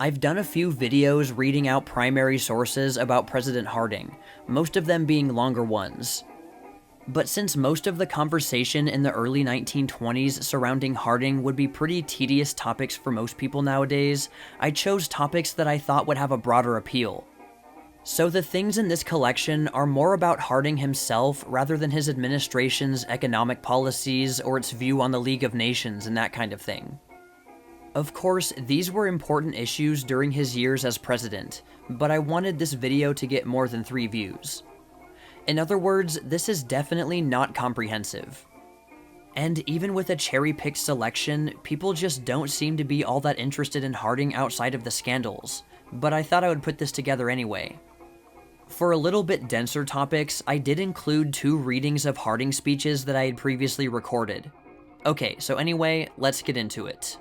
I've done a few videos reading out primary sources about President Harding, most of them being longer ones. But since most of the conversation in the early 1920s surrounding Harding would be pretty tedious topics for most people nowadays, I chose topics that I thought would have a broader appeal. So the things in this collection are more about Harding himself rather than his administration's economic policies or its view on the League of Nations and that kind of thing. Of course, these were important issues during his years as president, but I wanted this video to get more than 3 views. In other words, this is definitely not comprehensive. And even with a cherry-picked selection, people just don't seem to be all that interested in Harding outside of the scandals, but I thought I would put this together anyway. For a little bit denser topics, I did include 2 readings of Harding speeches that I had previously recorded. Okay, so anyway, let's get into it.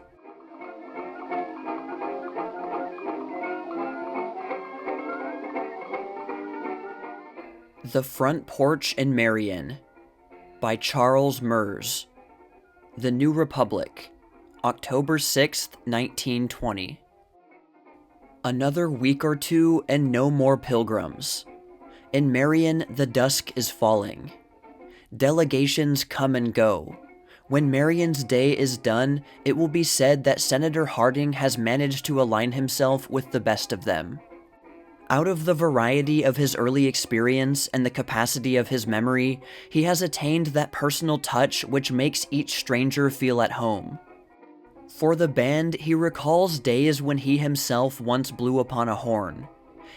The Front Porch in Marion by Charles Murs. The New Republic, October 6th, 1920. Another week or 2 and no more pilgrims. In Marion, the dusk is falling. Delegations come and go. When Marion's day is done, it will be said that Senator Harding has managed to align himself with the best of them. Out of the variety of his early experience and the capacity of his memory, he has attained that personal touch which makes each stranger feel at home. For the band, he recalls days when he himself once blew upon a horn.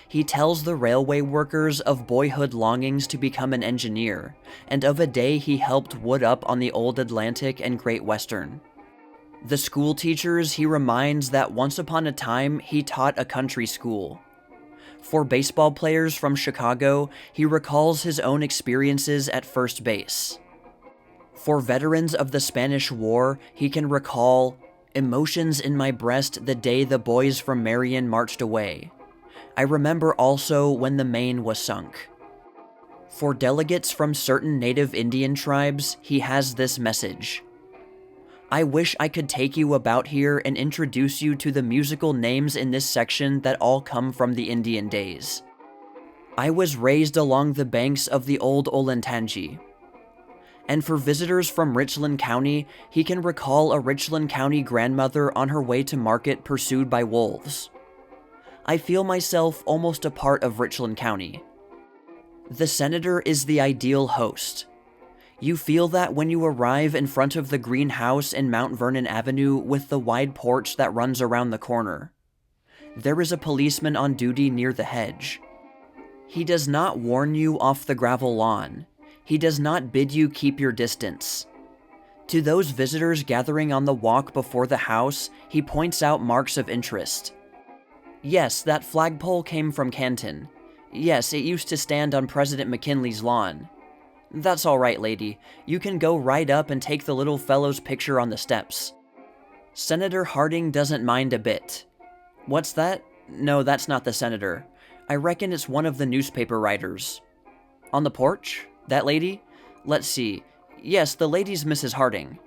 He tells the railway workers of boyhood longings to become an engineer, and of a day he helped wood up on the old Atlantic and Great Western. The school teachers, he reminds that once upon a time he taught a country school. For baseball players from Chicago, he recalls his own experiences at first base. For veterans of the Spanish War, he can recall emotions in my breast the day the boys from Marion marched away. I remember also when the Maine was sunk. For delegates from certain native Indian tribes, he has this message. I wish I could take you about here and introduce you to the musical names in this section that all come from the Indian days. I was raised along the banks of the old Olentangy. And for visitors from Richland County, he can recall a Richland County grandmother on her way to market pursued by wolves. I feel myself almost a part of Richland County. The senator is the ideal host. You feel that when you arrive in front of the green house in Mount Vernon Avenue with the wide porch that runs around the corner. There is a policeman on duty near the hedge. He does not warn you off the gravel lawn. He does not bid you keep your distance. To those visitors gathering on the walk before the house, he points out marks of interest. Yes, that flagpole came from Canton. Yes, it used to stand on President McKinley's lawn. That's all right, lady. You can go right up and take the little fellow's picture on the steps. Senator Harding doesn't mind a bit. What's that? No, that's not the senator. I reckon it's one of the newspaper writers. On the porch? That lady? Let's see. Yes, the lady's Mrs. Harding.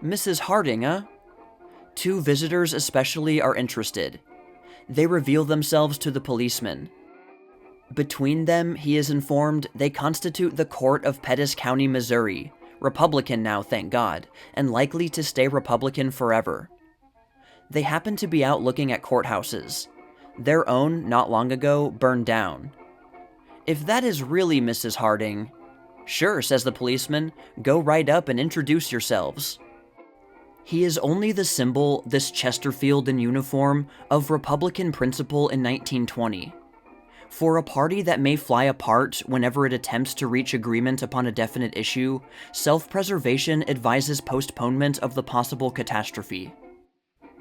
Mrs. Harding, huh? 2 visitors especially are interested. They reveal themselves to the policeman. Between them, he is informed, they constitute the court of Pettis County, Missouri, Republican now, thank God, and likely to stay Republican forever. They happen to be out looking at courthouses. Their own, not long ago, burned down. If that is really Mrs. Harding... Sure, says the policeman, go right up and introduce yourselves. He is only the symbol, this Chesterfield in uniform, of Republican principle in 1920. For a party that may fly apart whenever it attempts to reach agreement upon a definite issue, self-preservation advises postponement of the possible catastrophe.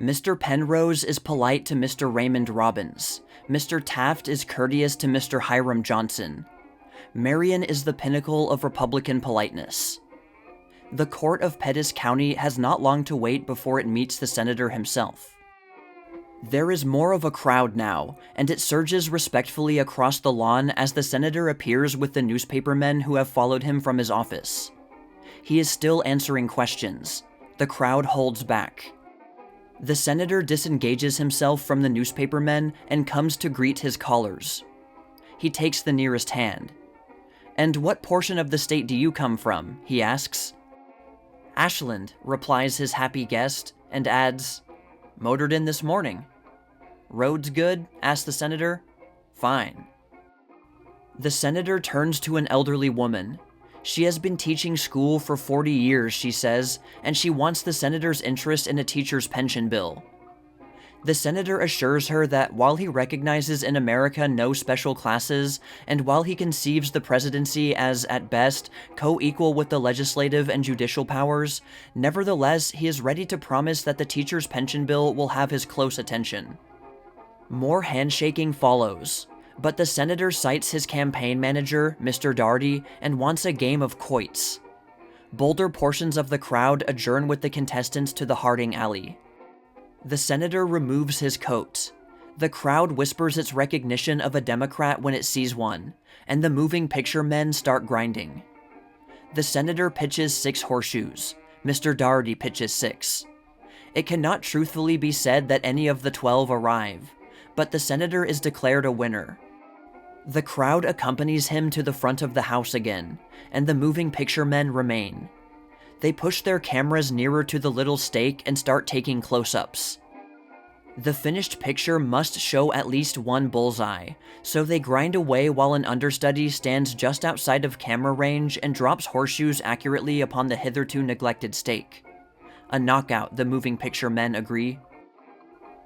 Mr. Penrose is polite to Mr. Raymond Robbins. Mr. Taft is courteous to Mr. Hiram Johnson. Marion is the pinnacle of Republican politeness. The court of Pettis County has not long to wait before it meets the senator himself. There is more of a crowd now, and it surges respectfully across the lawn as the senator appears with the newspapermen who have followed him from his office. He is still answering questions. The crowd holds back. The senator disengages himself from the newspapermen and comes to greet his callers. He takes the nearest hand. "And what portion of the state do you come from?" he asks. "Ashland," replies his happy guest, and adds, "Motored in this morning." "Roads good?" asks the senator. "Fine." The senator turns to an elderly woman. She has been teaching school for 40 years, she says, and she wants the senator's interest in a teacher's pension bill. The senator assures her that while he recognizes in America no special classes, and while he conceives the presidency as, at best, co-equal with the legislative and judicial powers, nevertheless, he is ready to promise that the teacher's pension bill will have his close attention. More handshaking follows, but the senator cites his campaign manager, Mr. Daugherty, and wants a game of quoits. Bolder portions of the crowd adjourn with the contestants to the Harding Alley. The senator removes his coat. The crowd whispers its recognition of a Democrat when it sees one, and the moving picture men start grinding. The senator pitches 6 horseshoes. Mr. Daugherty pitches 6. It cannot truthfully be said that any of the 12 arrive, but the senator is declared a winner. The crowd accompanies him to the front of the house again, and the moving picture men remain. They push their cameras nearer to the little stake and start taking close-ups. The finished picture must show at least one bullseye, so they grind away while an understudy stands just outside of camera range and drops horseshoes accurately upon the hitherto neglected stake. A knockout, the moving picture men agree.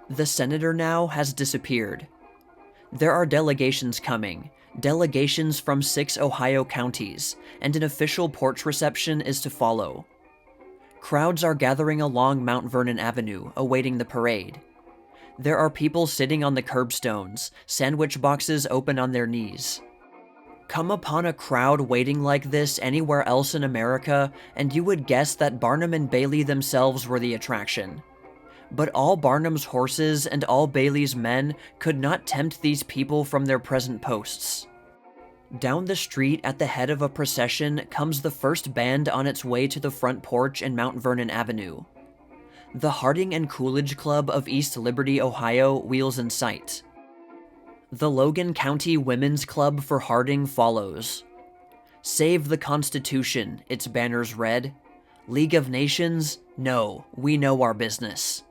The senator now has disappeared. There are delegations coming, delegations from 6 Ohio counties, and an official porch reception is to follow. Crowds are gathering along Mount Vernon Avenue, awaiting the parade. There are people sitting on the curbstones, sandwich boxes open on their knees. Come upon a crowd waiting like this anywhere else in America, and you would guess that Barnum and Bailey themselves were the attraction. But all Barnum's horses and all Bailey's men could not tempt these people from their present posts. Down the street at the head of a procession comes the first band on its way to the front porch in Mount Vernon Avenue. The Harding and Coolidge Club of East Liberty, Ohio wheels in sight. The Logan County Women's Club for Harding follows. "Save the Constitution," its banners read. "League of Nations? No, we know our business."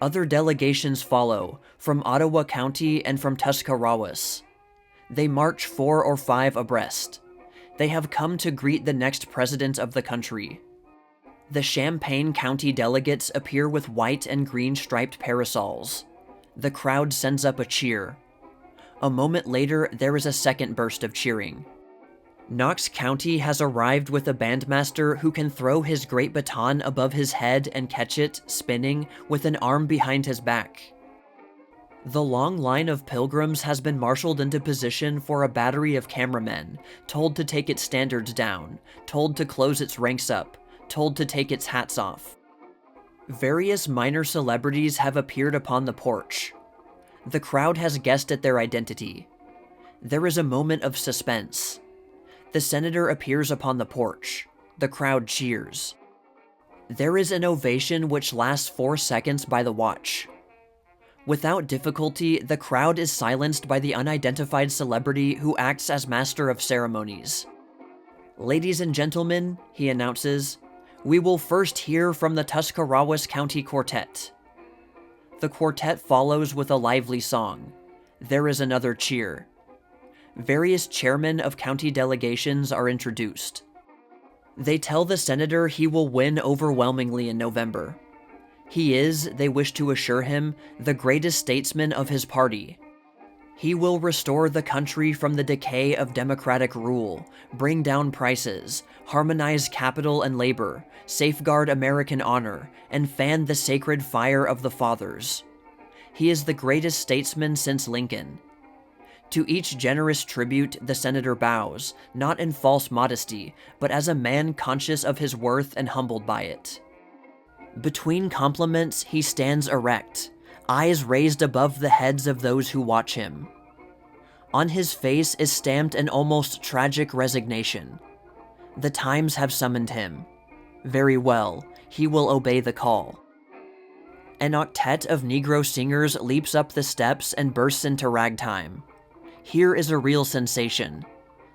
Other delegations follow, from Ottawa County and from Tuscarawas. They march 4 or 5 abreast. They have come to greet the next president of the country. The Champaign County delegates appear with white and green striped parasols. The crowd sends up a cheer. A moment later, there is a second burst of cheering. Knox County has arrived with a bandmaster who can throw his great baton above his head and catch it, spinning, with an arm behind his back. The long line of pilgrims has been marshaled into position for a battery of cameramen, told to take its standards down, told to close its ranks up, told to take its hats off. Various minor celebrities have appeared upon the porch. The crowd has guessed at their identity. There is a moment of suspense. The senator appears upon the porch. The crowd cheers. There is an ovation which lasts 4 seconds by the watch. Without difficulty, the crowd is silenced by the unidentified celebrity who acts as master of ceremonies. "Ladies and gentlemen," he announces, "we will first hear from the Tuscarawas County Quartet." The quartet follows with a lively song. There is another cheer. Various chairmen of county delegations are introduced. They tell the senator he will win overwhelmingly in November. He is, they wish to assure him, the greatest statesman of his party. He will restore the country from the decay of democratic rule, bring down prices, harmonize capital and labor, safeguard American honor, and fan the sacred fire of the fathers. He is the greatest statesman since Lincoln. To each generous tribute, the senator bows, not in false modesty, but as a man conscious of his worth and humbled by it. Between compliments, he stands erect, eyes raised above the heads of those who watch him. On his face is stamped an almost tragic resignation. The times have summoned him. Very well, he will obey the call. An octet of Negro singers leaps up the steps and bursts into ragtime. Here is a real sensation.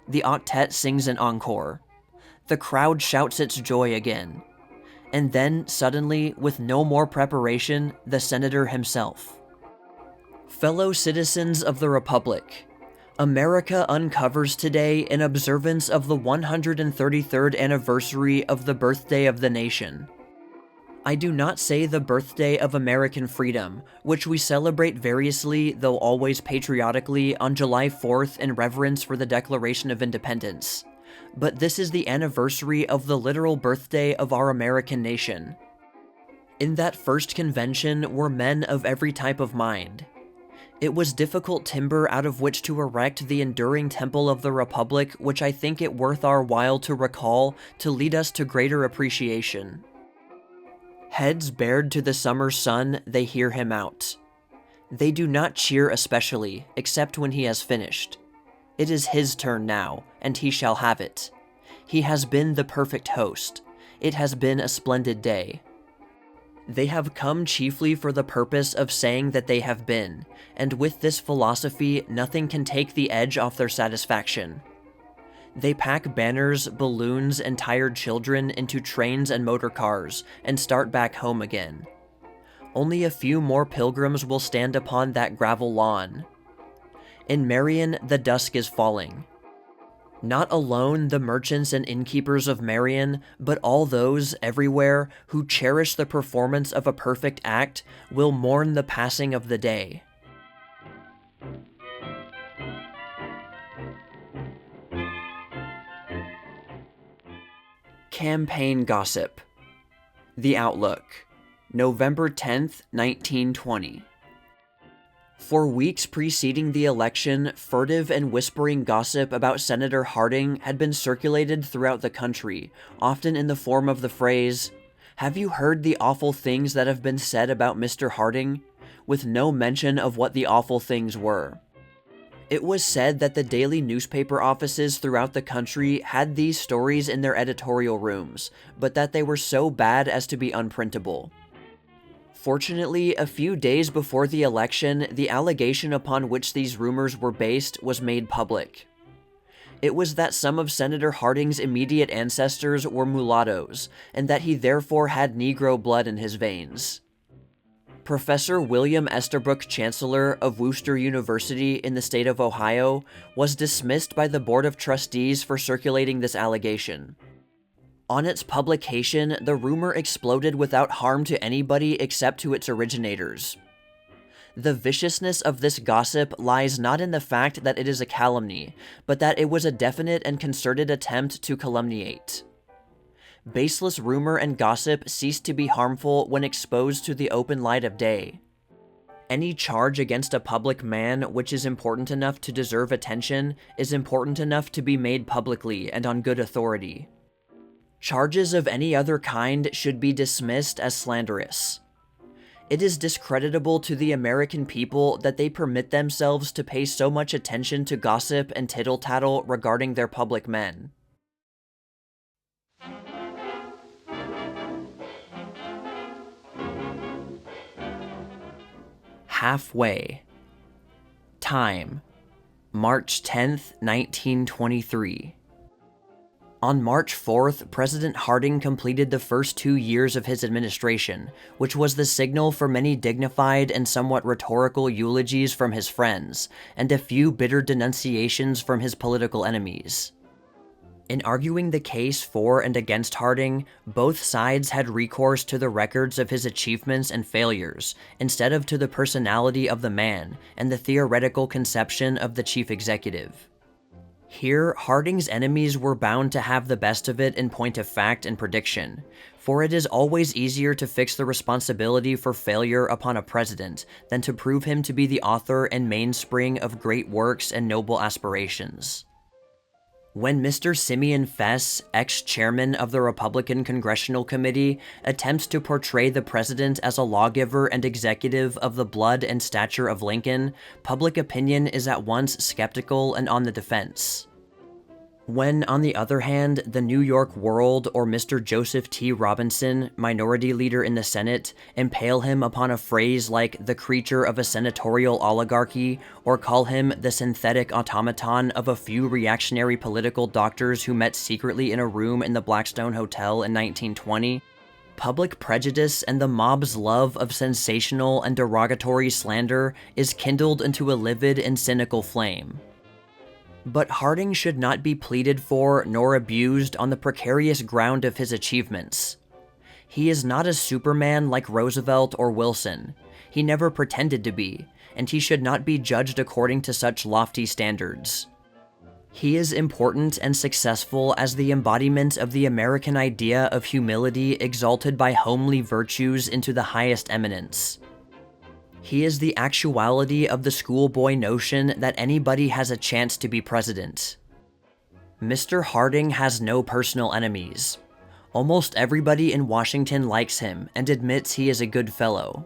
The octet sings an encore. The crowd shouts its joy again. And then, suddenly, with no more preparation, the senator himself. Fellow citizens of the Republic, America uncovers today in observance of the 133rd anniversary of the birthday of the nation. I do not say the birthday of American freedom, which we celebrate variously, though always patriotically, on July 4th in reverence for the Declaration of Independence. But this is the anniversary of the literal birthday of our American nation. In that first convention were men of every type of mind. It was difficult timber out of which to erect the enduring temple of the Republic, which I think it worth our while to recall to lead us to greater appreciation. Heads bared to the summer sun, they hear him out. They do not cheer especially, except when he has finished. It is his turn now, and he shall have it. He has been the perfect host. It has been a splendid day. They have come chiefly for the purpose of saying that they have been, and with this philosophy, nothing can take the edge off their satisfaction. They pack banners, balloons, and tired children into trains and motor cars, and start back home again. Only a few more pilgrims will stand upon that gravel lawn. In Marion, the dusk is falling. Not alone the merchants and innkeepers of Marion, but all those, everywhere, who cherish the performance of a perfect act, will mourn the passing of the day. Campaign gossip. The Outlook, November 10th, 1920. For weeks preceding the election, furtive and whispering gossip about Senator Harding had been circulated throughout the country, often in the form of the phrase, "Have you heard the awful things that have been said about Mr. Harding?" with no mention of what the awful things were. It was said that the daily newspaper offices throughout the country had these stories in their editorial rooms, but that they were so bad as to be unprintable. Fortunately, a few days before the election, the allegation upon which these rumors were based was made public. It was that some of Senator Harding's immediate ancestors were mulattoes, and that he therefore had Negro blood in his veins. Professor William Estabrook, Chancellor of Wooster University in the state of Ohio, was dismissed by the Board of Trustees for circulating this allegation. On its publication, the rumor exploded without harm to anybody except to its originators. The viciousness of this gossip lies not in the fact that it is a calumny, but that it was a definite and concerted attempt to calumniate. Baseless rumor and gossip cease to be harmful when exposed to the open light of day. Any charge against a public man which is important enough to deserve attention is important enough to be made publicly and on good authority. Charges of any other kind should be dismissed as slanderous. It is discreditable to the American people that they permit themselves to pay so much attention to gossip and tittle-tattle regarding their public men. Halfway. Time: March 10th, 1923. On March 4th, President Harding completed the first 2 years of his administration, which was the signal for many dignified and somewhat rhetorical eulogies from his friends, and a few bitter denunciations from his political enemies. In arguing the case for and against Harding, both sides had recourse to the records of his achievements and failures, instead of to the personality of the man and the theoretical conception of the chief executive. Here, Harding's enemies were bound to have the best of it in point of fact and prediction, for it is always easier to fix the responsibility for failure upon a president than to prove him to be the author and mainspring of great works and noble aspirations. When Mr. Simeon Fess, ex-chairman of the Republican Congressional Committee, attempts to portray the president as a lawgiver and executive of the blood and stature of Lincoln, public opinion is at once skeptical and on the defense. When, on the other hand, the New York World or Mr. Joseph T. Robinson, minority leader in the Senate, impale him upon a phrase like the creature of a senatorial oligarchy, or call him the synthetic automaton of a few reactionary political doctors who met secretly in a room in the Blackstone Hotel in 1920, public prejudice and the mob's love of sensational and derogatory slander is kindled into a livid and cynical flame. But Harding should not be pleaded for nor abused on the precarious ground of his achievements. He is not a Superman like Roosevelt or Wilson. He never pretended to be, and he should not be judged according to such lofty standards. He is important and successful as the embodiment of the American idea of humility exalted by homely virtues into the highest eminence. He is the actuality of the schoolboy notion that anybody has a chance to be president. Mr. Harding has no personal enemies. Almost everybody in Washington likes him and admits he is a good fellow.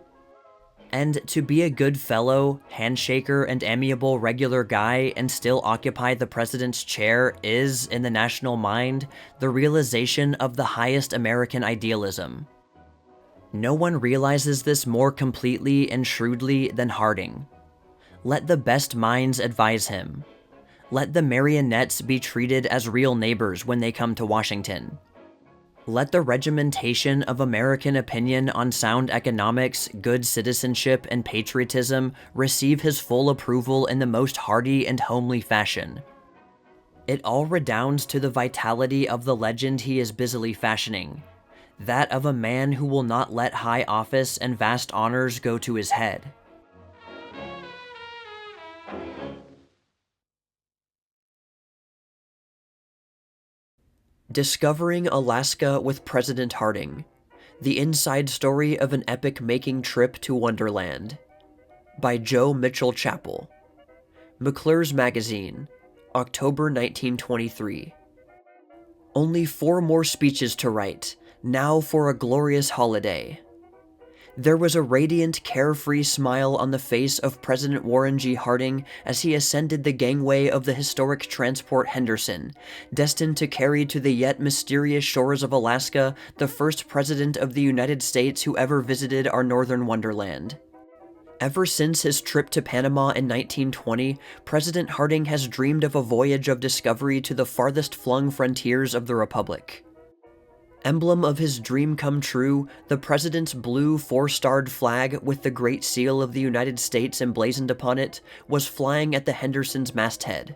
And to be a good fellow, handshaker, and amiable regular guy and still occupy the president's chair is, in the national mind, the realization of the highest American idealism. No one realizes this more completely and shrewdly than Harding. Let the best minds advise him. Let the marionettes be treated as real neighbors when they come to Washington. Let the regimentation of American opinion on sound economics, good citizenship, and patriotism receive his full approval in the most hearty and homely fashion. It all redounds to the vitality of the legend he is busily fashioning, that of a man who will not let high office and vast honors go to his head. Discovering Alaska with President Harding, the inside story of an epic-making trip to Wonderland, by Joe Mitchell Chappell. McClure's Magazine, October 1923. Only 4 more speeches to write, now for a glorious holiday. There was a radiant, carefree smile on the face of President Warren G. Harding as he ascended the gangway of the historic transport Henderson, destined to carry to the yet mysterious shores of Alaska the first president of the United States who ever visited our northern wonderland. Ever since his trip to Panama in 1920, President Harding has dreamed of a voyage of discovery to the farthest flung frontiers of the Republic. Emblem of his dream come true, the president's blue 4-starred flag with the Great Seal of the United States emblazoned upon it was flying at the Henderson's masthead.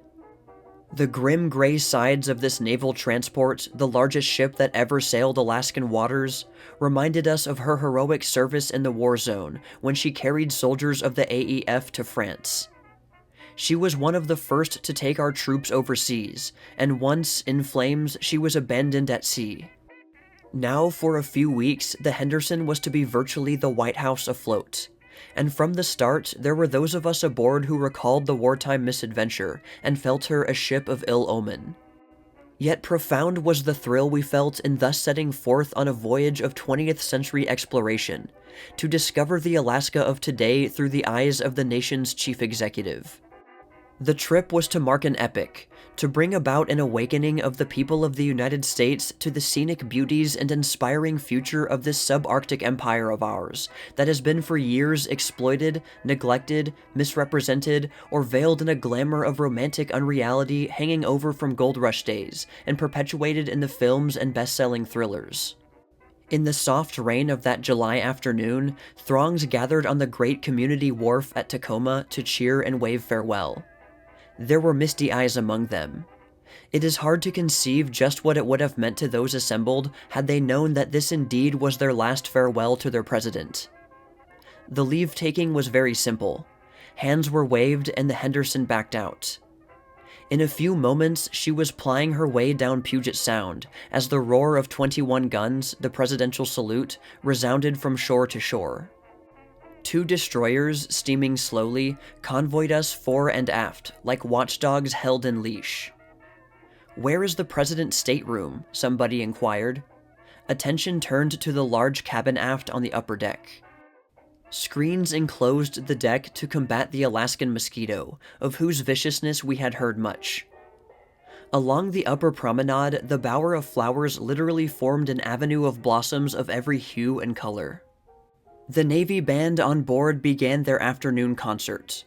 The grim gray sides of this naval transport, the largest ship that ever sailed Alaskan waters, reminded us of her heroic service in the war zone when she carried soldiers of the AEF to France. She was one of the first to take our troops overseas, and once, in flames, she was abandoned at sea. Now, for a few weeks, the Henderson was to be virtually the White House afloat. And from the start, there were those of us aboard who recalled the wartime misadventure and felt her a ship of ill omen. Yet profound was the thrill we felt in thus setting forth on a voyage of 20th century exploration, to discover the Alaska of today through the eyes of the nation's chief executive. The trip was to mark an epoch, to bring about an awakening of the people of the United States to the scenic beauties and inspiring future of this subarctic empire of ours that has been for years exploited, neglected, misrepresented, or veiled in a glamour of romantic unreality hanging over from gold rush days and perpetuated in the films and best-selling thrillers. In the soft rain of that July afternoon, throngs gathered on the great community wharf at Tacoma to cheer and wave farewell. There were misty eyes among them. It is hard to conceive just what it would have meant to those assembled had they known that this indeed was their last farewell to their president. The leave-taking was very simple. Hands were waved and the Henderson backed out. In a few moments, she was plying her way down Puget Sound as the roar of 21 guns, the presidential salute, resounded from shore to shore. 2 destroyers, steaming slowly, convoyed us fore and aft, like watchdogs held in leash. "Where is the president's stateroom?" somebody inquired. Attention turned to the large cabin aft on the upper deck. Screens enclosed the deck to combat the Alaskan mosquito, of whose viciousness we had heard much. Along the upper promenade, the bower of flowers literally formed an avenue of blossoms of every hue and color. The Navy band on board began their afternoon concert.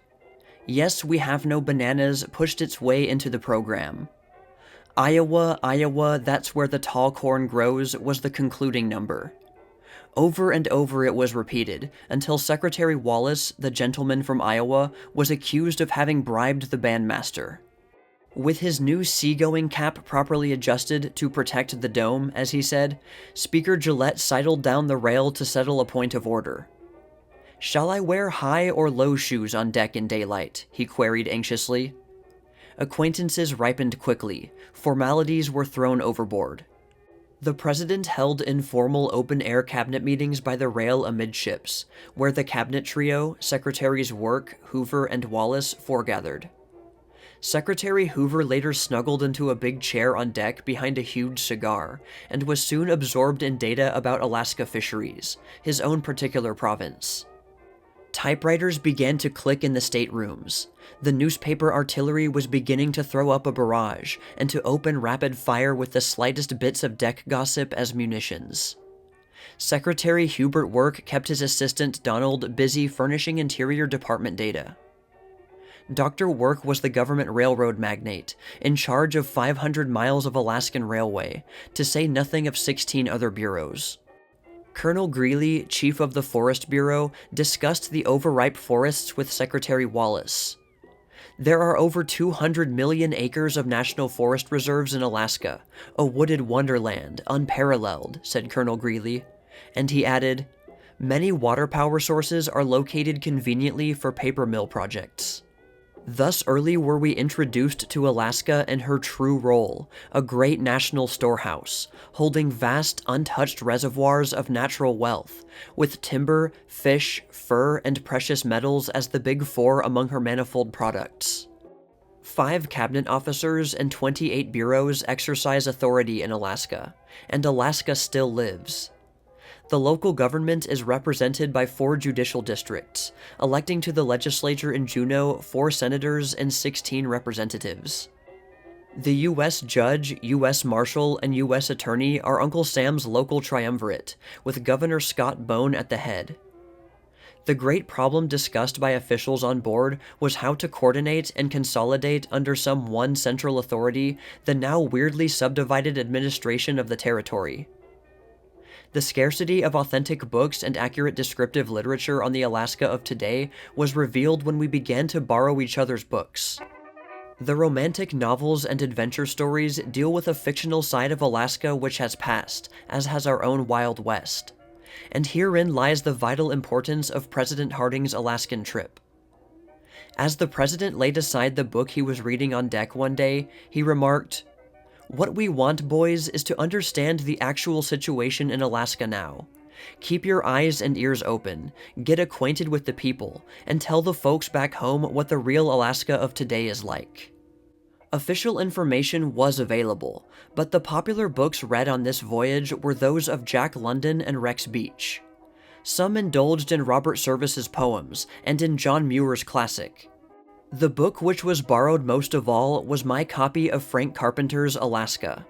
Yes, We Have No Bananas pushed its way into the program. Iowa, Iowa, That's Where the Tall Corn Grows was the concluding number. Over and over it was repeated, until Secretary Wallace, the gentleman from Iowa, was accused of having bribed the bandmaster. With his new seagoing cap properly adjusted to protect the dome, as he said, Speaker Gillette sidled down the rail to settle a point of order. "Shall I wear high or low shoes on deck in daylight?" he queried anxiously. Acquaintances ripened quickly. Formalities were thrown overboard. The president held informal open-air cabinet meetings by the rail amidships, where the cabinet trio, Secretaries Work, Hoover, and Wallace, foregathered. Secretary Hoover later snuggled into a big chair on deck behind a huge cigar, and was soon absorbed in data about Alaska fisheries, his own particular province. Typewriters began to click in the staterooms. The newspaper artillery was beginning to throw up a barrage, and to open rapid fire with the slightest bits of deck gossip as munitions. Secretary Hubert Work kept his assistant Donald busy furnishing Interior Department data. Dr. Work was the government railroad magnate, in charge of 500 miles of Alaskan railway, to say nothing of 16 other bureaus. Colonel Greeley, chief of the Forest Bureau, discussed the overripe forests with Secretary Wallace. "There are over 200 million acres of national forest reserves in Alaska, a wooded wonderland, unparalleled," said Colonel Greeley, and he added, "Many water power sources are located conveniently for paper mill projects." Thus early were we introduced to Alaska and her true role, a great national storehouse, holding vast, untouched reservoirs of natural wealth, with timber, fish, fur, and precious metals as the big four among her manifold products. 5 cabinet officers and 28 bureaus exercise authority in Alaska, and Alaska still lives. The local government is represented by 4 judicial districts, electing to the legislature in Juneau 4 senators and 16 representatives. The U.S. Judge, U.S. Marshal, and U.S. Attorney are Uncle Sam's local triumvirate, with Governor Scott Bone at the head. The great problem discussed by officials on board was how to coordinate and consolidate under some one central authority the now weirdly subdivided administration of the territory. The scarcity of authentic books and accurate descriptive literature on the Alaska of today was revealed when we began to borrow each other's books. The romantic novels and adventure stories deal with a fictional side of Alaska which has passed, as has our own Wild West. And herein lies the vital importance of President Harding's Alaskan trip. As the president laid aside the book he was reading on deck one day, he remarked, "What we want, boys, is to understand the actual situation in Alaska now. Keep your eyes and ears open, get acquainted with the people, and tell the folks back home what the real Alaska of today is like." Official information was available, but the popular books read on this voyage were those of Jack London and Rex Beach. Some indulged in Robert Service's poems and in John Muir's classic. The book which was borrowed most of all was my copy of Frank Carpenter's Alaska.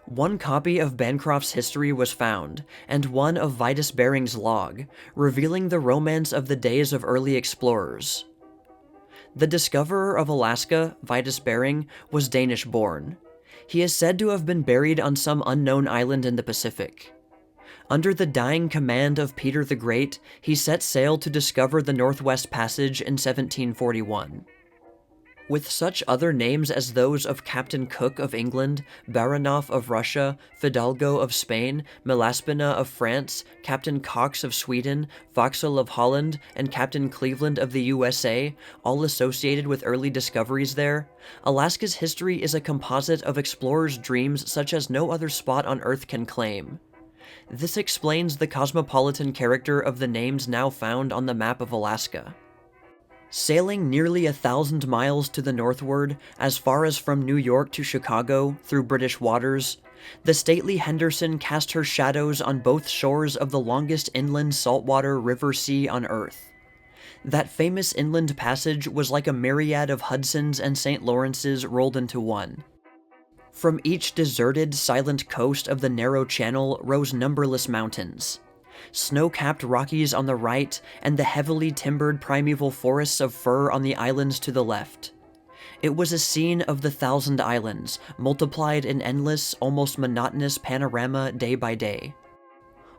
One copy of Bancroft's history was found, and one of Vitus Bering's log, revealing the romance of the days of early explorers. The discoverer of Alaska, Vitus Bering, was Danish-born. He is said to have been buried on some unknown island in the Pacific. Under the dying command of Peter the Great, he set sail to discover the Northwest Passage in 1741. With such other names as those of Captain Cook of England, Baranov of Russia, Fidalgo of Spain, Malaspina of France, Captain Cox of Sweden, Vauxhall of Holland, and Captain Cleveland of the USA, all associated with early discoveries there, Alaska's history is a composite of explorers' dreams such as no other spot on Earth can claim. This explains the cosmopolitan character of the names now found on the map of Alaska. Sailing nearly 1,000 miles to the northward, as far as from New York to Chicago, through British waters, the stately Henderson cast her shadows on both shores of the longest inland saltwater river sea on Earth. That famous inland passage was like a myriad of Hudsons and St. Lawrences rolled into one. From each deserted, silent coast of the narrow channel rose numberless mountains. Snow-capped Rockies on the right, and the heavily timbered primeval forests of fir on the islands to the left. It was a scene of the thousand islands, multiplied in endless, almost monotonous panorama day by day.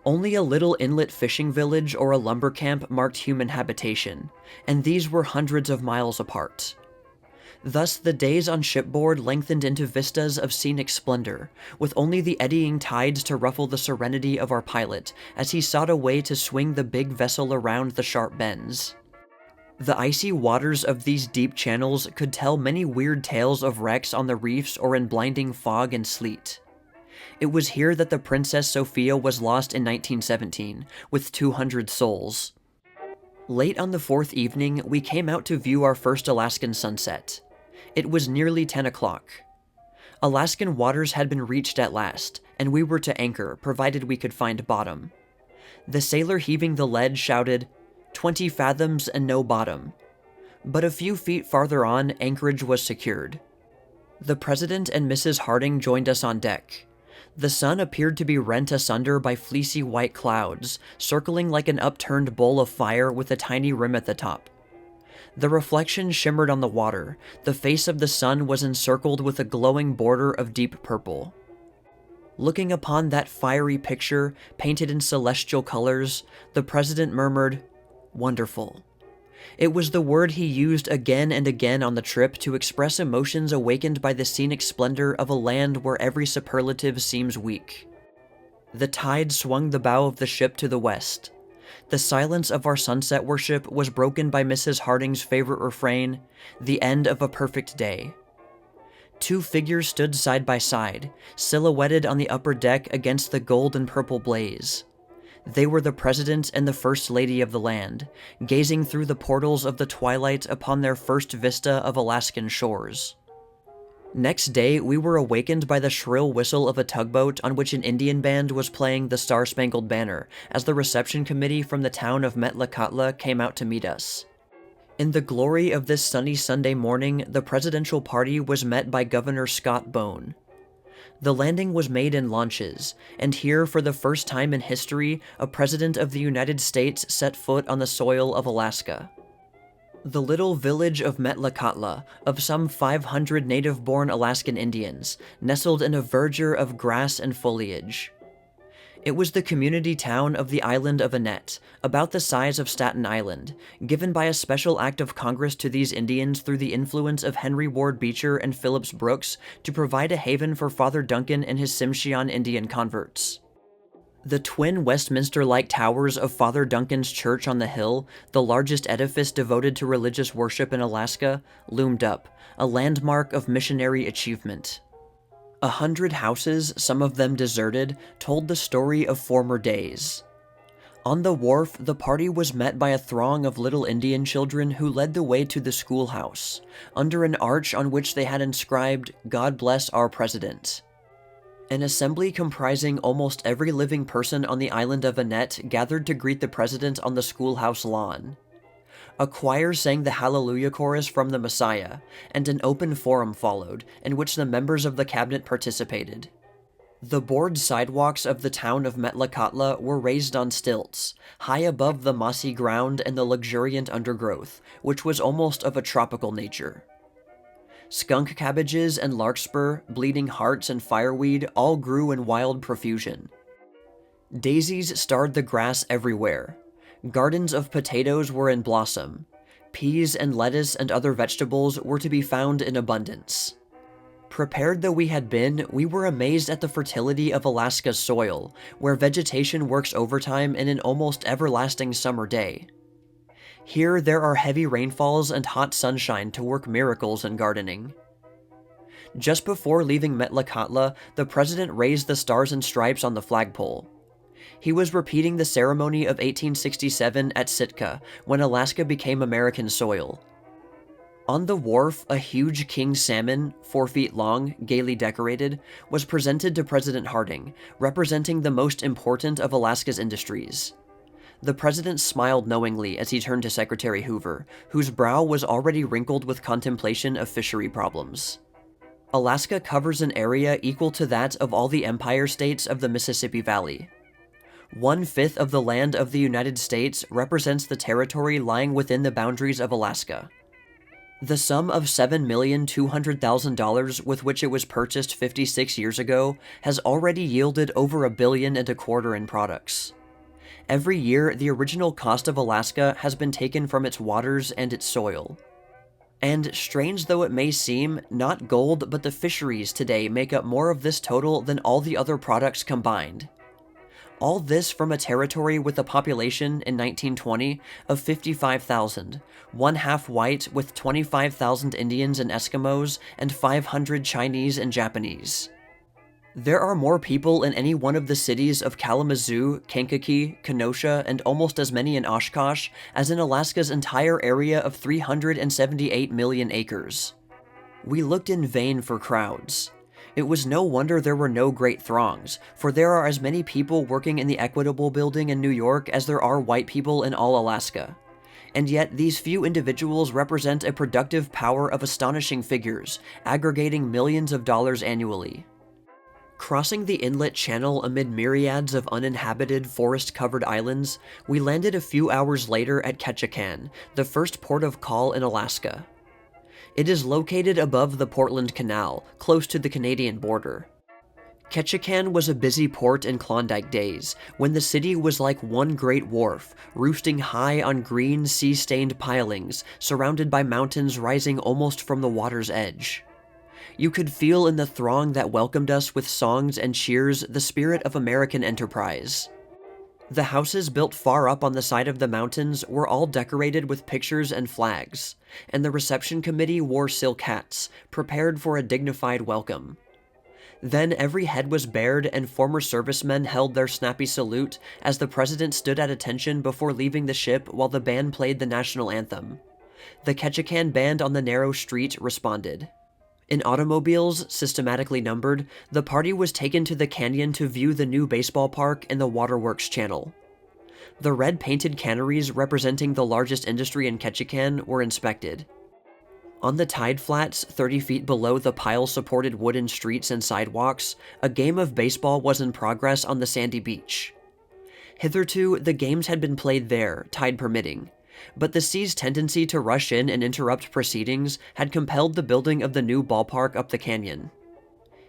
Only a little inlet fishing village or a lumber camp marked human habitation, and these were hundreds of miles apart. Thus, the days on shipboard lengthened into vistas of scenic splendor, with only the eddying tides to ruffle the serenity of our pilot as he sought a way to swing the big vessel around the sharp bends. The icy waters of these deep channels could tell many weird tales of wrecks on the reefs or in blinding fog and sleet. It was here that the Princess Sophia was lost in 1917, with 200 souls. Late on the fourth evening, we came out to view our first Alaskan sunset. It was nearly 10 o'clock. Alaskan waters had been reached at last, and we were to anchor, provided we could find bottom. The sailor heaving the lead shouted, "20 fathoms and no bottom." But a few feet farther on, anchorage was secured. The President and Mrs. Harding joined us on deck. The sun appeared to be rent asunder by fleecy white clouds, circling like an upturned bowl of fire with a tiny rim at the top. The reflection shimmered on the water. The face of the sun was encircled with a glowing border of deep purple. Looking upon that fiery picture, painted in celestial colors, the President murmured, "Wonderful." It was the word he used again and again on the trip to express emotions awakened by the scenic splendor of a land where every superlative seems weak. The tide swung the bow of the ship to the west. The silence of our sunset worship was broken by Mrs. Harding's favorite refrain, "The end of a perfect day." Two figures stood side by side, silhouetted on the upper deck against the gold and purple blaze. They were the President and the First Lady of the land, gazing through the portals of the twilight upon their first vista of Alaskan shores. Next day, we were awakened by the shrill whistle of a tugboat on which an Indian band was playing the Star-Spangled Banner as the reception committee from the town of Metlakatla came out to meet us. In the glory of this sunny Sunday morning, the presidential party was met by Governor Scott Bone. The landing was made in launches, and here, for the first time in history, a president of the United States set foot on the soil of Alaska. The little village of Metlakatla, of some 500 native-born Alaskan Indians, nestled in a verdure of grass and foliage. It was the community town of the island of Annette, about the size of Staten Island, given by a special act of Congress to these Indians through the influence of Henry Ward Beecher and Phillips Brooks to provide a haven for Father Duncan and his Tsimshian Indian converts. The twin Westminster-like towers of Father Duncan's church on the hill, the largest edifice devoted to religious worship in Alaska, loomed up, a landmark of missionary achievement. 100 houses, some of them deserted, told the story of former days. On the wharf, the party was met by a throng of little Indian children who led the way to the schoolhouse, under an arch on which they had inscribed, "God bless our President." An assembly comprising almost every living person on the island of Annette gathered to greet the president on the schoolhouse lawn. A choir sang the Hallelujah chorus from the Messiah, and an open forum followed, in which the members of the cabinet participated. The board sidewalks of the town of Metlakatla were raised on stilts, high above the mossy ground and the luxuriant undergrowth, which was almost of a tropical nature. Skunk cabbages and larkspur, bleeding hearts and fireweed all grew in wild profusion. Daisies starred the grass everywhere. Gardens of potatoes were in blossom. Peas and lettuce and other vegetables were to be found in abundance. Prepared though we had been, we were amazed at the fertility of Alaska's soil, where vegetation works overtime in an almost everlasting summer day. Here, there are heavy rainfalls and hot sunshine to work miracles in gardening. Just before leaving Metlakatla, the president raised the Stars and Stripes on the flagpole. He was repeating the ceremony of 1867 at Sitka, when Alaska became American soil. On the wharf, a huge king salmon, 4 feet long, gaily decorated, was presented to President Harding, representing the most important of Alaska's industries. The president smiled knowingly as he turned to Secretary Hoover, whose brow was already wrinkled with contemplation of fishery problems. Alaska covers an area equal to that of all the Empire States of the Mississippi Valley. 1/5 of the land of the United States represents the territory lying within the boundaries of Alaska. The sum of $7,200,000 with which it was purchased 56 years ago has already yielded over $1.25 billion in products. Every year, the original cost of Alaska has been taken from its waters and its soil. And strange though it may seem, not gold but the fisheries today make up more of this total than all the other products combined. All this from a territory with a population in 1920 of 55,000, one half white with 25,000 Indians and Eskimos and 500 Chinese and Japanese. There are more people in any one of the cities of Kalamazoo, Kankakee, Kenosha, and almost as many in Oshkosh as in Alaska's entire area of 378 million acres. We looked in vain for crowds. It was no wonder there were no great throngs, for there are as many people working in the Equitable Building in New York as there are white people in all Alaska. And yet these few individuals represent a productive power of astonishing figures, aggregating millions of dollars annually. Crossing the inlet channel amid myriads of uninhabited, forest-covered islands, we landed a few hours later at Ketchikan, the first port of call in Alaska. It is located above the Portland Canal, close to the Canadian border. Ketchikan was a busy port in Klondike days, when the city was like one great wharf, roosting high on green, sea-stained pilings, surrounded by mountains rising almost from the water's edge. You could feel in the throng that welcomed us with songs and cheers the spirit of American enterprise. The houses built far up on the side of the mountains were all decorated with pictures and flags, and the reception committee wore silk hats, prepared for a dignified welcome. Then every head was bared and former servicemen held their snappy salute as the president stood at attention before leaving the ship while the band played the national anthem. The Ketchikan band on the narrow street responded. In automobiles, systematically numbered, the party was taken to the canyon to view the new baseball park and the waterworks channel. The red-painted canneries representing the largest industry in Ketchikan were inspected. On the tide flats, 30 feet below the pile-supported wooden streets and sidewalks, a game of baseball was in progress on the sandy beach. Hitherto, the games had been played there, tide permitting, but the sea's tendency to rush in and interrupt proceedings had compelled the building of the new ballpark up the canyon.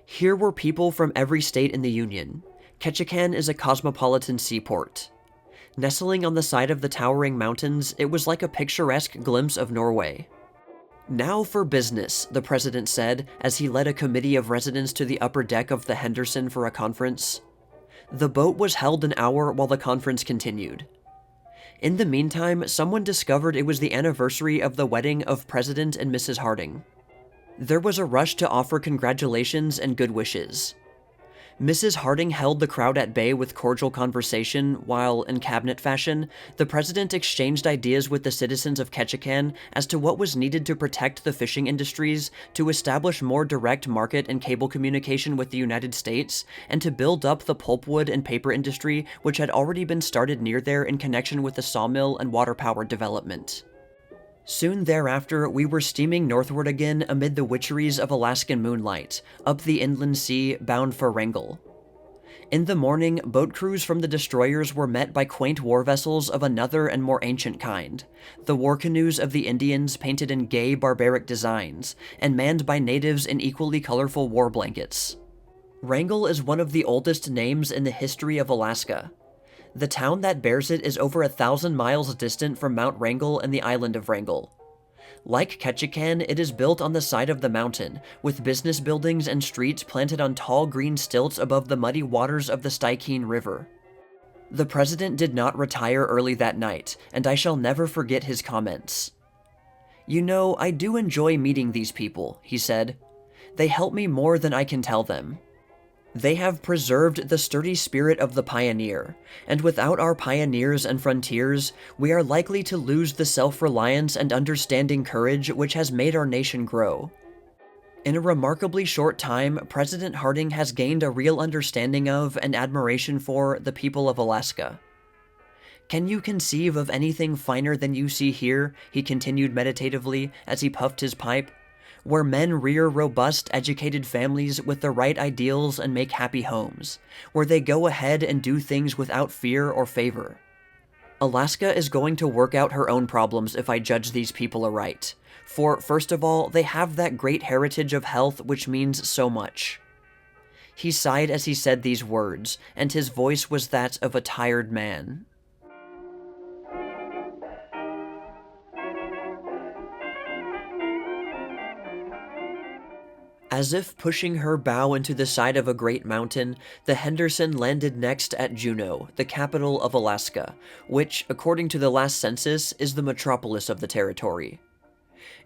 Here were people from every state in the Union. Ketchikan is a cosmopolitan seaport. Nestling on the side of the towering mountains, it was like a picturesque glimpse of Norway. "Now for business," the president said as he led a committee of residents to the upper deck of the Henderson for a conference. The boat was held an hour while the conference continued. In the meantime, someone discovered it was the anniversary of the wedding of President and Mrs. Harding. There was a rush to offer congratulations and good wishes. Mrs. Harding held the crowd at bay with cordial conversation while, in cabinet fashion, the president exchanged ideas with the citizens of Ketchikan as to what was needed to protect the fishing industries, to establish more direct market and cable communication with the United States, and to build up the pulpwood and paper industry which had already been started near there in connection with the sawmill and water power development. Soon thereafter, we were steaming northward again amid the witcheries of Alaskan moonlight, up the inland sea, bound for Wrangell. In the morning, boat crews from the destroyers were met by quaint war vessels of another and more ancient kind, the war canoes of the Indians painted in gay, barbaric designs, and manned by natives in equally colorful war blankets. Wrangell is one of the oldest names in the history of Alaska. The town that bears it is over 1,000 miles distant from Mount Wrangell and the island of Wrangell. Like Ketchikan, it is built on the side of the mountain, with business buildings and streets planted on tall green stilts above the muddy waters of the Stikine River. The president did not retire early that night, and I shall never forget his comments. "You know, I do enjoy meeting these people," he said. "They help me more than I can tell them. They have preserved the sturdy spirit of the pioneer, and without our pioneers and frontiers, we are likely to lose the self-reliance and understanding courage which has made our nation grow." In a remarkably short time, President Harding has gained a real understanding of and admiration for the people of Alaska. "Can you conceive of anything finer than you see here?" he continued meditatively as he puffed his pipe. where men rear robust, educated families with the right ideals and make happy homes, where they go ahead and do things without fear or favor. Alaska is going to work out her own problems if I judge these people aright. For, first of all, they have that great heritage of health which means so much. He sighed as he said these words, and his voice was that of a tired man. As if pushing her bow into the side of a great mountain, the Henderson landed next at Juneau, the capital of Alaska, which, according to the last census, is the metropolis of the territory.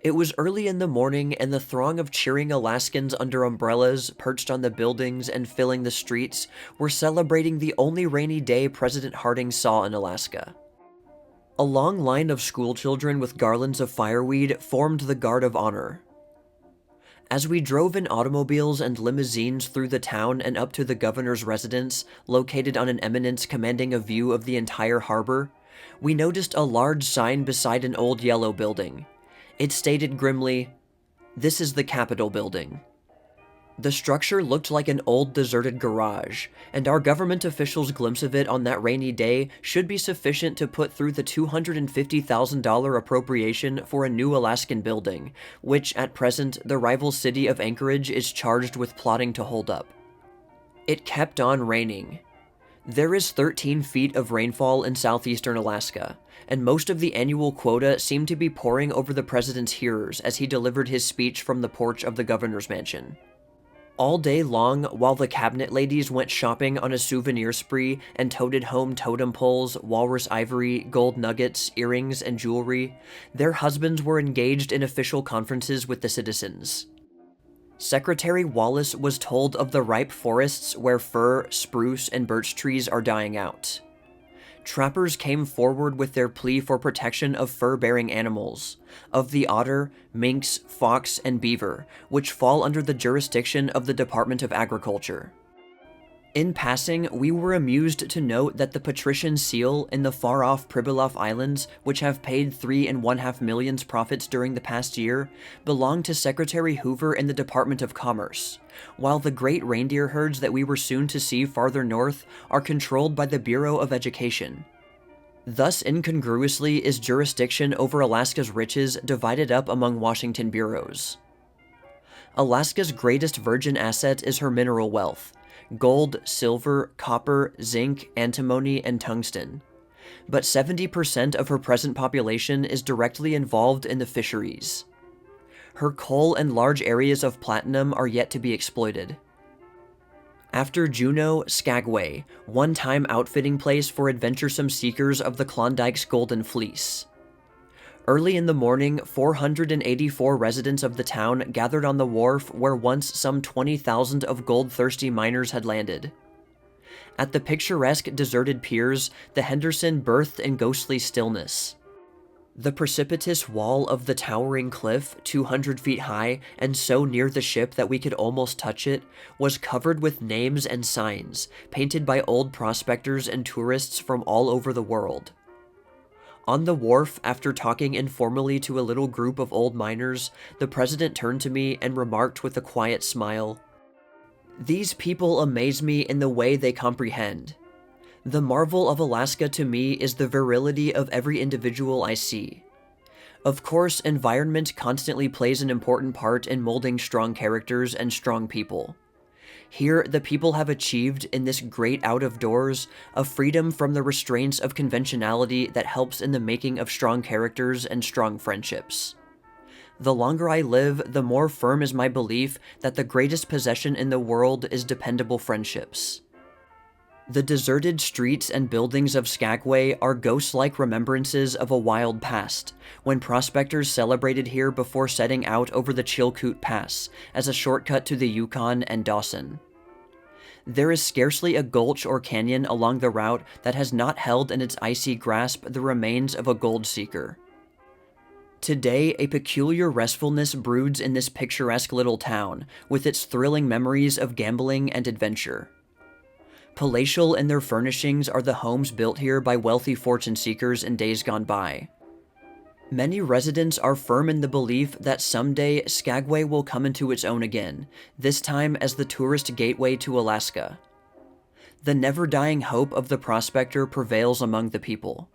It was early in the morning, and the throng of cheering Alaskans under umbrellas, perched on the buildings and filling the streets, were celebrating the only rainy day President Harding saw in Alaska. A long line of schoolchildren with garlands of fireweed formed the guard of honor. As we drove in automobiles and limousines through the town and up to the governor's residence, located on an eminence commanding a view of the entire harbor, we noticed a large sign beside an old yellow building. It stated grimly, "This is the Capitol building." The structure looked like an old deserted garage, and our government officials' glimpse of it on that rainy day should be sufficient to put through the $250,000 appropriation for a new Alaskan building, which at present the rival city of Anchorage is charged with plotting to hold up. It kept on raining. There is 13 feet of rainfall in southeastern Alaska, and most of the annual quota seemed to be pouring over the president's hearers as he delivered his speech from the porch of the governor's mansion. All day long, while the cabinet ladies went shopping on a souvenir spree and toted home totem poles, walrus ivory, gold nuggets, earrings, and jewelry, their husbands were engaged in official conferences with the citizens. Secretary Wallace was told of the ripe forests where fir, spruce, and birch trees are dying out. Trappers came forward with their plea for protection of fur-bearing animals, of the otter, minks, fox, and beaver, which fall under the jurisdiction of the Department of Agriculture. In passing, we were amused to note that the patrician seal in the far-off Pribilof Islands, which have paid $3.5 million profits during the past year, belonged to Secretary Hoover in the Department of Commerce, while the great reindeer herds that we were soon to see farther north are controlled by the Bureau of Education. Thus, incongruously, is jurisdiction over Alaska's riches divided up among Washington bureaus. Alaska's greatest virgin asset is her mineral wealth: gold, silver, copper, zinc, antimony, and tungsten. But 70% of her present population is directly involved in the fisheries. Her coal and large areas of platinum are yet to be exploited. After Juneau, Skagway, one-time outfitting place for adventuresome seekers of the Klondike's Golden Fleece. Early in the morning, 484 residents of the town gathered on the wharf where once some 20,000 of gold-thirsty miners had landed. At the picturesque, deserted piers, the Henderson berthed in ghostly stillness. The precipitous wall of the towering cliff, 200 feet high and so near the ship that we could almost touch it, was covered with names and signs, painted by old prospectors and tourists from all over the world. On the wharf, after talking informally to a little group of old miners, the president turned to me and remarked with a quiet smile, "These people amaze me in the way they comprehend. The marvel of Alaska to me is the virility of every individual I see. Of course, environment constantly plays an important part in molding strong characters and strong people. Here, the people have achieved, in this great out-of-doors, a freedom from the restraints of conventionality that helps in the making of strong characters and strong friendships. The longer I live, the more firm is my belief that the greatest possession in the world is dependable friendships. The deserted streets and buildings of Skagway are ghost-like remembrances of a wild past, when prospectors celebrated here before setting out over the Chilkoot Pass as a shortcut to the Yukon and Dawson. There is scarcely a gulch or canyon along the route that has not held in its icy grasp the remains of a gold seeker. Today, a peculiar restfulness broods in this picturesque little town, with its thrilling memories of gambling and adventure. Palatial in their furnishings are the homes built here by wealthy fortune seekers in days gone by. Many residents are firm in the belief that someday Skagway will come into its own again, this time as the tourist gateway to Alaska. The never-dying hope of the prospector prevails among the people.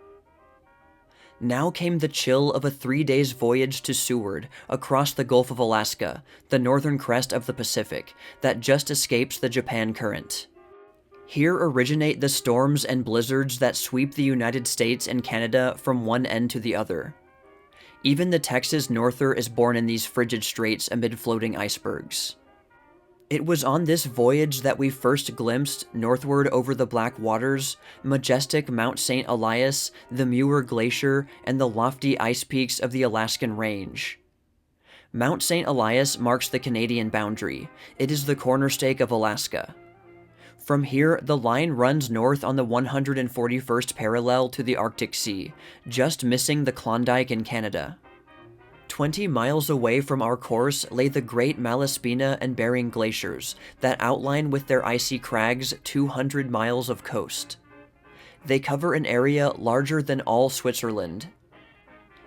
Now came the chill of a 3-day voyage to Seward, across the Gulf of Alaska, the northern crest of the Pacific, that just escapes the Japan Current. Here originate the storms and blizzards that sweep the United States and Canada from one end to the other. Even the Texas Norther is born in these frigid straits amid floating icebergs. It was on this voyage that we first glimpsed, northward over the black waters, majestic Mount St. Elias, the Muir Glacier, and the lofty ice peaks of the Alaskan Range. Mount St. Elias marks the Canadian boundary. It is the cornerstake of Alaska. From here, the line runs north on the 141st parallel to the Arctic Sea, just missing the Klondike in Canada. 20 miles away from our course lay the Great Malaspina and Bering Glaciers that outline with their icy crags 200 miles of coast. They cover an area larger than all Switzerland.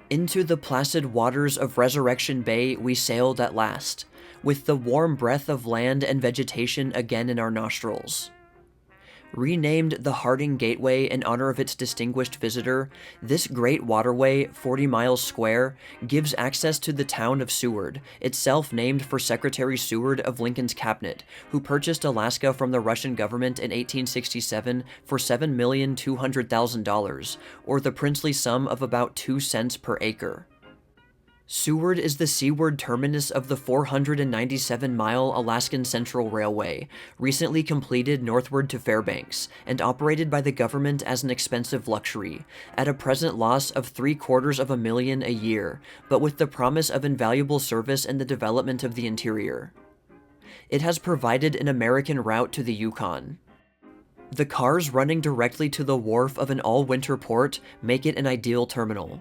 Into the placid waters of Resurrection Bay we sailed at last, with the warm breath of land and vegetation again in our nostrils. Renamed the Harding Gateway in honor of its distinguished visitor, this great waterway, 40 miles square, gives access to the town of Seward, itself named for Secretary Seward of Lincoln's cabinet, who purchased Alaska from the Russian government in 1867 for $7,200,000, or the princely sum of about 2 cents per acre. Seward is the seaward terminus of the 497-mile Alaskan Central Railway, recently completed northward to Fairbanks, and operated by the government as an expensive luxury, at a present loss of $750,000 a year, but with the promise of invaluable service in the development of the interior. It has provided an American route to the Yukon. The cars running directly to the wharf of an all-winter port make it an ideal terminal.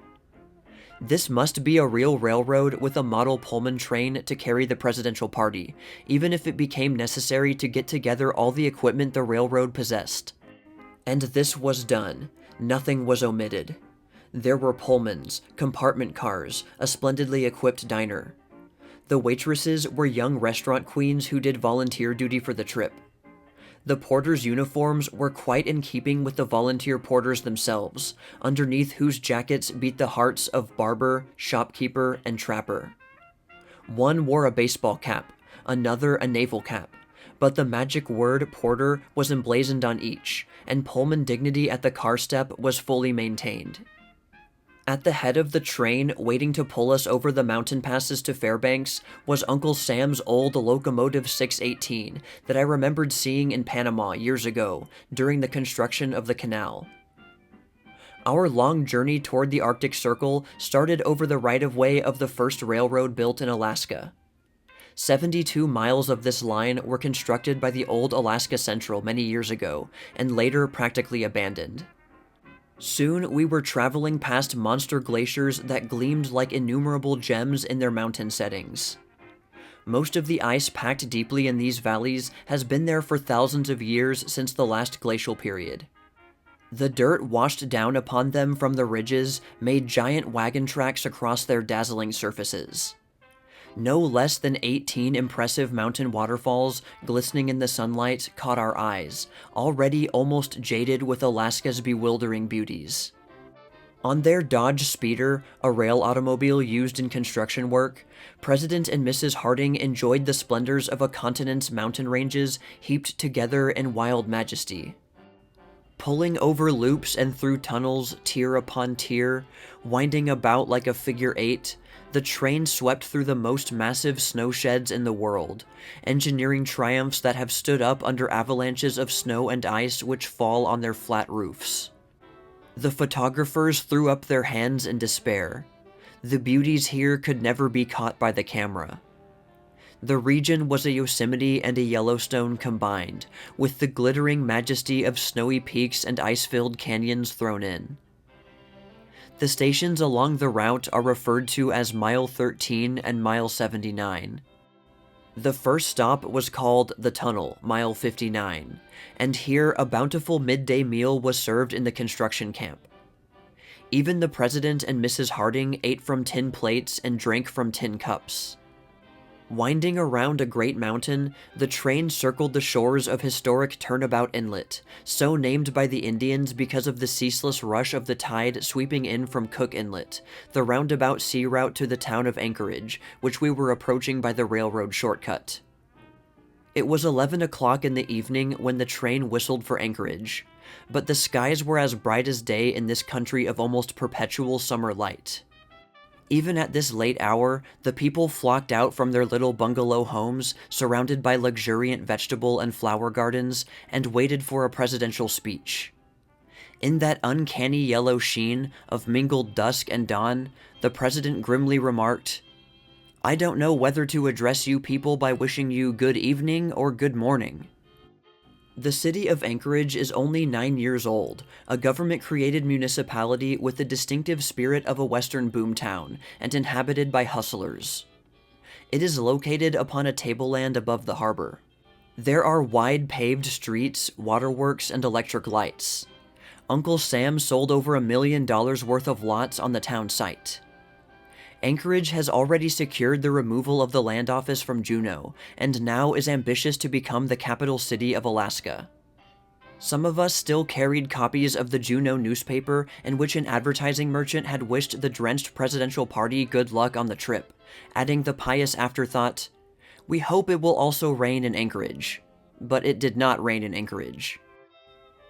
This must be a real railroad with a model Pullman train to carry the presidential party, even if it became necessary to get together all the equipment the railroad possessed. And this was done. Nothing was omitted. There were Pullmans, compartment cars, a splendidly equipped diner. The waitresses were young restaurant queens who did volunteer duty for the trip. The porters' uniforms were quite in keeping with the volunteer porters themselves, underneath whose jackets beat the hearts of barber, shopkeeper, and trapper. One wore a baseball cap, another a naval cap, but the magic word porter was emblazoned on each, and Pullman dignity at the car step was fully maintained. At the head of the train, waiting to pull us over the mountain passes to Fairbanks, was Uncle Sam's old Locomotive 618 that I remembered seeing in Panama years ago, during the construction of the canal. Our long journey toward the Arctic Circle started over the right-of-way of the first railroad built in Alaska. 72 miles of this line were constructed by the old Alaska Central many years ago, and later practically abandoned. Soon we were traveling past monster glaciers that gleamed like innumerable gems in their mountain settings. Most of the ice packed deeply in these valleys has been there for thousands of years since the last glacial period. The dirt washed down upon them from the ridges made giant wagon tracks across their dazzling surfaces. No less than 18 impressive mountain waterfalls, glistening in the sunlight, caught our eyes, already almost jaded with Alaska's bewildering beauties. On their Dodge Speeder, a rail automobile used in construction work, President and Mrs. Harding enjoyed the splendors of a continent's mountain ranges heaped together in wild majesty. Pulling over loops and through tunnels, tier upon tier, winding about like a figure eight, the train swept through the most massive snow sheds in the world, engineering triumphs that have stood up under avalanches of snow and ice which fall on their flat roofs. The photographers threw up their hands in despair. The beauties here could never be caught by the camera. The region was a Yosemite and a Yellowstone combined, with the glittering majesty of snowy peaks and ice-filled canyons thrown in. The stations along the route are referred to as Mile 13 and Mile 79. The first stop was called The Tunnel, Mile 59, and here a bountiful midday meal was served in the construction camp. Even the President and Mrs. Harding ate from tin plates and drank from tin cups. Winding around a great mountain, the train circled the shores of historic Turnabout Inlet, so named by the Indians because of the ceaseless rush of the tide sweeping in from Cook Inlet, the roundabout sea route to the town of Anchorage, which we were approaching by the railroad shortcut. It was 11 o'clock in the evening when the train whistled for Anchorage, but the skies were as bright as day in this country of almost perpetual summer light. Even at this late hour, the people flocked out from their little bungalow homes, surrounded by luxuriant vegetable and flower gardens, and waited for a presidential speech. In that uncanny yellow sheen of mingled dusk and dawn, the president grimly remarked, "I don't know whether to address you people by wishing you good evening or good morning." The city of Anchorage is only 9 years old, a government-created municipality with the distinctive spirit of a western boomtown and inhabited by hustlers. It is located upon a tableland above the harbor. There are wide paved streets, waterworks, and electric lights. Uncle Sam sold over $1 million worth of lots on the town site. Anchorage has already secured the removal of the land office from Juneau, and now is ambitious to become the capital city of Alaska. Some of us still carried copies of the Juneau newspaper in which an advertising merchant had wished the drenched presidential party good luck on the trip, adding the pious afterthought, "We hope it will also rain in Anchorage." But it did not rain in Anchorage.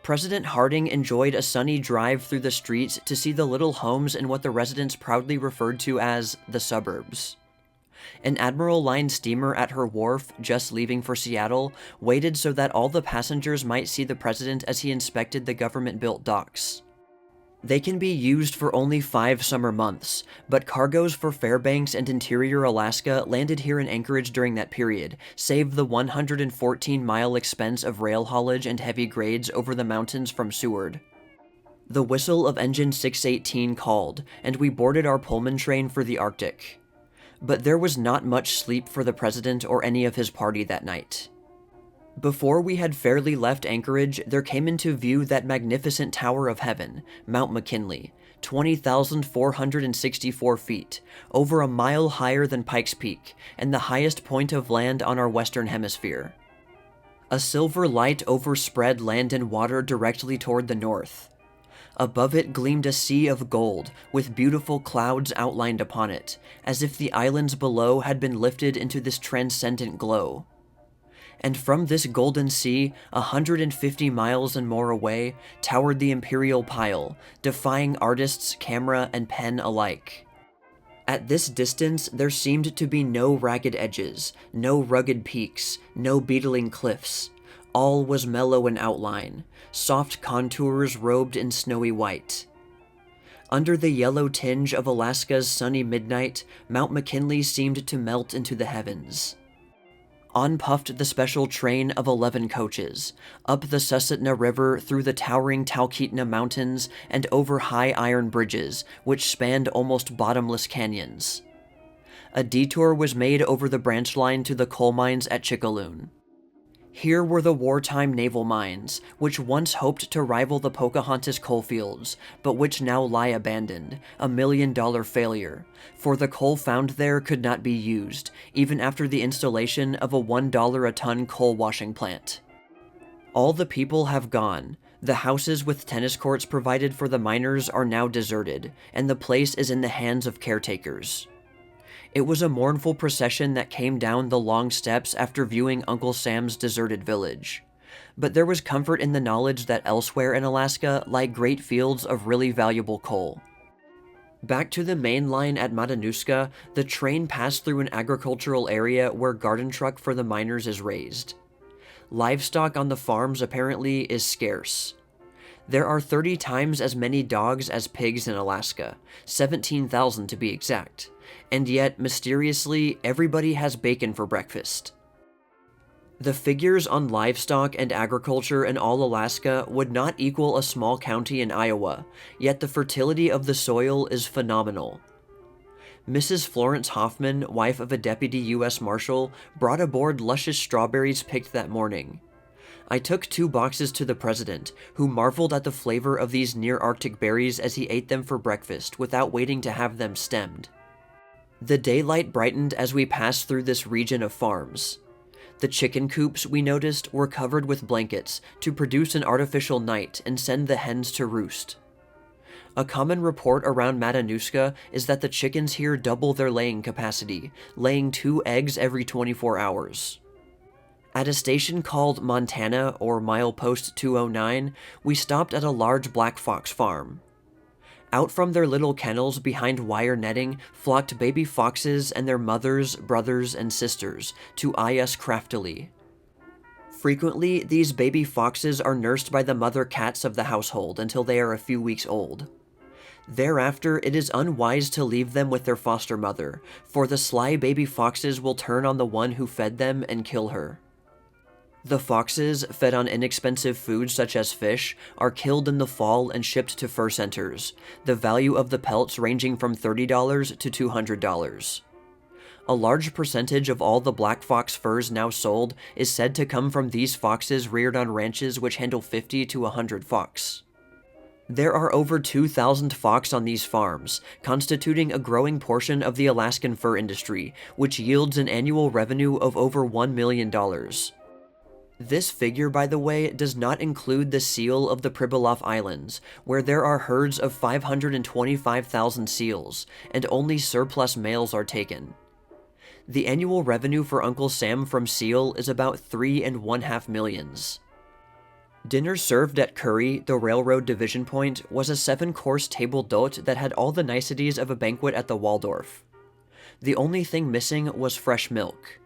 President Harding enjoyed a sunny drive through the streets to see the little homes in what the residents proudly referred to as the suburbs. An Admiral Line steamer at her wharf, just leaving for Seattle, waited so that all the passengers might see the president as he inspected the government-built docks. They can be used for only 5 summer months, but cargoes for Fairbanks and interior Alaska landed here in Anchorage during that period, save the 114-mile expense of rail haulage and heavy grades over the mountains from Seward. The whistle of Engine 618 called, and we boarded our Pullman train for the Arctic. But there was not much sleep for the president or any of his party that night. Before we had fairly left Anchorage, there came into view that magnificent tower of heaven, Mount McKinley, 20,464 feet, over a mile higher than Pikes Peak, and the highest point of land on our western hemisphere. A silver light overspread land and water directly toward the north. Above it gleamed a sea of gold, with beautiful clouds outlined upon it, as if the islands below had been lifted into this transcendent glow. And from this golden sea, 150 miles and more away, towered the imperial pile, defying artists, camera, and pen alike. At this distance, there seemed to be no ragged edges, no rugged peaks, no beetling cliffs. All was mellow in outline, soft contours robed in snowy white. Under the yellow tinge of Alaska's sunny midnight, Mount McKinley seemed to melt into the heavens. On puffed the special train of 11 coaches, up the Susitna River through the towering Talkeetna Mountains and over high iron bridges, which spanned almost bottomless canyons. A detour was made over the branch line to the coal mines at Chickaloon. Here were the wartime naval mines, which once hoped to rival the Pocahontas coalfields, but which now lie abandoned, a $1 million failure, for the coal found there could not be used, even after the installation of a $1 a ton coal washing plant. All the people have gone. The houses with tennis courts provided for the miners are now deserted, and the place is in the hands of caretakers. It was a mournful procession that came down the long steps after viewing Uncle Sam's deserted village. But there was comfort in the knowledge that elsewhere in Alaska lie great fields of really valuable coal. Back to the main line at Matanuska, the train passed through an agricultural area where garden truck for the miners is raised. Livestock on the farms apparently is scarce. There are 30 times as many dogs as pigs in Alaska, 17,000 to be exact. And yet, mysteriously, everybody has bacon for breakfast. The figures on livestock and agriculture in all Alaska would not equal a small county in Iowa, yet the fertility of the soil is phenomenal. Mrs. Florence Hoffman, wife of a deputy U.S. Marshal, brought aboard luscious strawberries picked that morning. I took 2 boxes to the president, who marveled at the flavor of these near-Arctic berries as he ate them for breakfast without waiting to have them stemmed. The daylight brightened as we passed through this region of farms. The chicken coops, we noticed, were covered with blankets to produce an artificial night and send the hens to roost. A common report around Matanuska is that the chickens here double their laying capacity, laying 2 eggs every 24 hours. At a station called Montana, or Milepost 209, we stopped at a large black fox farm. Out from their little kennels behind wire netting flocked baby foxes and their mothers, brothers, and sisters to eye us craftily. Frequently, these baby foxes are nursed by the mother cats of the household until they are a few weeks old. Thereafter, it is unwise to leave them with their foster mother, for the sly baby foxes will turn on the one who fed them and kill her. The foxes, fed on inexpensive foods such as fish, are killed in the fall and shipped to fur centers, the value of the pelts ranging from $30 to $200. A large percentage of all the black fox furs now sold is said to come from these foxes reared on ranches which handle 50 to 100 fox. There are over 2,000 fox on these farms, constituting a growing portion of the Alaskan fur industry, which yields an annual revenue of over $1 million. This figure, by the way, does not include the seal of the Pribilof Islands, where there are herds of 525,000 seals, and only surplus males are taken. The annual revenue for Uncle Sam from seal is about $3.5 million. Dinner served at Curry, the railroad division point, was a 7-course table d'hôte that had all the niceties of a banquet at the Waldorf. The only thing missing was fresh milk.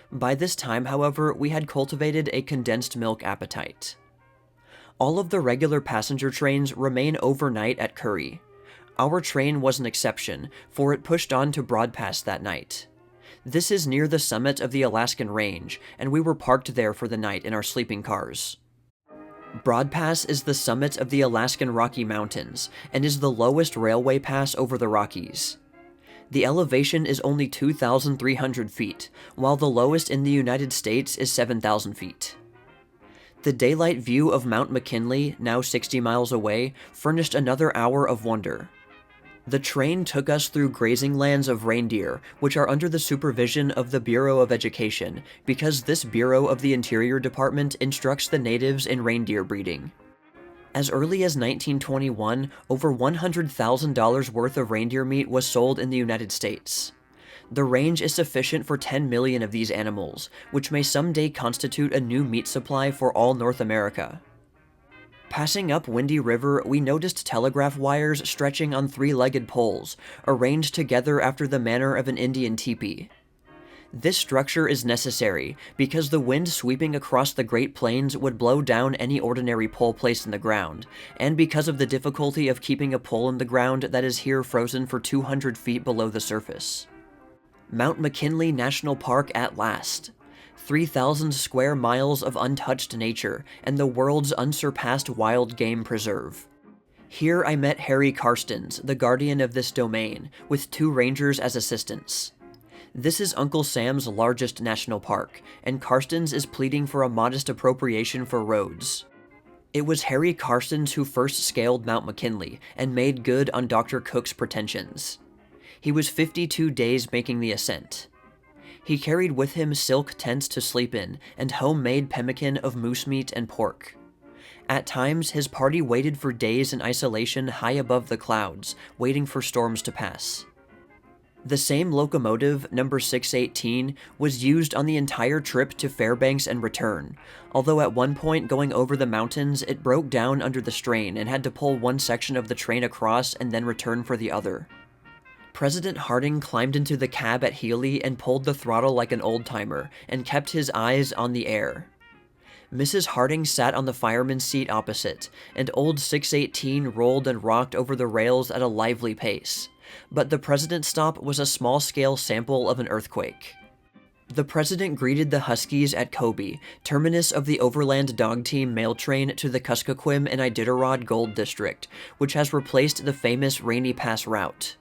By this time, however, we had cultivated a condensed milk appetite. All of the regular passenger trains remain overnight at Curry. Our train was an exception, for it pushed on to Broad Pass that night. This is near the summit of the Alaskan Range, and we were parked there for the night in our sleeping cars. Broad Pass is the summit of the Alaskan Rocky Mountains, and is the lowest railway pass over the Rockies. The elevation is only 2,300 feet, while the lowest in the United States is 7,000 feet. The daylight view of Mount McKinley, now 60 miles away, furnished another hour of wonder. The train took us through grazing lands of reindeer, which are under the supervision of the Bureau of Education, because this Bureau of the Interior Department instructs the natives in reindeer breeding. As early as 1921, over $100,000 worth of reindeer meat was sold in the United States. The range is sufficient for 10 million of these animals, which may someday constitute a new meat supply for all North America. Passing up Windy River, we noticed telegraph wires stretching on 3-legged poles, arranged together after the manner of an Indian teepee. This structure is necessary because the wind sweeping across the Great Plains would blow down any ordinary pole placed in the ground, and because of the difficulty of keeping a pole in the ground that is here frozen for 200 feet below the surface. Mount McKinley National Park at last. 3,000 square miles of untouched nature, and the world's unsurpassed wild game preserve. Here I met Harry Karstens, the guardian of this domain, with 2 rangers as assistants. This is Uncle Sam's largest national park, and Karstens is pleading for a modest appropriation for roads. It was Harry Karstens who first scaled Mount McKinley, and made good on Dr. Cook's pretensions. He was 52 days making the ascent. He carried with him silk tents to sleep in, and homemade pemmican of moose meat and pork. At times, his party waited for days in isolation high above the clouds, waiting for storms to pass. The same locomotive, number 618, was used on the entire trip to Fairbanks and return, although at one point going over the mountains, it broke down under the strain and had to pull one section of the train across and then return for the other. President Harding climbed into the cab at Healy and pulled the throttle like an old-timer, and kept his eyes on the air. Mrs. Harding sat on the fireman's seat opposite, and old 618 rolled and rocked over the rails at a lively pace. But the president's stop was a small-scale sample of an earthquake. The president greeted the Huskies at Kobe, terminus of the Overland Dog Team mail train to the Kuskokwim and Iditarod Gold District, which has replaced the famous Rainy Pass route.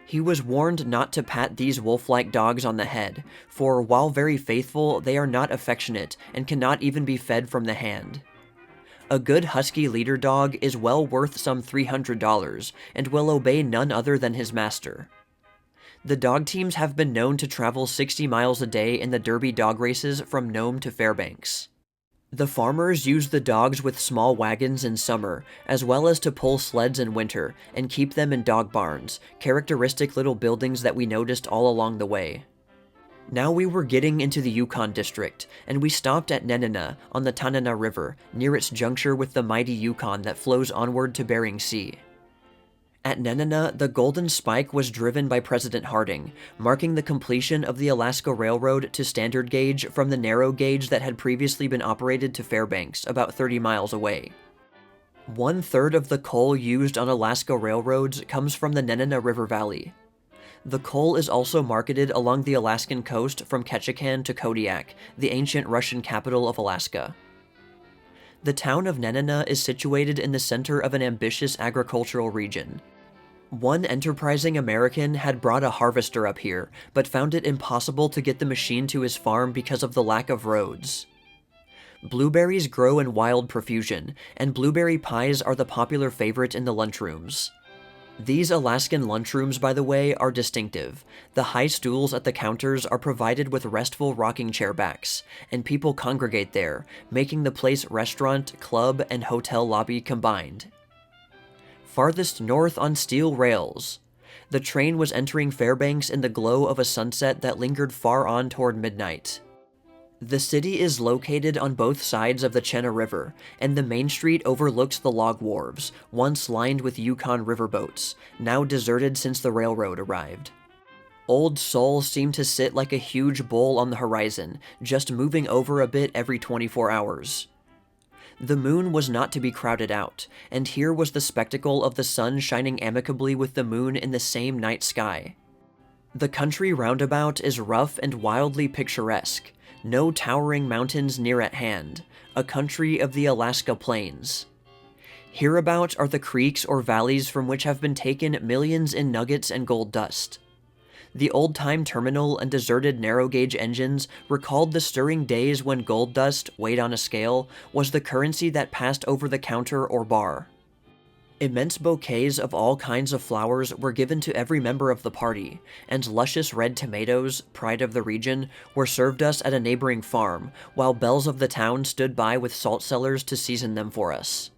He was warned not to pat these wolf-like dogs on the head, for while very faithful, they are not affectionate and cannot even be fed from the hand. A good husky leader dog is well worth some $300 and will obey none other than his master. The dog teams have been known to travel 60 miles a day in the Derby dog races from Nome to Fairbanks. The farmers use the dogs with small wagons in summer, as well as to pull sleds in winter, and keep them in dog barns, characteristic little buildings that we noticed all along the way. Now we were getting into the Yukon district, and we stopped at Nenana on the Tanana River, near its juncture with the mighty Yukon that flows onward to Bering Sea. At Nenana, the Golden Spike was driven by President Harding, marking the completion of the Alaska Railroad to standard gauge from the narrow gauge that had previously been operated to Fairbanks, about 30 miles away. 1/3 of the coal used on Alaska railroads comes from the Nenana River Valley. The coal is also marketed along the Alaskan coast from Ketchikan to Kodiak, the ancient Russian capital of Alaska. The town of Nenana is situated in the center of an ambitious agricultural region. One enterprising American had brought a harvester up here, but found it impossible to get the machine to his farm because of the lack of roads. Blueberries grow in wild profusion, and blueberry pies are the popular favorite in the lunchrooms. These Alaskan lunchrooms, by the way, are distinctive. The high stools at the counters are provided with restful rocking chair backs, and people congregate there, making the place restaurant, club, and hotel lobby combined. Farthest north on steel rails. The train was entering Fairbanks in the glow of a sunset that lingered far on toward midnight. The city is located on both sides of the Chena River, and the main street overlooks the log wharves, once lined with Yukon riverboats, now deserted since the railroad arrived. Old Seoul seemed to sit like a huge bowl on the horizon, just moving over a bit every 24 hours. The moon was not to be crowded out, and here was the spectacle of the sun shining amicably with the moon in the same night sky. The country roundabout is rough and wildly picturesque, no towering mountains near at hand, a country of the Alaska plains. Hereabout are the creeks or valleys from which have been taken millions in nuggets and gold dust. The old-time terminal and deserted narrow-gauge engines recalled the stirring days when gold dust, weighed on a scale, was the currency that passed over the counter or bar. Immense bouquets of all kinds of flowers were given to every member of the party, and luscious red tomatoes, pride of the region, were served us at a neighboring farm, while belles of the town stood by with salt cellars to season them for us.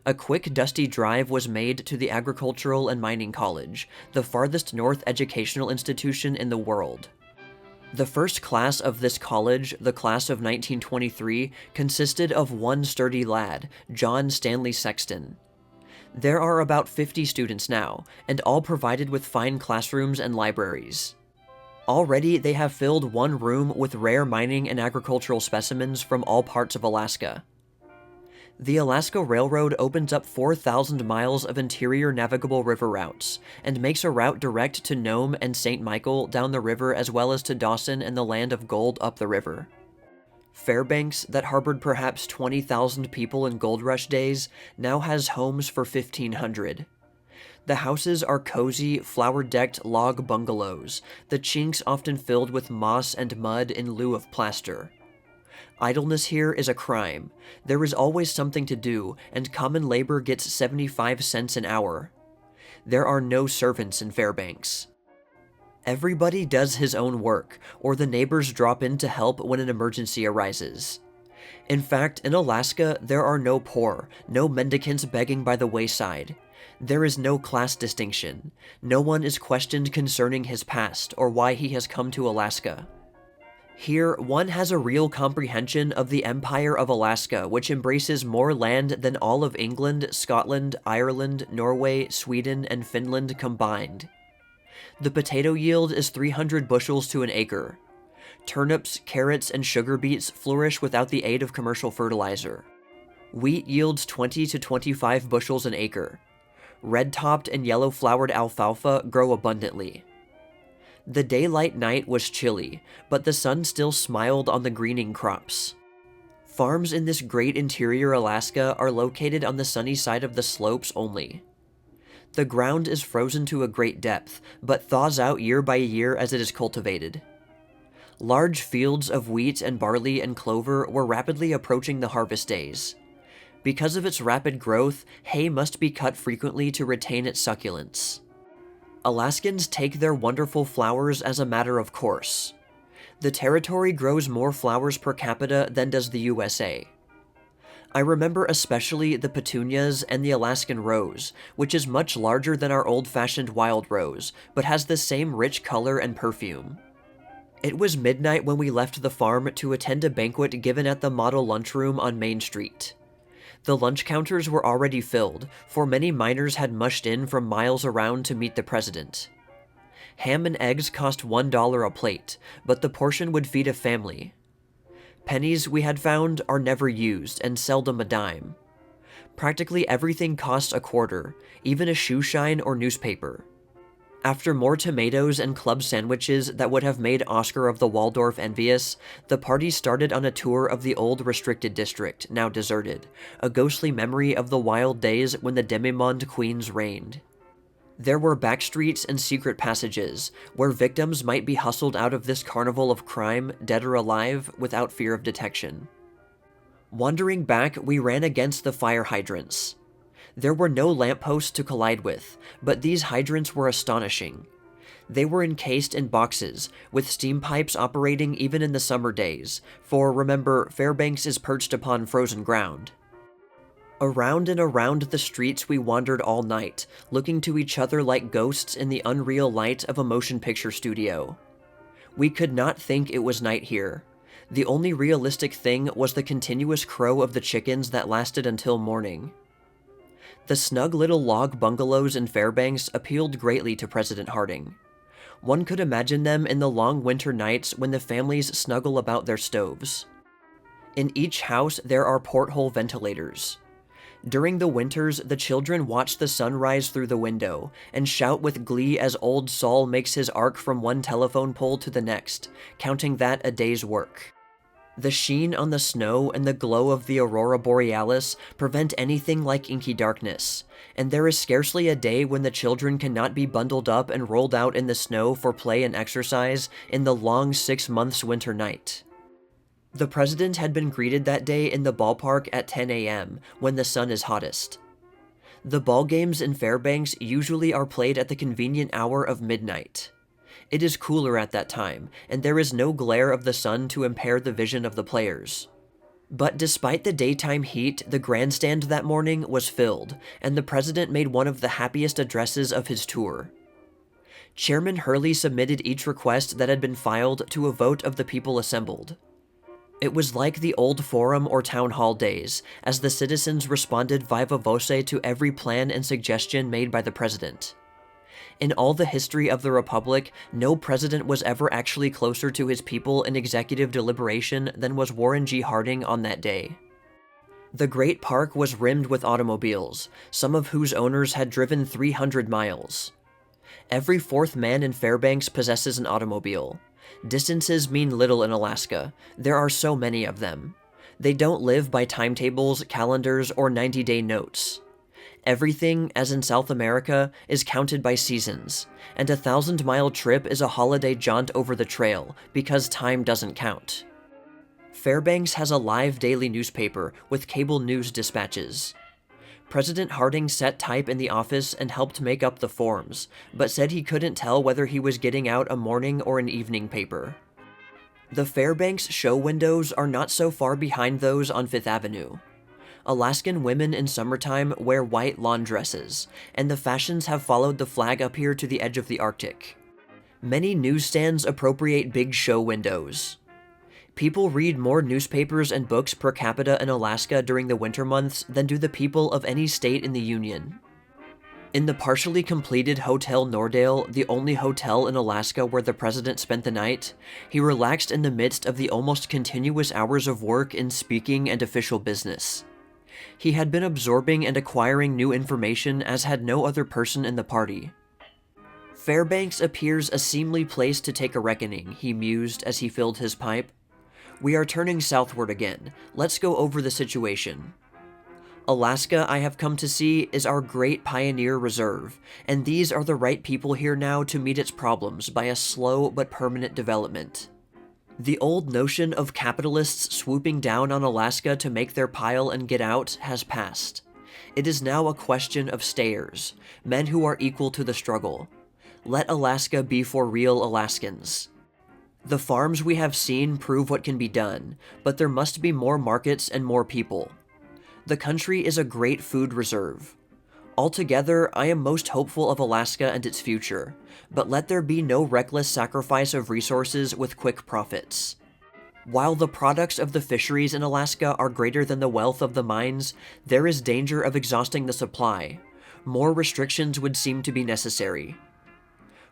A quick, dusty drive was made to the Agricultural and Mining College, the farthest north educational institution in the world. The first class of this college, the class of 1923, consisted of one sturdy lad, John Stanley Sexton. There are about 50 students now, and all provided with fine classrooms and libraries. Already they have filled one room with rare mining and agricultural specimens from all parts of Alaska. The Alaska Railroad opens up 4,000 miles of interior navigable river routes, and makes a route direct to Nome and St. Michael down the river as well as to Dawson and the Land of Gold up the river. Fairbanks, that harbored perhaps 20,000 people in gold rush days, now has homes for 1,500. The houses are cozy, flower-decked log bungalows, the chinks often filled with moss and mud in lieu of plaster. Idleness here is a crime. There is always something to do, and common labor gets 75 cents an hour. There are no servants in Fairbanks. Everybody does his own work, or the neighbors drop in to help when an emergency arises. In fact, in Alaska, there are no poor, no mendicants begging by the wayside. There is no class distinction. No one is questioned concerning his past or why he has come to Alaska. Here, one has a real comprehension of the Empire of Alaska, which embraces more land than all of England, Scotland, Ireland, Norway, Sweden, and Finland combined. The potato yield is 300 bushels to an acre. Turnips, carrots, and sugar beets flourish without the aid of commercial fertilizer. Wheat yields 20 to 25 bushels an acre. Red-topped and yellow-flowered alfalfa grow abundantly. The daylight night was chilly, but the sun still smiled on the greening crops. Farms in this great interior Alaska are located on the sunny side of the slopes only. The ground is frozen to a great depth, but thaws out year by year as it is cultivated. Large fields of wheat and barley and clover were rapidly approaching the harvest days. Because of its rapid growth, hay must be cut frequently to retain its succulence. Alaskans take their wonderful flowers as a matter of course. The territory grows more flowers per capita than does the USA. I remember especially the petunias and the Alaskan rose, which is much larger than our old-fashioned wild rose, but has the same rich color and perfume. It was midnight when we left the farm to attend a banquet given at the Model Lunchroom on Main Street. The lunch counters were already filled, for many miners had mushed in from miles around to meet the president. Ham and eggs cost $1 a plate, but the portion would feed a family. Pennies, we had found, are never used and seldom a dime. Practically everything costs a quarter, even a shoe shine or newspaper. After more tomatoes and club sandwiches that would have made Oscar of the Waldorf envious, the party started on a tour of the old restricted district, now deserted, a ghostly memory of the wild days when the demimonde queens reigned. There were back streets and secret passages, where victims might be hustled out of this carnival of crime, dead or alive, without fear of detection. Wandering back, we ran against the fire hydrants. There were no lampposts to collide with, but these hydrants were astonishing. They were encased in boxes, with steam pipes operating even in the summer days, for remember, Fairbanks is perched upon frozen ground. Around and around the streets we wandered all night, looking to each other like ghosts in the unreal light of a motion picture studio. We could not think it was night here. The only realistic thing was the continuous crow of the chickens that lasted until morning. The snug little log bungalows in Fairbanks appealed greatly to President Harding. One could imagine them in the long winter nights when the families snuggle about their stoves. In each house there are porthole ventilators. During the winters, the children watch the sun rise through the window and shout with glee as old Sol makes his arc from one telephone pole to the next, counting that a day's work. The sheen on the snow and the glow of the aurora borealis prevent anything like inky darkness, and there is scarcely a day when the children cannot be bundled up and rolled out in the snow for play and exercise in the long 6 months winter night. The president had been greeted that day in the ballpark at 10 a.m., when the sun is hottest. The ball games in Fairbanks usually are played at the convenient hour of midnight. It is cooler at that time, and there is no glare of the sun to impair the vision of the players. But despite the daytime heat, the grandstand that morning was filled, and the president made one of the happiest addresses of his tour. Chairman Hurley submitted each request that had been filed to a vote of the people assembled. It was like the old forum or town hall days, as the citizens responded viva voce to every plan and suggestion made by the president. In all the history of the Republic, no president was ever actually closer to his people in executive deliberation than was Warren G. Harding on that day. The great park was rimmed with automobiles, some of whose owners had driven 300 miles. Every fourth man in Fairbanks possesses an automobile. Distances mean little in Alaska. There are so many of them. They don't live by timetables, calendars, or 90-day notes. Everything, as in South America, is counted by seasons, and a 1,000-mile trip is a holiday jaunt over the trail, because time doesn't count. Fairbanks has a live daily newspaper with cable news dispatches. President Harding set type in the office and helped make up the forms, but said he couldn't tell whether he was getting out a morning or an evening paper. The Fairbanks show windows are not so far behind those on Fifth Avenue. Alaskan women in summertime wear white lawn dresses, and the fashions have followed the flag up here to the edge of the Arctic. Many newsstands appropriate big show windows. People read more newspapers and books per capita in Alaska during the winter months than do the people of any state in the Union. In the partially completed Hotel Nordale, the only hotel in Alaska where the president spent the night, he relaxed in the midst of the almost continuous hours of work in speaking and official business. He had been absorbing and acquiring new information as had no other person in the party. Fairbanks appears a seemly place to take a reckoning, he mused as he filled his pipe. We are turning southward again. Let's go over the situation. Alaska, I have come to see, is our great pioneer reserve, and these are the right people here now to meet its problems by a slow but permanent development. The old notion of capitalists swooping down on Alaska to make their pile and get out has passed. It is now a question of stayers, men who are equal to the struggle. Let Alaska be for real Alaskans. The farms we have seen prove what can be done, but there must be more markets and more people. The country is a great food reserve. Altogether, I am most hopeful of Alaska and its future, but let there be no reckless sacrifice of resources with quick profits. While the products of the fisheries in Alaska are greater than the wealth of the mines, there is danger of exhausting the supply. More restrictions would seem to be necessary.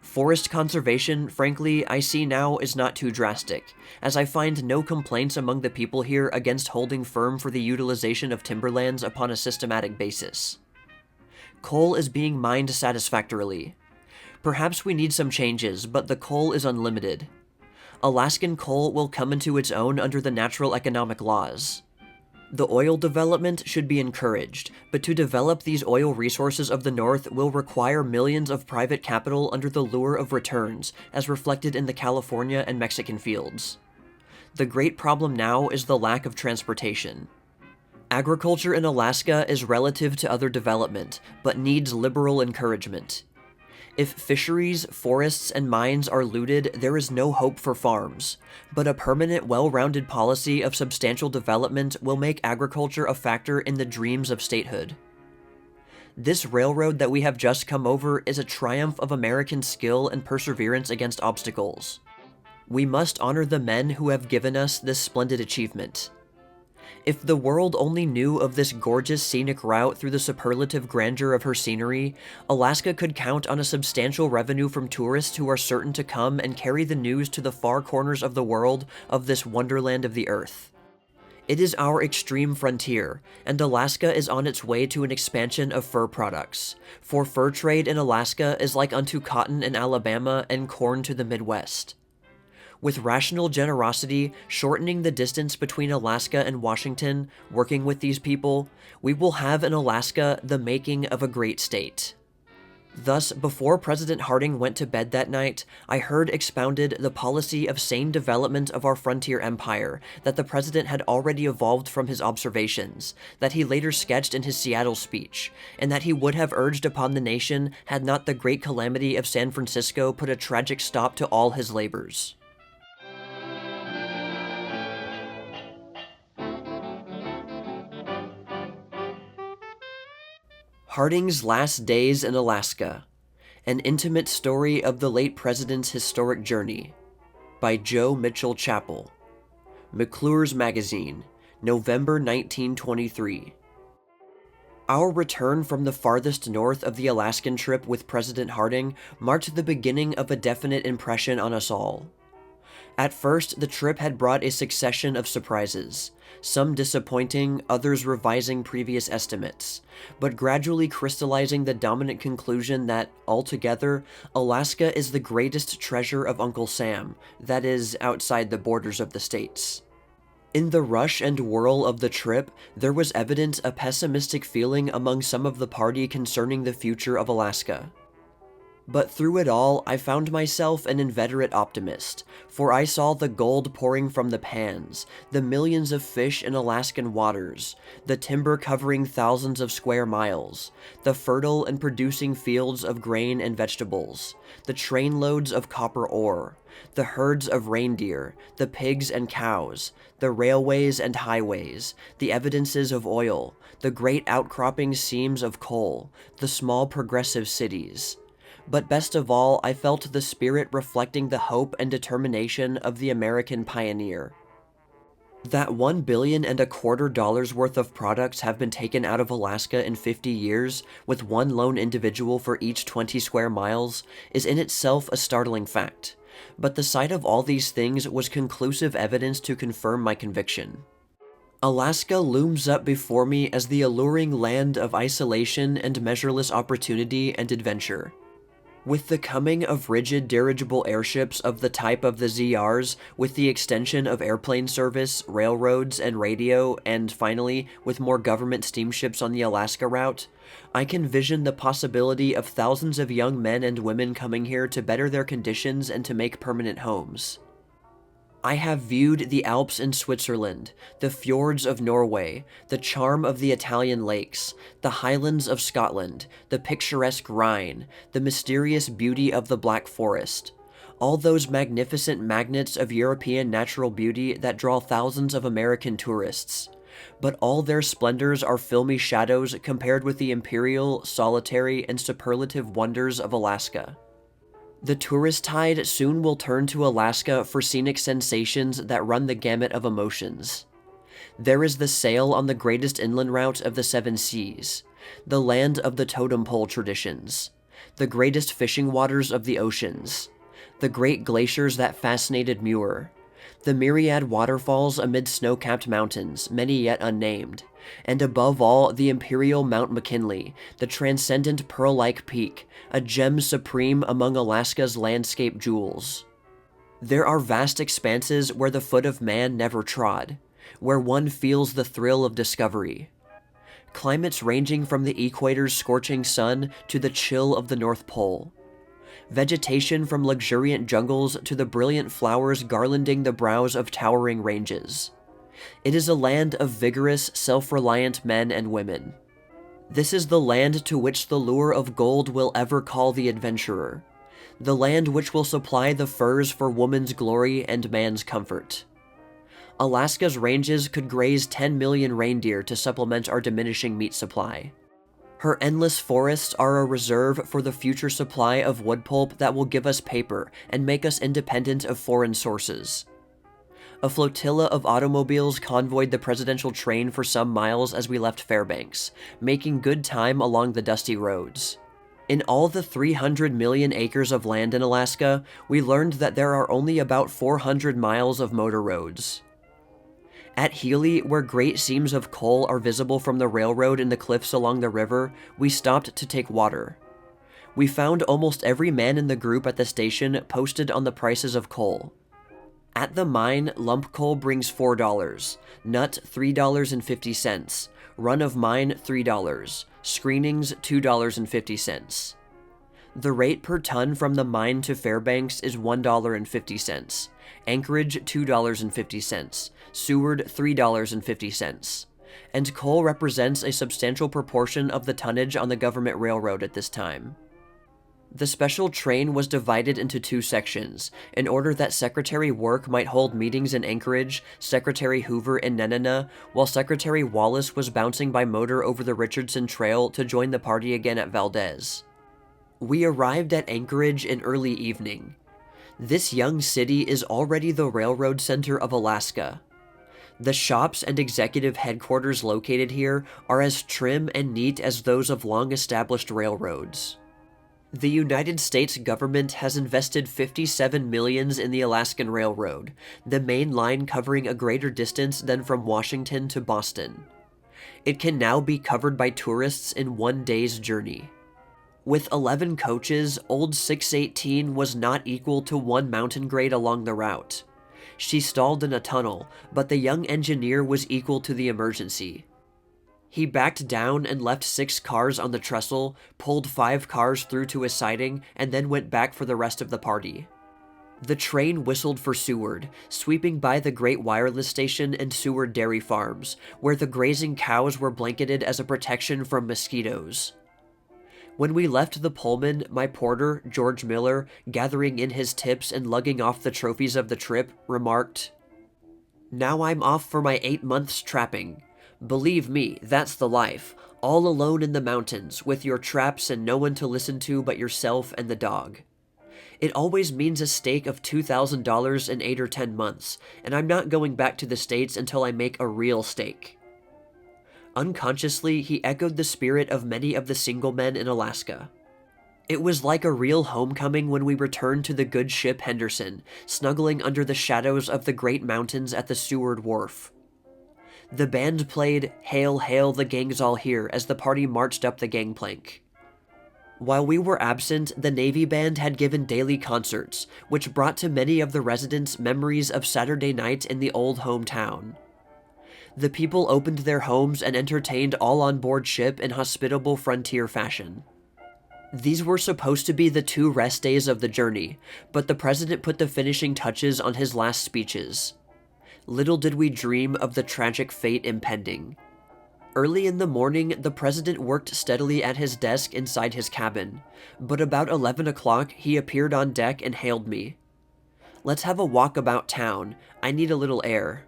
Forest conservation, frankly, I see now is not too drastic, as I find no complaints among the people here against holding firm for the utilization of timberlands upon a systematic basis. Coal is being mined satisfactorily. Perhaps we need some changes, but the coal is unlimited. Alaskan coal will come into its own under the natural economic laws. The oil development should be encouraged, but to develop these oil resources of the North will require millions of private capital under the lure of returns, as reflected in the California and Mexican fields. The great problem now is the lack of transportation. Agriculture in Alaska is relative to other development, but needs liberal encouragement. If fisheries, forests, and mines are looted, there is no hope for farms, but a permanent, well-rounded policy of substantial development will make agriculture a factor in the dreams of statehood. This railroad that we have just come over is a triumph of American skill and perseverance against obstacles. We must honor the men who have given us this splendid achievement. If the world only knew of this gorgeous scenic route through the superlative grandeur of her scenery, Alaska could count on a substantial revenue from tourists who are certain to come and carry the news to the far corners of the world of this wonderland of the earth. It is our extreme frontier, and Alaska is on its way to an expansion of fur products, for fur trade in Alaska is like unto cotton in Alabama and corn to the Midwest. With rational generosity, shortening the distance between Alaska and Washington, working with these people, we will have in Alaska the making of a great state. Thus, before President Harding went to bed that night, I heard expounded the policy of sane development of our frontier empire that the president had already evolved from his observations, that he later sketched in his Seattle speech, and that he would have urged upon the nation had not the great calamity of San Francisco put a tragic stop to all his labors. Harding's Last Days in Alaska, An Intimate Story of the Late President's Historic Journey, by Joe Mitchell Chappell. McClure's Magazine, November 1923. Our return from the farthest north of the Alaskan trip with President Harding marked the beginning of a definite impression on us all. At first, the trip had brought a succession of surprises, some disappointing, others revising previous estimates, but gradually crystallizing the dominant conclusion that, altogether, Alaska is the greatest treasure of Uncle Sam, that is, outside the borders of the states. In the rush and whirl of the trip, there was evident a pessimistic feeling among some of the party concerning the future of Alaska. But through it all, I found myself an inveterate optimist, for I saw the gold pouring from the pans, the millions of fish in Alaskan waters, the timber covering thousands of square miles, the fertile and producing fields of grain and vegetables, the trainloads of copper ore, the herds of reindeer, the pigs and cows, the railways and highways, the evidences of oil, the great outcropping seams of coal, the small progressive cities. But best of all, I felt the spirit reflecting the hope and determination of the American pioneer. That $1.25 billion worth of products have been taken out of Alaska in 50 years, with one lone individual for each 20 square miles, is in itself a startling fact. But the sight of all these things was conclusive evidence to confirm my conviction. Alaska looms up before me as the alluring land of isolation and measureless opportunity and adventure. With the coming of rigid dirigible airships of the type of the ZRs, with the extension of airplane service, railroads, and radio, and finally, with more government steamships on the Alaska route, I can vision the possibility of thousands of young men and women coming here to better their conditions and to make permanent homes. I have viewed the Alps in Switzerland, the fjords of Norway, the charm of the Italian lakes, the highlands of Scotland, the picturesque Rhine, the mysterious beauty of the Black Forest, all those magnificent magnets of European natural beauty that draw thousands of American tourists. But all their splendors are filmy shadows compared with the imperial, solitary, and superlative wonders of Alaska. The tourist tide soon will turn to Alaska for scenic sensations that run the gamut of emotions. There is the sail on the greatest inland route of the seven seas, the land of the totem pole traditions, the greatest fishing waters of the oceans, the great glaciers that fascinated Muir, the myriad waterfalls amid snow-capped mountains, many yet unnamed, and above all, the imperial Mount McKinley, the transcendent pearl-like peak, a gem supreme among Alaska's landscape jewels. There are vast expanses where the foot of man never trod, where one feels the thrill of discovery. Climates ranging from the equator's scorching sun to the chill of the North Pole. Vegetation from luxuriant jungles to the brilliant flowers garlanding the brows of towering ranges. It is a land of vigorous, self-reliant men and women. This is the land to which the lure of gold will ever call the adventurer, the land which will supply the furs for woman's glory and man's comfort. Alaska's ranges could graze 10 million reindeer to supplement our diminishing meat supply. Her endless forests are a reserve for the future supply of wood pulp that will give us paper and make us independent of foreign sources. A flotilla of automobiles convoyed the presidential train for some miles as we left Fairbanks, making good time along the dusty roads. In all the 300 million acres of land in Alaska, we learned that there are only about 400 miles of motor roads. At Healy, where great seams of coal are visible from the railroad in the cliffs along the river, we stopped to take water. We found almost every man in the group at the station posted on the prices of coal. At the mine, lump coal brings $4, nut $3.50, run of mine $3, screenings $2.50. The rate per ton from the mine to Fairbanks is $1.50, Anchorage $2.50, Seward $3.50, and coal represents a substantial proportion of the tonnage on the government railroad at this time. The special train was divided into two sections, in order that Secretary Work might hold meetings in Anchorage, Secretary Hoover in Nenana, while Secretary Wallace was bouncing by motor over the Richardson Trail to join the party again at Valdez. We arrived at Anchorage in early evening. This young city is already the railroad center of Alaska. The shops and executive headquarters located here are as trim and neat as those of long-established railroads. The United States government has invested $57 million in the Alaskan Railroad, the main line covering a greater distance than from Washington to Boston. It can now be covered by tourists in one day's journey. With 11 coaches, Old 618 was not equal to one mountain grade along the route. She stalled in a tunnel, but the young engineer was equal to the emergency. He backed down and left 6 cars on the trestle, pulled 5 cars through to a siding, and then went back for the rest of the party. The train whistled for Seward, sweeping by the great wireless station and Seward dairy farms, where the grazing cows were blanketed as a protection from mosquitoes. When we left the Pullman, my porter, George Miller, gathering in his tips and lugging off the trophies of the trip, remarked, "Now I'm off for my 8 months trapping. Believe me, that's the life, all alone in the mountains, with your traps and no one to listen to but yourself and the dog. It always means a stake of $2,000 in 8 or 10 months, and I'm not going back to the States until I make a real stake." Unconsciously, he echoed the spirit of many of the single men in Alaska. It was like a real homecoming when we returned to the good ship Henderson, snuggling under the shadows of the great mountains at the Seward Wharf. The band played "Hail, Hail, the Gang's All Here" as the party marched up the gangplank. While we were absent, the Navy Band had given daily concerts, which brought to many of the residents memories of Saturday night in the old hometown. The people opened their homes and entertained all on board ship in hospitable frontier fashion. These were supposed to be the 2 rest days of the journey, but the president put the finishing touches on his last speeches. Little did we dream of the tragic fate impending. Early in the morning, the president worked steadily at his desk inside his cabin, but about 11 o'clock he appeared on deck and hailed me. "Let's have a walk about town. I need a little air."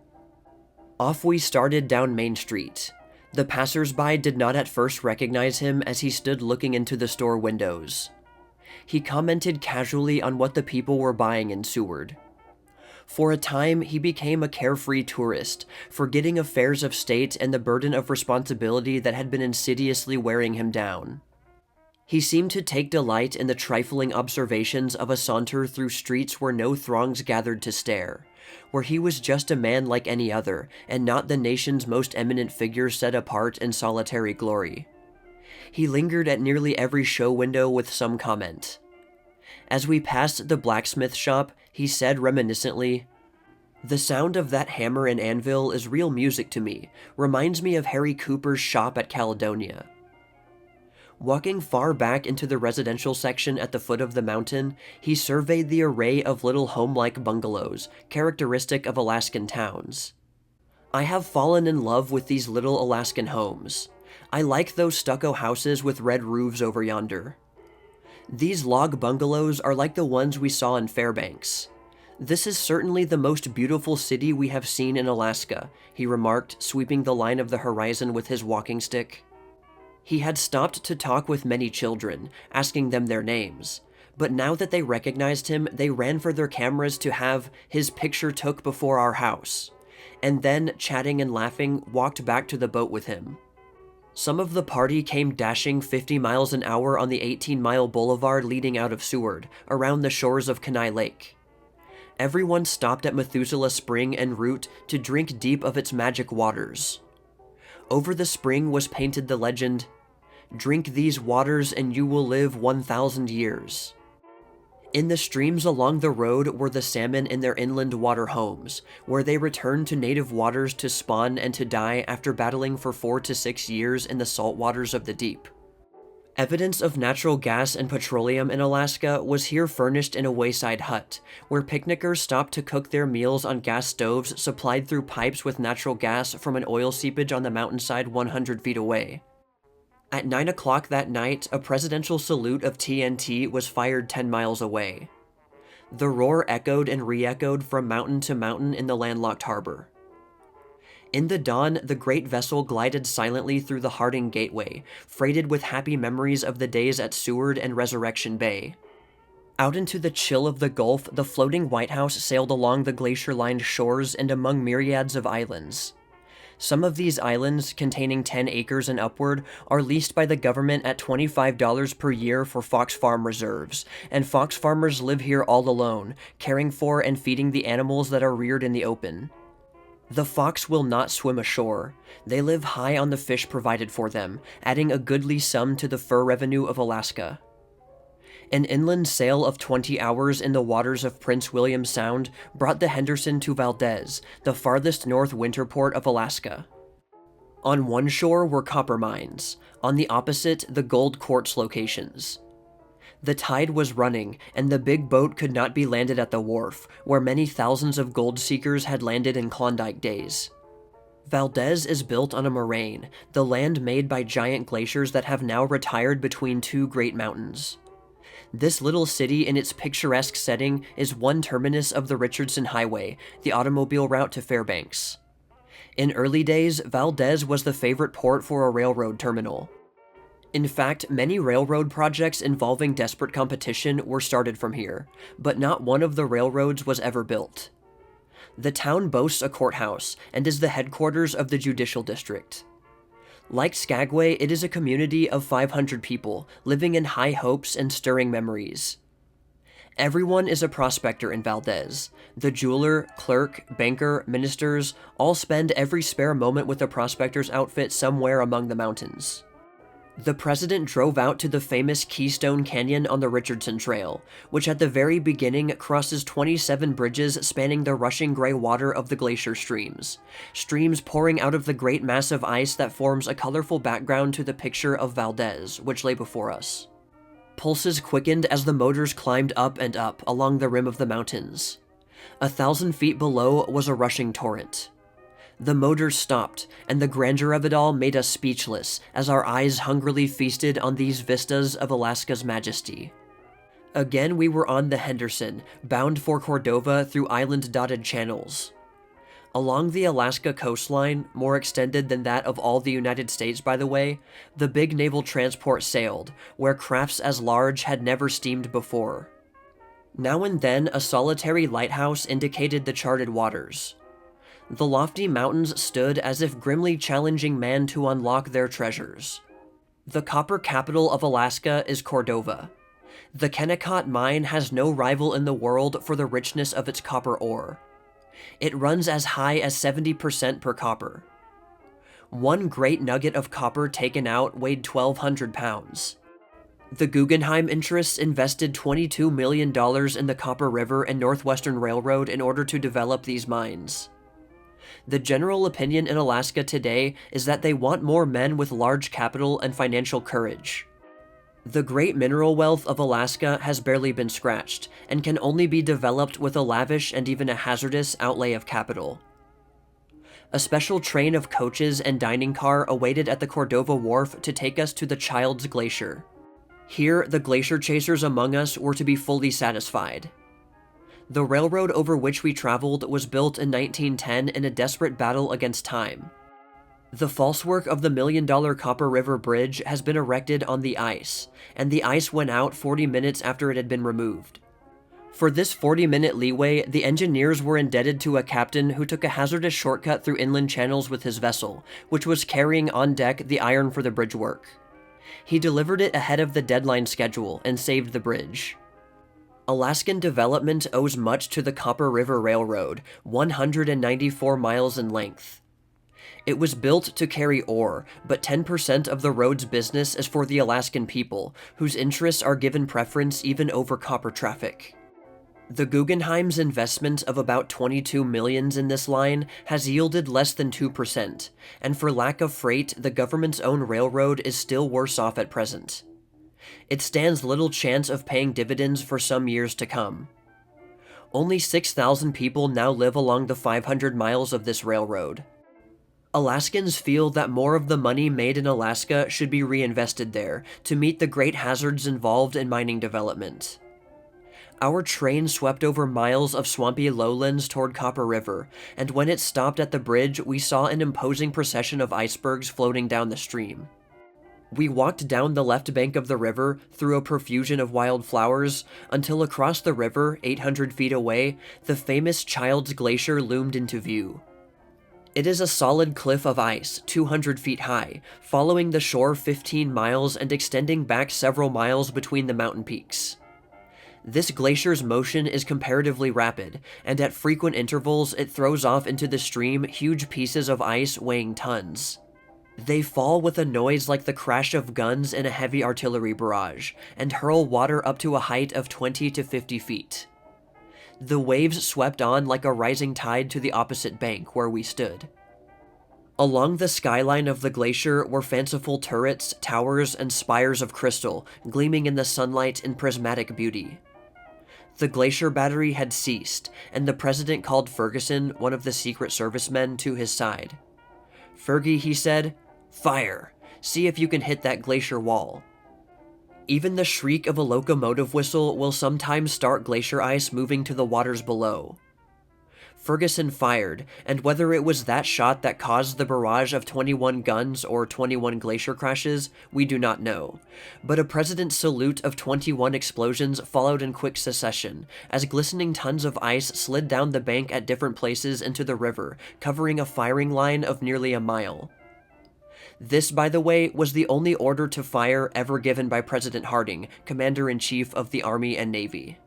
Off we started down Main Street. The passers-by did not at first recognize him as he stood looking into the store windows. He commented casually on what the people were buying in Seward. For a time, he became a carefree tourist, forgetting affairs of state and the burden of responsibility that had been insidiously wearing him down. He seemed to take delight in the trifling observations of a saunter through streets where no throngs gathered to stare, where he was just a man like any other, and not the nation's most eminent figure set apart in solitary glory. He lingered at nearly every show window with some comment. As we passed the blacksmith shop, he said reminiscently, "The sound of that hammer and anvil is real music to me, reminds me of Harry Cooper's shop at Caledonia." Walking far back into the residential section at the foot of the mountain, he surveyed the array of little home-like bungalows, characteristic of Alaskan towns. "I have fallen in love with these little Alaskan homes. I like those stucco houses with red roofs over yonder. These log bungalows are like the ones we saw in Fairbanks. This is certainly the most beautiful city we have seen in Alaska," he remarked, sweeping the line of the horizon with his walking stick. He had stopped to talk with many children, asking them their names, but now that they recognized him, they ran for their cameras to have his picture took before our house, and then, chatting and laughing, walked back to the boat with him. Some of the party came dashing 50 miles an hour on the 18-mile boulevard leading out of Seward, around the shores of Kenai Lake. Everyone stopped at Methuselah Spring en route to drink deep of its magic waters. Over the spring was painted the legend, "Drink these waters and you will live 1,000 years." In the streams along the road were the salmon in their inland water homes, where they returned to native waters to spawn and to die after battling for 4 to 6 years in the salt waters of the deep. Evidence of natural gas and petroleum in Alaska was here furnished in a wayside hut, where picnickers stopped to cook their meals on gas stoves supplied through pipes with natural gas from an oil seepage on the mountainside 100 feet away. At 9 o'clock that night, a presidential salute of TNT was fired 10 miles away. The roar echoed and re-echoed from mountain to mountain in the landlocked harbor. In the dawn, the great vessel glided silently through the Harding Gateway, freighted with happy memories of the days at Seward and Resurrection Bay. Out into the chill of the Gulf, the floating White House sailed along the glacier-lined shores and among myriads of islands. Some of these islands, containing 10 acres and upward, are leased by the government at $25 per year for fox farm reserves, and fox farmers live here all alone, caring for and feeding the animals that are reared in the open. The fox will not swim ashore. They live high on the fish provided for them, adding a goodly sum to the fur revenue of Alaska. An inland sail of 20 hours in the waters of Prince William Sound brought the Henderson to Valdez, the farthest north winter port of Alaska. On one shore were copper mines, on the opposite the gold quartz locations. The tide was running, and the big boat could not be landed at the wharf, where many thousands of gold seekers had landed in Klondike days. Valdez is built on a moraine, the land made by giant glaciers that have now retired between 2 great mountains. This little city in its picturesque setting is one terminus of the Richardson Highway, the automobile route to Fairbanks. In early days, Valdez was the favorite port for a railroad terminal. In fact, many railroad projects involving desperate competition were started from here, but not one of the railroads was ever built. The town boasts a courthouse and is the headquarters of the judicial district. Like Skagway, it is a community of 500 people, living in high hopes and stirring memories. Everyone is a prospector in Valdez. The jeweler, clerk, banker, ministers all spend every spare moment with a prospector's outfit somewhere among the mountains. The president drove out to the famous Keystone Canyon on the Richardson Trail, which at the very beginning crosses 27 bridges spanning the rushing gray water of the glacier streams pouring out of the great mass of ice that forms a colorful background to the picture of Valdez, which lay before us. Pulses quickened as the motors climbed up and up along the rim of the mountains. 1,000 feet below was a rushing torrent. The motors stopped, and the grandeur of it all made us speechless as our eyes hungrily feasted on these vistas of Alaska's majesty. Again, we were on the Henderson, bound for Cordova through island-dotted channels. Along the Alaska coastline, more extended than that of all the United States by the way, the big naval transport sailed, where crafts as large had never steamed before. Now and then, a solitary lighthouse indicated the charted waters. The lofty mountains stood as if grimly challenging man to unlock their treasures. The copper capital of Alaska is Cordova. The Kennecott mine has no rival in the world for the richness of its copper ore. It runs as high as 70% per copper. One great nugget of copper taken out weighed 1,200 pounds. The Guggenheim interests invested $22 million in the Copper River and Northwestern Railroad in order to develop these mines. The general opinion in Alaska today is that they want more men with large capital and financial courage. The great mineral wealth of Alaska has barely been scratched, and can only be developed with a lavish and even a hazardous outlay of capital. A special train of coaches and dining car awaited at the Cordova Wharf to take us to the Childs Glacier. Here, the glacier chasers among us were to be fully satisfied. The railroad over which we traveled was built in 1910 in a desperate battle against time. The falsework of the $1 million Copper River Bridge has been erected on the ice, and the ice went out 40 minutes after it had been removed. For this 40-minute leeway, the engineers were indebted to a captain who took a hazardous shortcut through inland channels with his vessel, which was carrying on deck the iron for the bridge work. He delivered it ahead of the deadline schedule and saved the bridge. Alaskan development owes much to the Copper River Railroad, 194 miles in length. It was built to carry ore, but 10% of the road's business is for the Alaskan people, whose interests are given preference even over copper traffic. The Guggenheim's investment of about $22 million in this line has yielded less than 2%, and for lack of freight, the government's own railroad is still worse off at present. It stands little chance of paying dividends for some years to come. Only 6,000 people now live along the 500 miles of this railroad. Alaskans feel that more of the money made in Alaska should be reinvested there to meet the great hazards involved in mining development. Our train swept over miles of swampy lowlands toward Copper River, and when it stopped at the bridge, we saw an imposing procession of icebergs floating down the stream. We walked down the left bank of the river through a profusion of wildflowers until across the river, 800 feet away, the famous Childs Glacier loomed into view. It is a solid cliff of ice, 200 feet high, following the shore 15 miles and extending back several miles between the mountain peaks. This glacier's motion is comparatively rapid, and at frequent intervals it throws off into the stream huge pieces of ice weighing tons. They fall with a noise like the crash of guns in a heavy artillery barrage, and hurl water up to a height of 20 to 50 feet. The waves swept on like a rising tide to the opposite bank where we stood. Along the skyline of the glacier were fanciful turrets, towers, and spires of crystal, gleaming in the sunlight in prismatic beauty. The glacier battery had ceased, and the president called Ferguson, one of the Secret Service men, to his side. "Fergie," he said, "fire! See if you can hit that glacier wall." Even the shriek of a locomotive whistle will sometimes start glacier ice moving to the waters below. Ferguson fired, and whether it was that shot that caused the barrage of 21 guns or 21 glacier crashes, we do not know. But a president's salute of 21 explosions followed in quick succession, as glistening tons of ice slid down the bank at different places into the river, covering a firing line of nearly a mile. This, by the way, was the only order to fire ever given by President Harding, Commander-in-Chief of the Army and Navy.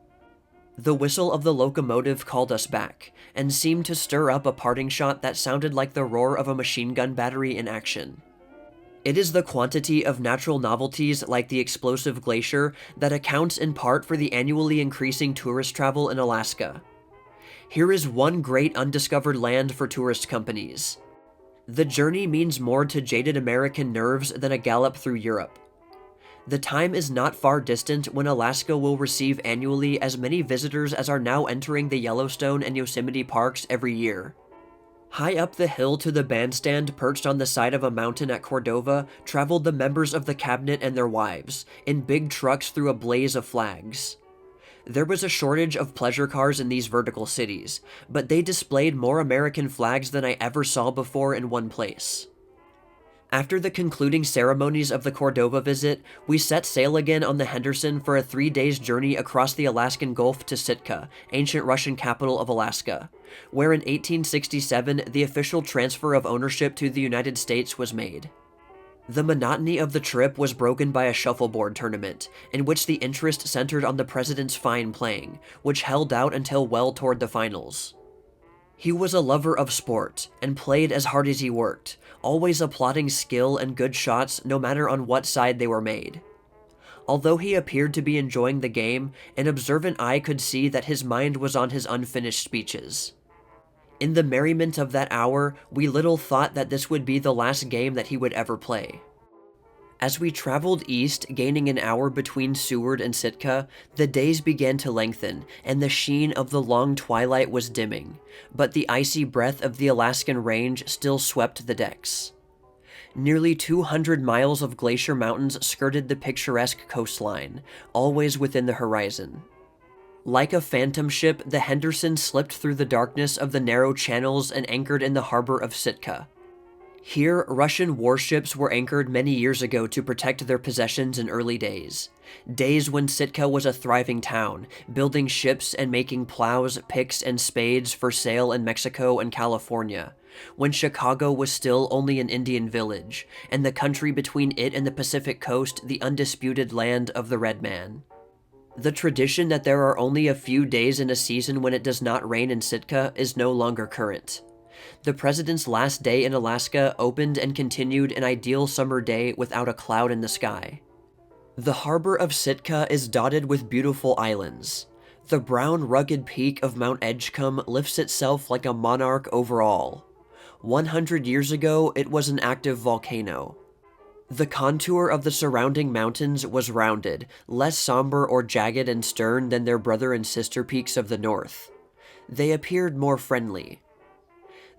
The whistle of the locomotive called us back, and seemed to stir up a parting shot that sounded like the roar of a machine gun battery in action. It is the quantity of natural novelties like the explosive glacier that accounts in part for the annually increasing tourist travel in Alaska. Here is one great undiscovered land for tourist companies. The journey means more to jaded American nerves than a gallop through Europe. The time is not far distant when Alaska will receive annually as many visitors as are now entering the Yellowstone and Yosemite parks every year. High up the hill to the bandstand perched on the side of a mountain at Cordova traveled the members of the cabinet and their wives, in big trucks through a blaze of flags. There was a shortage of pleasure cars in these vertical cities, but they displayed more American flags than I ever saw before in one place. After the concluding ceremonies of the Cordova visit, we set sail again on the Henderson for a 3-day journey across the Alaskan Gulf to Sitka, ancient Russian capital of Alaska, where in 1867 the official transfer of ownership to the United States was made. The monotony of the trip was broken by a shuffleboard tournament, in which the interest centered on the president's fine playing, which held out until well toward the finals. He was a lover of sport, and played as hard as he worked, always applauding skill and good shots no matter on what side they were made. Although he appeared to be enjoying the game, an observant eye could see that his mind was on his unfinished speeches. In the merriment of that hour, we little thought that this would be the last game that he would ever play. As we traveled east, gaining an hour between Seward and Sitka, the days began to lengthen, and the sheen of the long twilight was dimming, but the icy breath of the Alaskan range still swept the decks. Nearly 200 miles of glacier mountains skirted the picturesque coastline, always within the horizon. Like a phantom ship, the Henderson slipped through the darkness of the narrow channels and anchored in the harbor of Sitka. Here, Russian warships were anchored many years ago to protect their possessions in early days. Days when Sitka was a thriving town, building ships and making plows, picks, and spades for sale in Mexico and California. When Chicago was still only an Indian village, and the country between it and the Pacific coast the undisputed land of the Red Man. The tradition that there are only a few days in a season when it does not rain in Sitka is no longer current. The president's last day in Alaska opened and continued an ideal summer day without a cloud in the sky. The harbor of Sitka is dotted with beautiful islands. The brown, rugged peak of Mount Edgecombe lifts itself like a monarch over all. 100 years ago, it was an active volcano. The contour of the surrounding mountains was rounded, less somber or jagged and stern than their brother and sister peaks of the north. They appeared more friendly.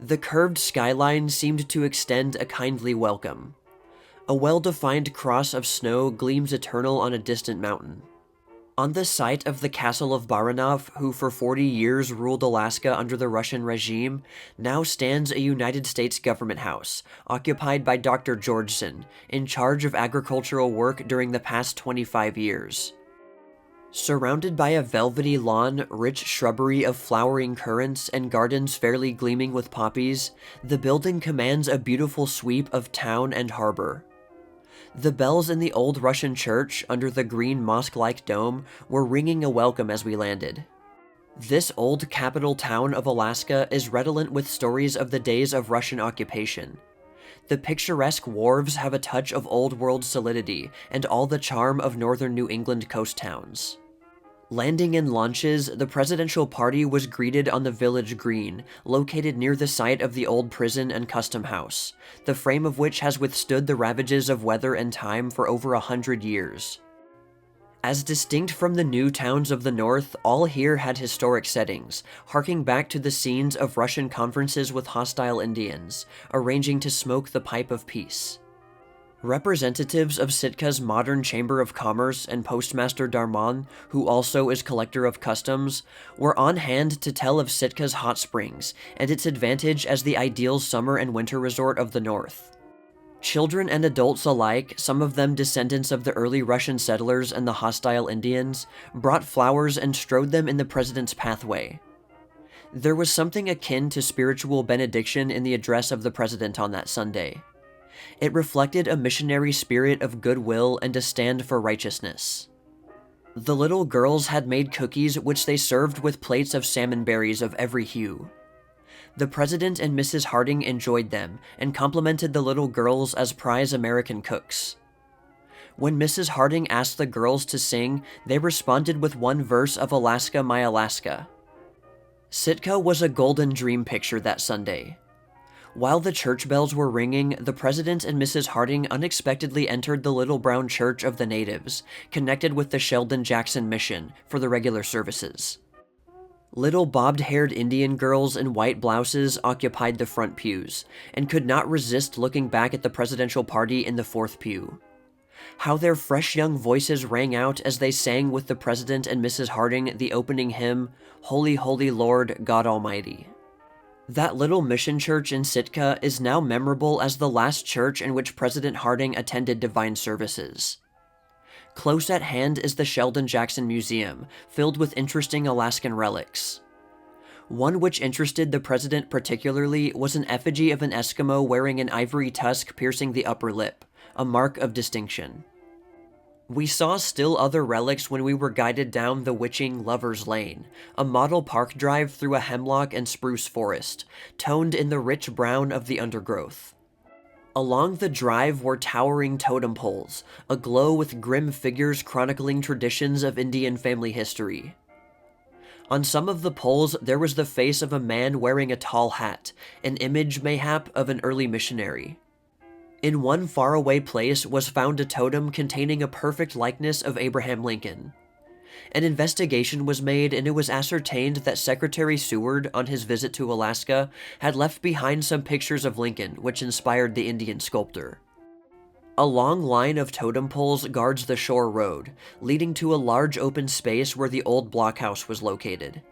The curved skyline seemed to extend a kindly welcome. A well-defined cross of snow gleams eternal on a distant mountain. On the site of the castle of Baranov, who for 40 years ruled Alaska under the Russian regime, now stands a United States government house, occupied by Dr. Georgeson, in charge of agricultural work during the past 25 years. Surrounded by a velvety lawn, rich shrubbery of flowering currants, and gardens fairly gleaming with poppies, the building commands a beautiful sweep of town and harbor. The bells in the old Russian church, under the green mosque-like dome, were ringing a welcome as we landed. This old capital town of Alaska is redolent with stories of the days of Russian occupation. The picturesque wharves have a touch of old-world solidity and all the charm of northern New England coast towns. Landing in launches, the presidential party was greeted on the village green, located near the site of the old prison and custom house, the frame of which has withstood the ravages of weather and time for over 100 years. As distinct from the new towns of the north, all here had historic settings, harking back to the scenes of Russian conferences with hostile Indians, arranging to smoke the pipe of peace. Representatives of Sitka's modern Chamber of Commerce and Postmaster Darman, who also is collector of customs, were on hand to tell of Sitka's hot springs and its advantage as the ideal summer and winter resort of the north. Children and adults alike, some of them descendants of the early Russian settlers and the hostile Indians, brought flowers and strode them in the president's pathway. There was something akin to spiritual benediction in the address of the president on that Sunday. It reflected a missionary spirit of goodwill and a stand for righteousness. The little girls had made cookies which they served with plates of salmon berries of every hue. The President and Mrs. Harding enjoyed them and complimented the little girls as prize American cooks. When Mrs. Harding asked the girls to sing, they responded with one verse of Alaska, My Alaska. Sitka was a golden dream picture that Sunday. While the church bells were ringing, the President and Mrs. Harding unexpectedly entered the Little Brown Church of the Natives, connected with the Sheldon Jackson Mission, for the regular services. Little bobbed-haired Indian girls in white blouses occupied the front pews, and could not resist looking back at the presidential party in the fourth pew. How their fresh young voices rang out as they sang with the President and Mrs. Harding the opening hymn, Holy, Holy Lord, God Almighty. That little mission church in Sitka is now memorable as the last church in which President Harding attended divine services. Close at hand is the Sheldon Jackson Museum, filled with interesting Alaskan relics. One which interested the president particularly was an effigy of an Eskimo wearing an ivory tusk piercing the upper lip, a mark of distinction. We saw still other relics when we were guided down the witching Lover's Lane, a model park drive through a hemlock and spruce forest, toned in the rich brown of the undergrowth. Along the drive were towering totem poles, aglow with grim figures chronicling traditions of Indian family history. On some of the poles there was the face of a man wearing a tall hat, an image, mayhap, of an early missionary. In one faraway place was found a totem containing a perfect likeness of Abraham Lincoln. An investigation was made, and it was ascertained that Secretary Seward, on his visit to Alaska, had left behind some pictures of Lincoln, which inspired the Indian sculptor. A long line of totem poles guards the shore road, leading to a large open space where the old blockhouse was located.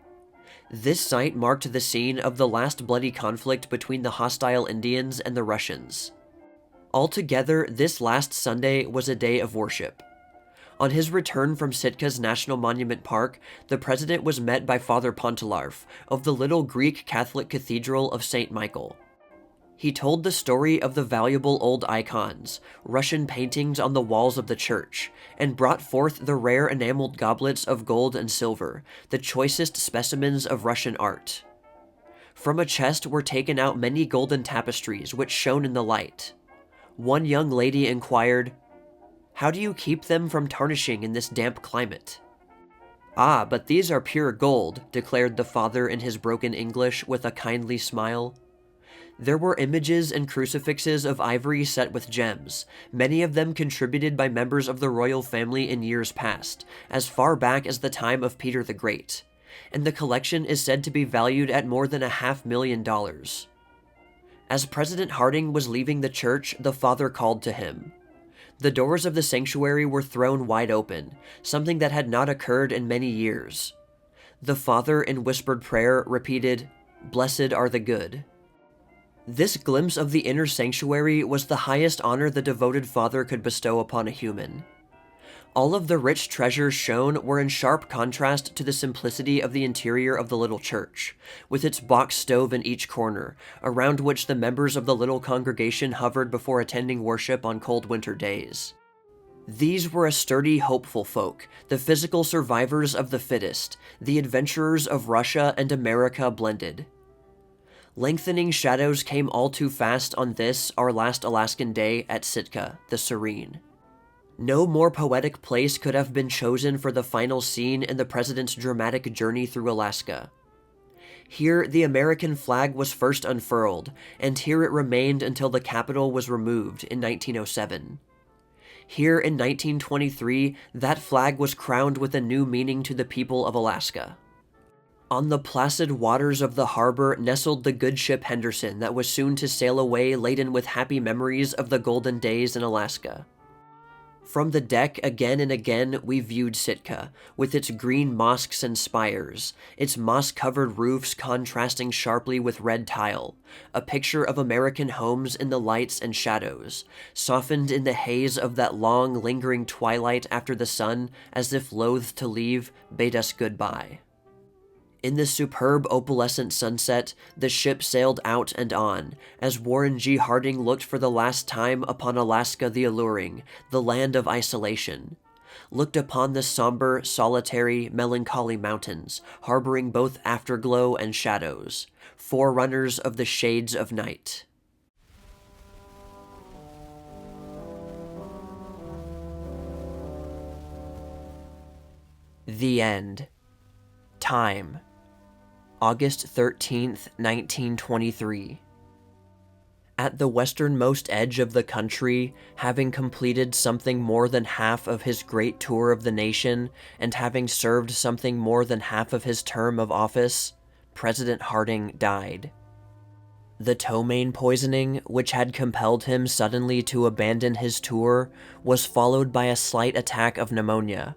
This site marked the scene of the last bloody conflict between the hostile Indians and the Russians. Altogether, this last Sunday was a day of worship. On his return from Sitka's National Monument Park, the president was met by Father Pontelarf of the little Greek Catholic Cathedral of St. Michael. He told the story of the valuable old icons, Russian paintings on the walls of the church, and brought forth the rare enameled goblets of gold and silver, the choicest specimens of Russian art. From a chest were taken out many golden tapestries which shone in the light. One young lady inquired, "How do you keep them from tarnishing in this damp climate?" "Ah, but these are pure gold," declared the father in his broken English with a kindly smile. There were images and crucifixes of ivory set with gems, many of them contributed by members of the royal family in years past, as far back as the time of Peter the Great, and the collection is said to be valued at more than $500,000. As President Harding was leaving the church, the father called to him. The doors of the sanctuary were thrown wide open, something that had not occurred in many years. The father, in whispered prayer, repeated, "Blessed are the good." This glimpse of the inner sanctuary was the highest honor the devoted father could bestow upon a human. All of the rich treasures shown were in sharp contrast to the simplicity of the interior of the little church, with its box stove in each corner, around which the members of the little congregation hovered before attending worship on cold winter days. These were a sturdy, hopeful folk, the physical survivors of the fittest, the adventurers of Russia and America blended. Lengthening shadows came all too fast on this, our last Alaskan day at Sitka, the Serene. No more poetic place could have been chosen for the final scene in the president's dramatic journey through Alaska. Here, the American flag was first unfurled, and here it remained until the capital was removed in 1907. Here in 1923, that flag was crowned with a new meaning to the people of Alaska. On the placid waters of the harbor nestled the good ship Henderson that was soon to sail away laden with happy memories of the golden days in Alaska. From the deck, again and again, we viewed Sitka, with its green mosques and spires, its moss-covered roofs contrasting sharply with red tile, a picture of American homes in the lights and shadows, softened in the haze of that long, lingering twilight after the sun, as if loath to leave, bade us goodbye. In the superb opalescent sunset, the ship sailed out and on, as Warren G. Harding looked for the last time upon Alaska the alluring, the land of isolation, looked upon the somber, solitary, melancholy mountains, harboring both afterglow and shadows, forerunners of the shades of night. The End. Time: August 13th, 1923. At the westernmost edge of the country, having completed something more than half of his great tour of the nation, and having served something more than half of his term of office, President Harding died. The ptomaine poisoning, which had compelled him suddenly to abandon his tour, was followed by a slight attack of pneumonia.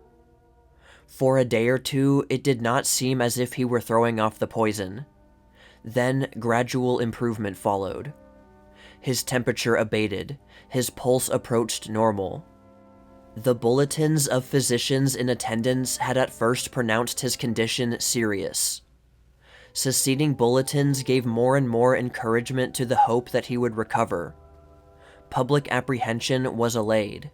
For a day or two, it did not seem as if he were throwing off the poison. Then gradual improvement followed. His temperature abated, his pulse approached normal. The bulletins of physicians in attendance had at first pronounced his condition serious. Succeeding bulletins gave more and more encouragement to the hope that he would recover. Public apprehension was allayed.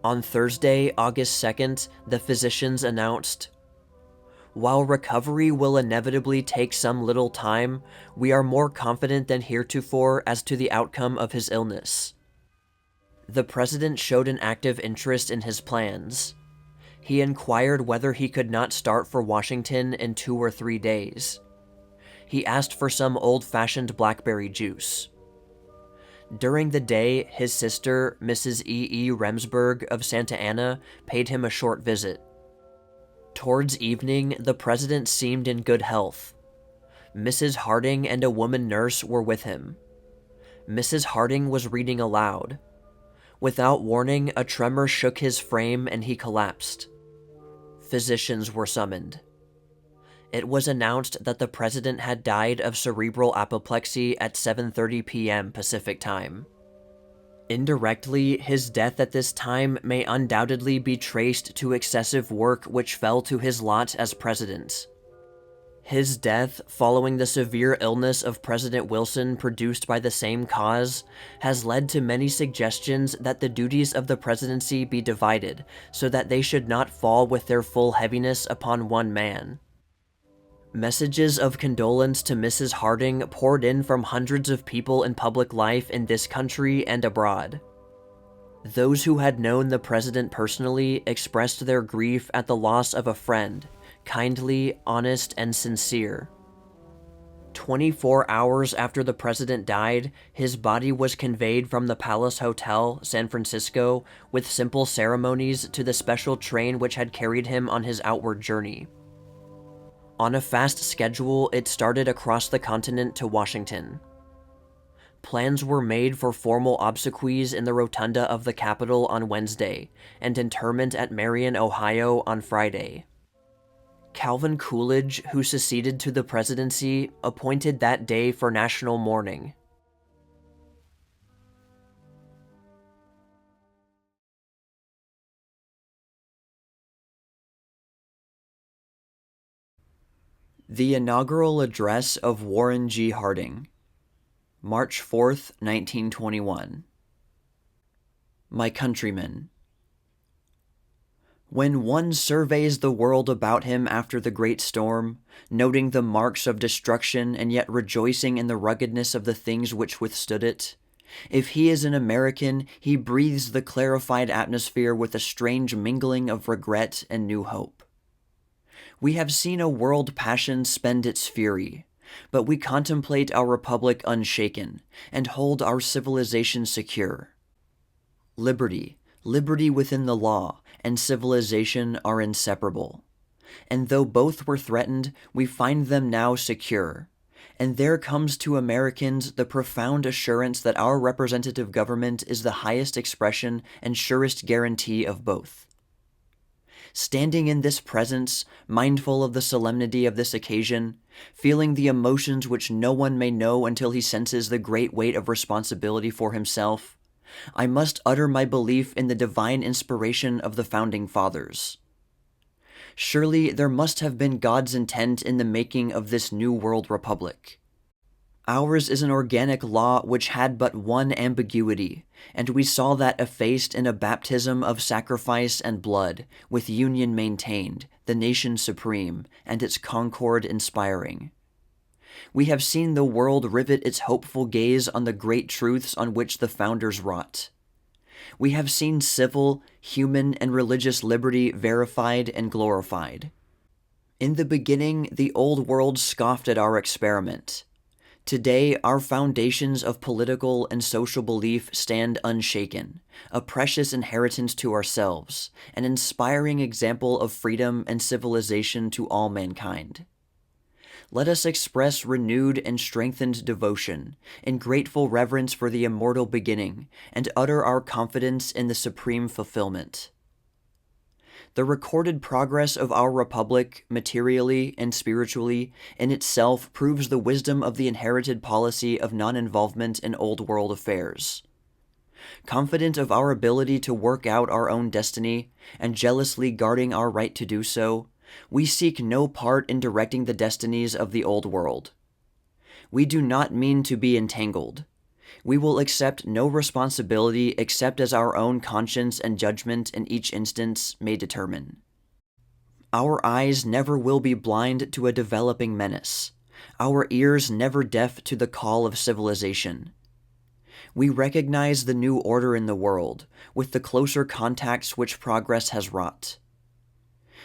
On Thursday, August 2nd, the physicians announced, "While recovery will inevitably take some little time, we are more confident than heretofore as to the outcome of his illness." The president showed an active interest in his plans. He inquired whether he could not start for Washington in 2 or 3 days. He asked for some old-fashioned blackberry juice. During the day, his sister, Mrs. E. Remsburg of Santa Ana, paid him a short visit. Towards evening, the president seemed in good health. Mrs. Harding and a woman nurse were with him. Mrs. Harding was reading aloud. Without warning, a tremor shook his frame and he collapsed. Physicians were summoned. It was announced that the president had died of cerebral apoplexy at 7:30 p.m. Pacific Time. Indirectly, his death at this time may undoubtedly be traced to excessive work which fell to his lot as president. His death, following the severe illness of President Wilson produced by the same cause, has led to many suggestions that the duties of the presidency be divided, so that they should not fall with their full heaviness upon one man. Messages of condolence to Mrs. Harding poured in from hundreds of people in public life in this country and abroad. Those who had known the president personally expressed their grief at the loss of a friend, kindly, honest, and sincere. 24 hours after the president died, his body was conveyed from the Palace Hotel, San Francisco, with simple ceremonies to the special train which had carried him on his outward journey. On a fast schedule, it started across the continent to Washington. Plans were made for formal obsequies in the rotunda of the Capitol on Wednesday, and interment at Marion, Ohio on Friday. Calvin Coolidge, who succeeded to the presidency, appointed that day for national mourning. The Inaugural Address of Warren G. Harding, March 4th, 1921. My countrymen, when one surveys the world about him after the great storm, noting the marks of destruction and yet rejoicing in the ruggedness of the things which withstood it, if he is an American, he breathes the clarified atmosphere with a strange mingling of regret and new hope. We have seen a world passion spend its fury, but we contemplate our republic unshaken, and hold our civilization secure. Liberty within the law, and civilization are inseparable. And though both were threatened, we find them now secure. And there comes to Americans the profound assurance that our representative government is the highest expression and surest guarantee of both. Standing in this presence, mindful of the solemnity of this occasion, feeling the emotions which no one may know until he senses the great weight of responsibility for himself, I must utter my belief in the divine inspiration of the Founding Fathers. Surely there must have been God's intent in the making of this new world republic. Ours is an organic law which had but one ambiguity, and we saw that effaced in a baptism of sacrifice and blood, with union maintained, the nation supreme, and its concord inspiring. We have seen the world rivet its hopeful gaze on the great truths on which the founders wrought. We have seen civil, human, and religious liberty verified and glorified. In the beginning, the old world scoffed at our experiment. Today, our foundations of political and social belief stand unshaken, a precious inheritance to ourselves, an inspiring example of freedom and civilization to all mankind. Let us express renewed and strengthened devotion, in grateful reverence for the immortal beginning, and utter our confidence in the supreme fulfillment. The recorded progress of our republic, materially and spiritually, in itself proves the wisdom of the inherited policy of non-involvement in old world affairs. Confident of our ability to work out our own destiny, and jealously guarding our right to do so, we seek no part in directing the destinies of the old world. We do not mean to be entangled. We will accept no responsibility except as our own conscience and judgment in each instance may determine. Our eyes never will be blind to a developing menace, our ears never deaf to the call of civilization. We recognize the new order in the world, with the closer contacts which progress has wrought.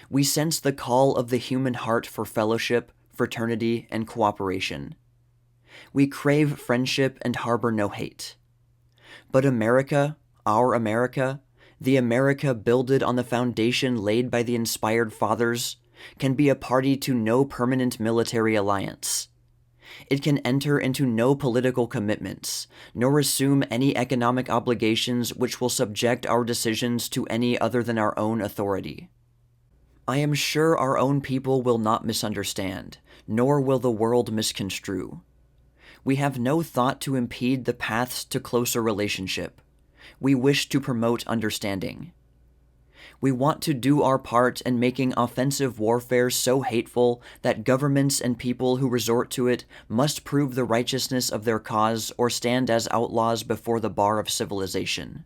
We sense the call of the human heart for fellowship, fraternity, and cooperation. We crave friendship and harbor no hate. But America, our America, the America builded on the foundation laid by the inspired fathers, can be a party to no permanent military alliance. It can enter into no political commitments, nor assume any economic obligations which will subject our decisions to any other than our own authority. I am sure our own people will not misunderstand, nor will the world misconstrue. We have no thought to impede the paths to closer relationship. We wish to promote understanding. We want to do our part in making offensive warfare so hateful that governments and people who resort to it must prove the righteousness of their cause or stand as outlaws before the bar of civilization.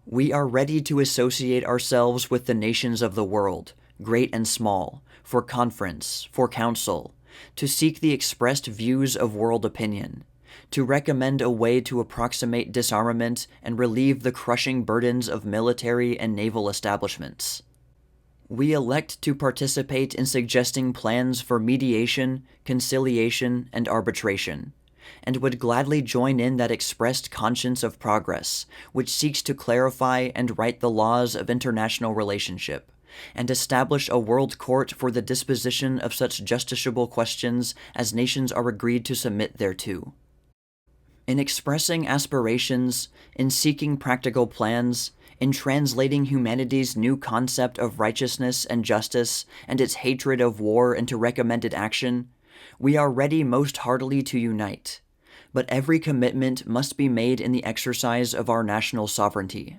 We are ready to associate ourselves with the nations of the world, great and small, for conference, for counsel, to seek the expressed views of world opinion, to recommend a way to approximate disarmament and relieve the crushing burdens of military and naval establishments. We elect to participate in suggesting plans for mediation, conciliation, and arbitration, and would gladly join in that expressed conscience of progress, which seeks to clarify and right the laws of international relationship, and establish a world court for the disposition of such justiciable questions as nations are agreed to submit thereto. In expressing aspirations, in seeking practical plans, in translating humanity's new concept of righteousness and justice and its hatred of war into recommended action, we are ready most heartily to unite, but every commitment must be made in the exercise of our national sovereignty.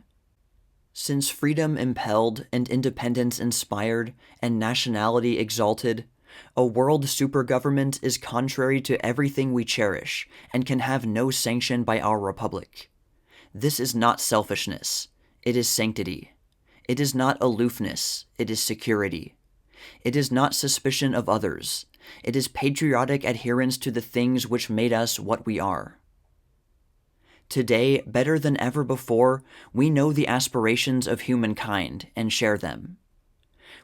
Since freedom impelled and independence inspired and nationality exalted, a world supergovernment is contrary to everything we cherish and can have no sanction by our republic. This is not selfishness, it is sanctity. It is not aloofness, it is security. It is not suspicion of others, it is patriotic adherence to the things which made us what we are. Today, better than ever before, we know the aspirations of humankind and share them.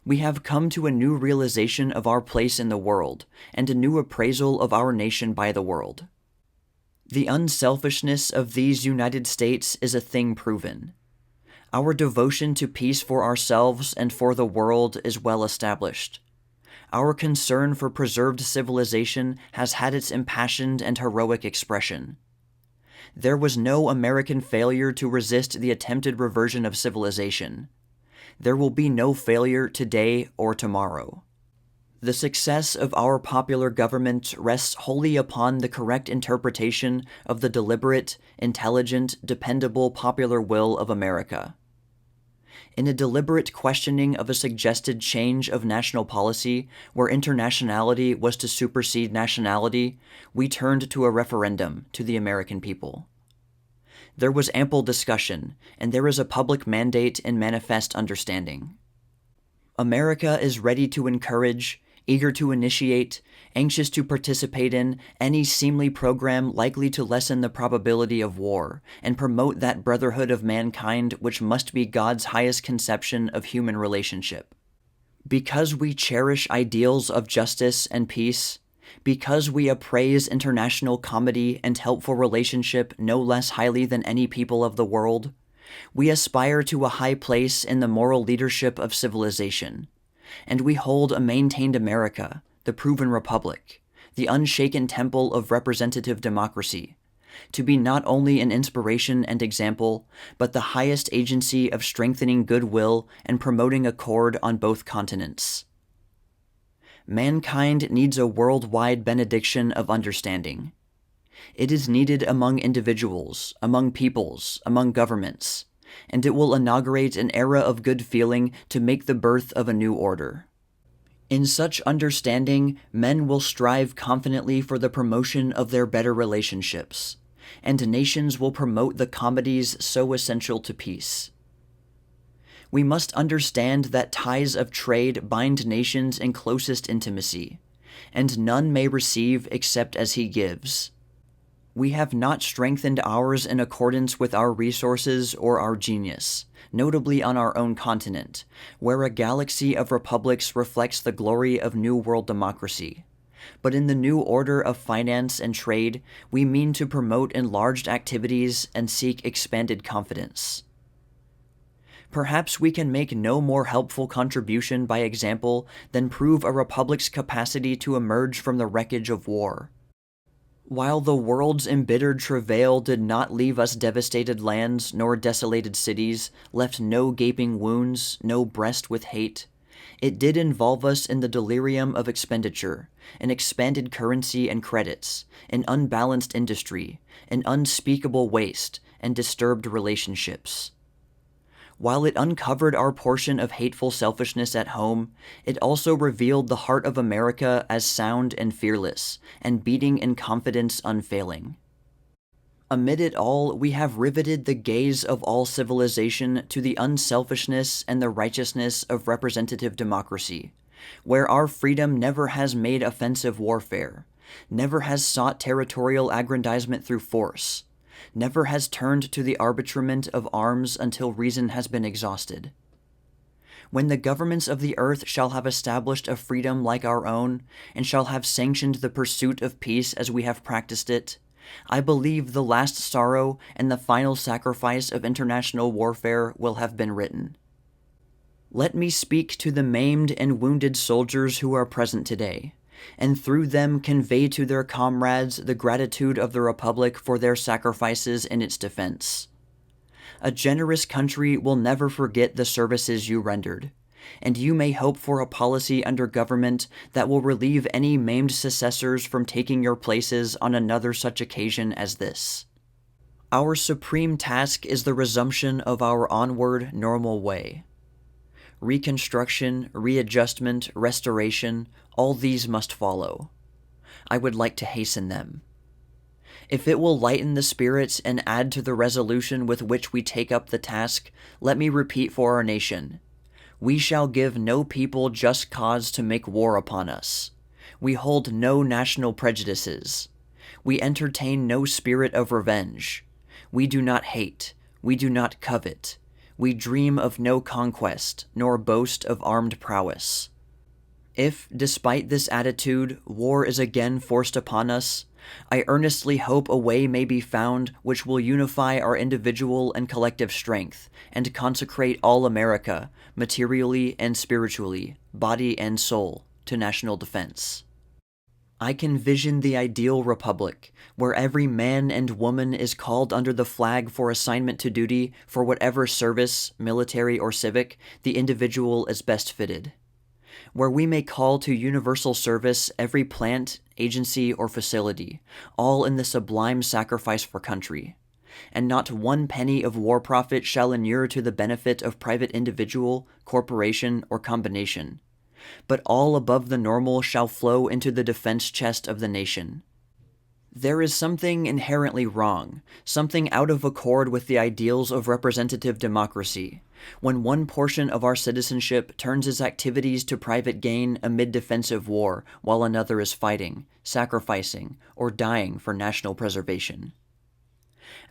We have come to a new realization of our place in the world and a new appraisal of our nation by the world. The unselfishness of these United States is a thing proven. Our devotion to peace for ourselves and for the world is well established. Our concern for preserved civilization has had its impassioned and heroic expression. There was no American failure to resist the attempted reversion of civilization. There will be no failure today or tomorrow. The success of our popular government rests wholly upon the correct interpretation of the deliberate, intelligent, dependable popular will of America. In a deliberate questioning of a suggested change of national policy where internationality was to supersede nationality, we turned to a referendum to the American people. There was ample discussion, and there is a public mandate and manifest understanding. America is ready to encourage, eager to initiate, anxious to participate in any seemly program likely to lessen the probability of war and promote that brotherhood of mankind which must be God's highest conception of human relationship. Because we cherish ideals of justice and peace, because we appraise international comedy and helpful relationship no less highly than any people of the world, we aspire to a high place in the moral leadership of civilization, and we hold a maintained America, the proven republic, the unshaken temple of representative democracy, to be not only an inspiration and example, but the highest agency of strengthening goodwill and promoting accord on both continents. Mankind needs a worldwide benediction of understanding. It is needed among individuals, among peoples, among governments, and it will inaugurate an era of good feeling to make the birth of a new order. In such understanding, men will strive confidently for the promotion of their better relationships, and nations will promote the comedies so essential to peace. We must understand that ties of trade bind nations in closest intimacy, and none may receive except as he gives. We have not strengthened ours in accordance with our resources or our genius, notably on our own continent, where a galaxy of republics reflects the glory of New World democracy. But in the new order of finance and trade, we mean to promote enlarged activities and seek expanded confidence. Perhaps we can make no more helpful contribution by example than prove a republic's capacity to emerge from the wreckage of war. While the world's embittered travail did not leave us devastated lands nor desolated cities, left no gaping wounds, no breast with hate, it did involve us in the delirium of expenditure, an expanded currency and credits, an unbalanced industry, an unspeakable waste, and disturbed relationships. While it uncovered our portion of hateful selfishness at home, it also revealed the heart of America as sound and fearless, and beating in confidence unfailing. Amid it all, we have riveted the gaze of all civilization to the unselfishness and the righteousness of representative democracy, where our freedom never has made offensive warfare, never has sought territorial aggrandizement through force, never has turned to the arbitrament of arms until reason has been exhausted. When the governments of the earth shall have established a freedom like our own, and shall have sanctioned the pursuit of peace as we have practiced it, I believe the last sorrow and the final sacrifice of international warfare will have been written. Let me speak to the maimed and wounded soldiers who are present today, and through them convey to their comrades the gratitude of the Republic for their sacrifices in its defense. A generous country will never forget the services you rendered, and you may hope for a policy under government that will relieve any maimed successors from taking your places on another such occasion as this. Our supreme task is the resumption of our onward, normal way. Reconstruction, readjustment, restoration, all these must follow. I would like to hasten them. If it will lighten the spirits and add to the resolution with which we take up the task, let me repeat for our nation. We shall give no people just cause to make war upon us. We hold no national prejudices. We entertain no spirit of revenge. We do not hate. We do not covet. We dream of no conquest, nor boast of armed prowess. If, despite this attitude, war is again forced upon us, I earnestly hope a way may be found which will unify our individual and collective strength, and consecrate all America, materially and spiritually, body and soul, to national defense. I can vision the ideal republic, where every man and woman is called under the flag for assignment to duty for whatever service, military or civic, the individual is best fitted. Where we may call to universal service every plant, agency, or facility, all in the sublime sacrifice for country. and not one penny of war profit shall inure to the benefit of private individual, corporation, or combination, but all above the normal shall flow into the defense chest of the nation. There is something inherently wrong, something out of accord with the ideals of representative democracy, when one portion of our citizenship turns its activities to private gain amid defensive war while another is fighting, sacrificing, or dying for national preservation.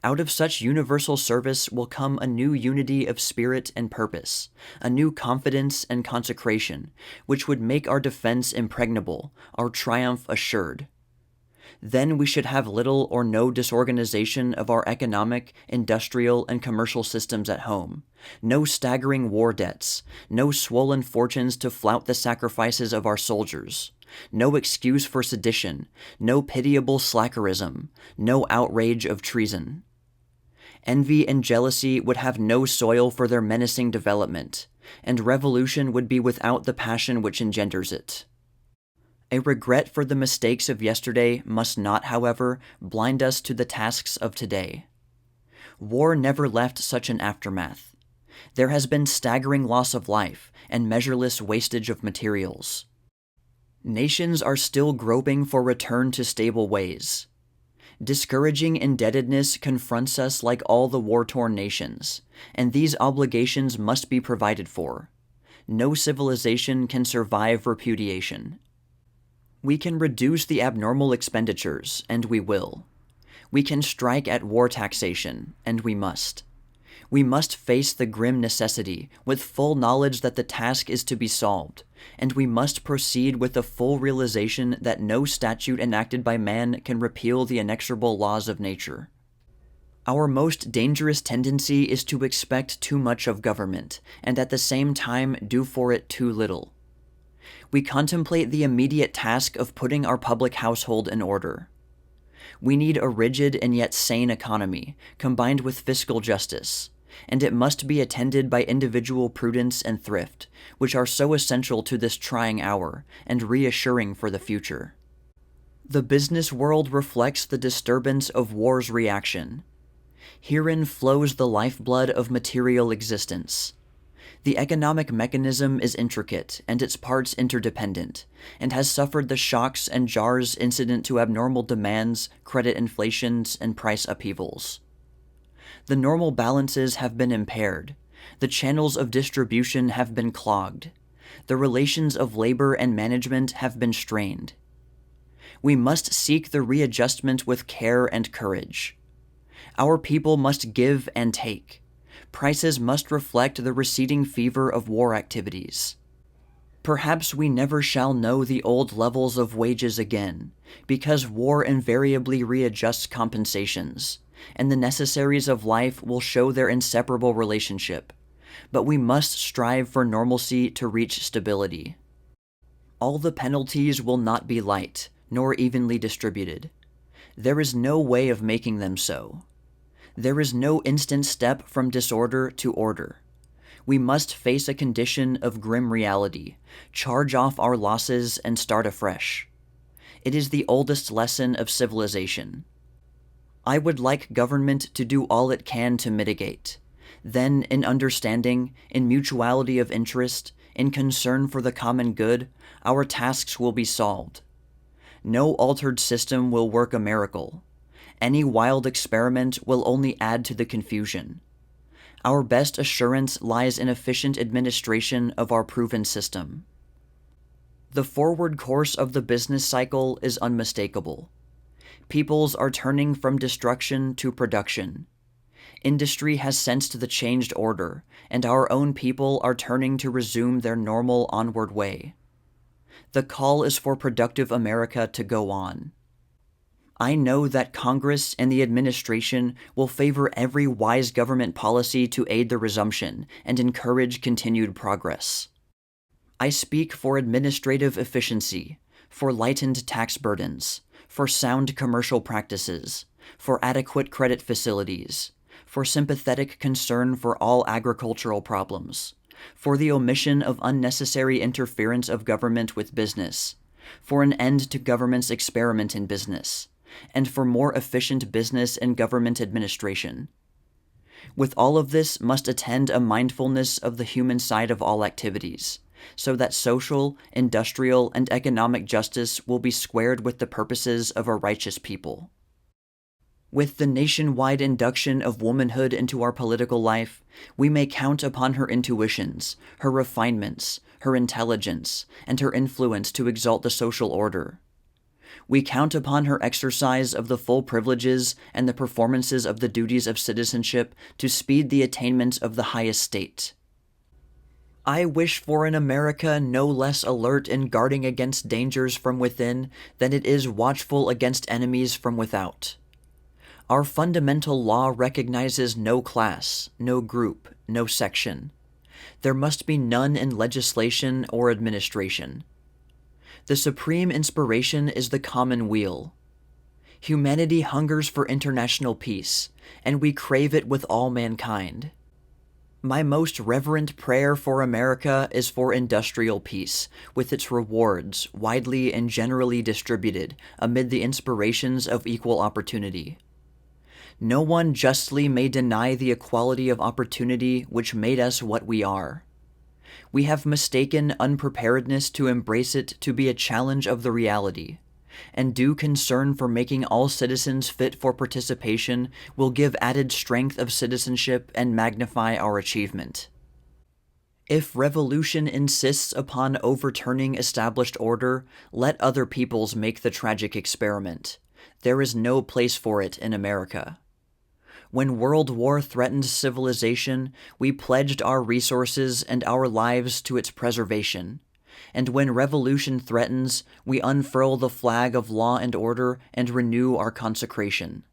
Out of such universal service will come a new unity of spirit and purpose, a new confidence and consecration, which would make our defense impregnable, our triumph assured. Then we should have little or no disorganization of our economic, industrial, and commercial systems at home, no staggering war debts, no swollen fortunes to flout the sacrifices of our soldiers, no excuse for sedition, no pitiable slackerism, no outrage of treason. Envy and jealousy would have no soil for their menacing development, and revolution would be without the passion which engenders it. A regret for the mistakes of yesterday must not, however, blind us to the tasks of today. War never left such an aftermath. There has been staggering loss of life and measureless wastage of materials. Nations are still groping for return to stable ways. Discouraging indebtedness confronts us like all the war-torn nations, and these obligations must be provided for. No civilization can survive repudiation. We can reduce the abnormal expenditures, and we will. We can strike at war taxation, and we must. We must face the grim necessity with full knowledge that the task is to be solved, and we must proceed with the full realization that no statute enacted by man can repeal the inexorable laws of nature. Our most dangerous tendency is to expect too much of government, and at the same time do for it too little. We contemplate the immediate task of putting our public household in order. We need a rigid and yet sane economy, combined with fiscal justice, and it must be attended by individual prudence and thrift, which are so essential to this trying hour and reassuring for the future. The business world reflects the disturbance of war's reaction. Herein flows the lifeblood of material existence. The economic mechanism is intricate and its parts interdependent, and has suffered the shocks and jars incident to abnormal demands, credit inflations, and price upheavals. The normal balances have been impaired. The channels of distribution have been clogged. The relations of labor and management have been strained. We must seek the readjustment with care and courage. Our people must give and take. Prices must reflect the receding fever of war activities. Perhaps we never shall know the old levels of wages again, because war invariably readjusts compensations, and the necessaries of life will show their inseparable relationship. But we must strive for normalcy to reach stability. All the penalties will not be light, nor evenly distributed. There is no way of making them so. There is no instant step from disorder to order. We must face a condition of grim reality, charge off our losses, and start afresh. It is the oldest lesson of civilization. I would like government to do all it can to mitigate. Then, in understanding, in mutuality of interest, in concern for the common good, our tasks will be solved. No altered system will work a miracle. Any wild experiment will only add to the confusion. Our best assurance lies in efficient administration of our proven system. The forward course of the business cycle is unmistakable. Peoples are turning from destruction to production. Industry has sensed the changed order, and our own people are turning to resume their normal onward way. The call is for productive America to go on. I know that Congress and the administration will favor every wise government policy to aid the resumption and encourage continued progress. I speak for administrative efficiency, for lightened tax burdens, for sound commercial practices, for adequate credit facilities, for sympathetic concern for all agricultural problems, for the omission of unnecessary interference of government with business, for an end to government's experiment in business, and for more efficient business and government administration. With all of this must attend a mindfulness of the human side of all activities, so that social, industrial, and economic justice will be squared with the purposes of a righteous people. With the nationwide induction of womanhood into our political life, we may count upon her intuitions, her refinements, her intelligence, and her influence to exalt the social order. We count upon her exercise of the full privileges and the performances of the duties of citizenship to speed the attainment of the highest state. I wish for an America no less alert in guarding against dangers from within than it is watchful against enemies from without. Our fundamental law recognizes no class, no group, no section. There must be none in legislation or administration. The supreme inspiration is the common weal. Humanity hungers for international peace, and we crave it with all mankind. My most reverent prayer for America is for industrial peace, with its rewards widely and generally distributed amid the inspirations of equal opportunity. No one justly may deny the equality of opportunity which made us what we are. We have mistaken unpreparedness to embrace it to be a challenge of the reality, and due concern for making all citizens fit for participation will give added strength of citizenship and magnify our achievement. If revolution insists upon overturning established order, let other peoples make the tragic experiment. There is no place for it in America. When World War threatened civilization, we pledged our resources and our lives to its preservation. And when revolution threatens, we unfurl the flag of law and order and renew our consecration.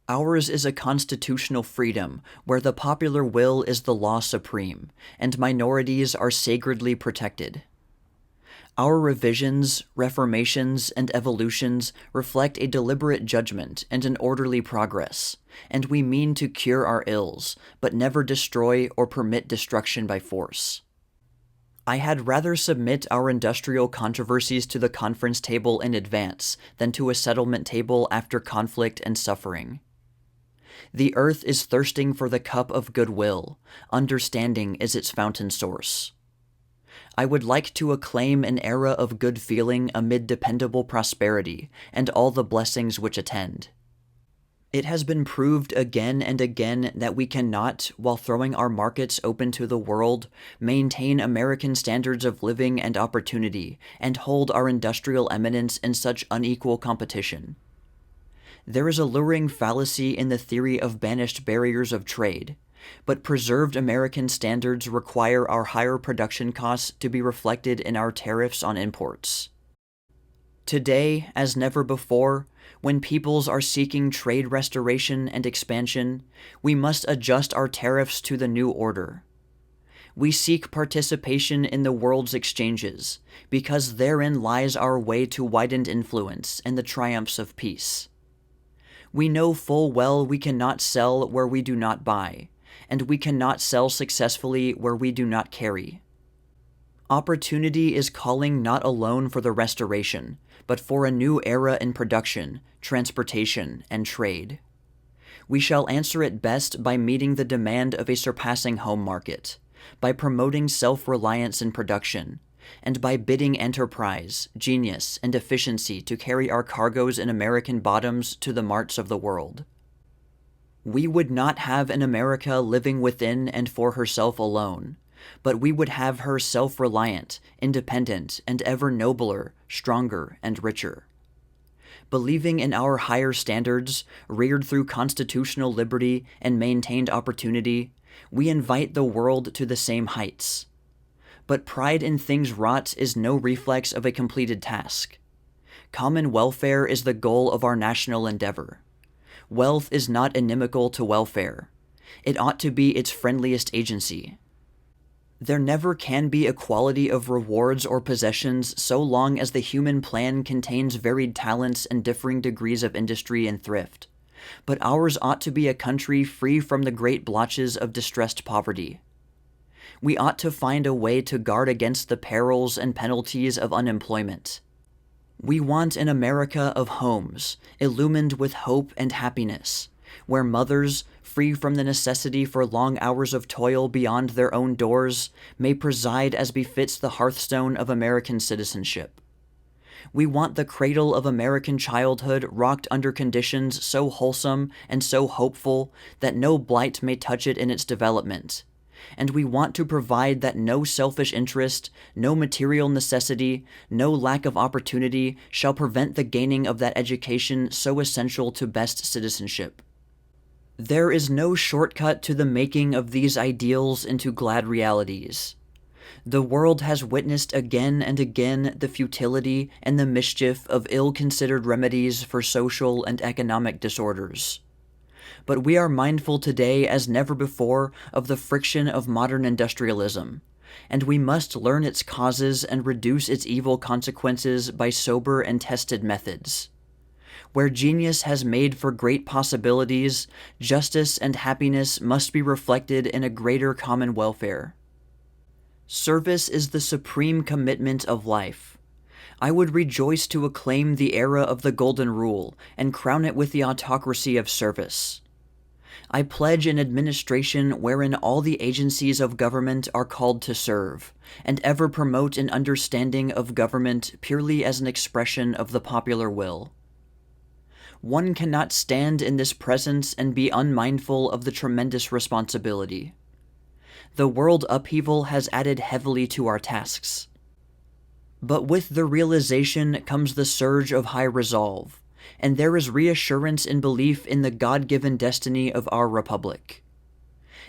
Ours is a constitutional freedom where the popular will is the law supreme, and minorities are sacredly protected. Our revisions, reformations, and evolutions reflect a deliberate judgment and an orderly progress, and we mean to cure our ills, but never destroy or permit destruction by force. I had rather submit our industrial controversies to the conference table in advance than to a settlement table after conflict and suffering. The earth is thirsting for the cup of goodwill. Understanding is its fountain source. I would like to acclaim an era of good feeling amid dependable prosperity and all the blessings which attend. It has been proved again and again that we cannot, while throwing our markets open to the world, maintain American standards of living and opportunity and hold our industrial eminence in such unequal competition. There is a luring fallacy in the theory of banished barriers of trade, but preserved American standards require our higher production costs to be reflected in our tariffs on imports. Today, as never before, when peoples are seeking trade restoration and expansion, we must adjust our tariffs to the new order. We seek participation in the world's exchanges, because therein lies our way to widened influence and the triumphs of peace. We know full well we cannot sell where we do not buy, and we cannot sell successfully where we do not carry. Opportunity is calling not alone for the restoration, but for a new era in production, transportation, and trade. We shall answer it best by meeting the demand of a surpassing home market, by promoting self-reliance in production, and by bidding enterprise, genius, and efficiency to carry our cargoes in American bottoms to the marts of the world. We would not have an America living within and for herself alone, but we would have her self-reliant, independent, and ever nobler, stronger, and richer. Believing in our higher standards, reared through constitutional liberty and maintained opportunity, we invite the world to the same heights. But pride in things wrought is no reflex of a completed task. Common welfare is the goal of our national endeavor. Wealth is not inimical to welfare. It ought to be its friendliest agency. There never can be equality of rewards or possessions so long as the human plan contains varied talents and differing degrees of industry and thrift. But ours ought to be a country free from the great blotches of distressed poverty. We ought to find a way to guard against the perils and penalties of unemployment. We want an America of homes, illumined with hope and happiness, where mothers, free from the necessity for long hours of toil beyond their own doors, may preside as befits the hearthstone of American citizenship. We want the cradle of American childhood rocked under conditions so wholesome and so hopeful that no blight may touch it in its development. And we want to provide that no selfish interest, no material necessity, no lack of opportunity shall prevent the gaining of that education so essential to best citizenship. There is no shortcut to the making of these ideals into glad realities. The world has witnessed again and again the futility and the mischief of ill-considered remedies for social and economic disorders. But we are mindful today as never before of the friction of modern industrialism, and we must learn its causes and reduce its evil consequences by sober and tested methods. Where genius has made for great possibilities, justice and happiness must be reflected in a greater common welfare. Service is the supreme commitment of life. I would rejoice to acclaim the era of the Golden Rule and crown it with the autocracy of service. I pledge an administration wherein all the agencies of government are called to serve, and ever promote an understanding of government purely as an expression of the popular will. One cannot stand in this presence and be unmindful of the tremendous responsibility. The world upheaval has added heavily to our tasks. But with the realization comes the surge of high resolve, and there is reassurance in belief in the God-given destiny of our republic.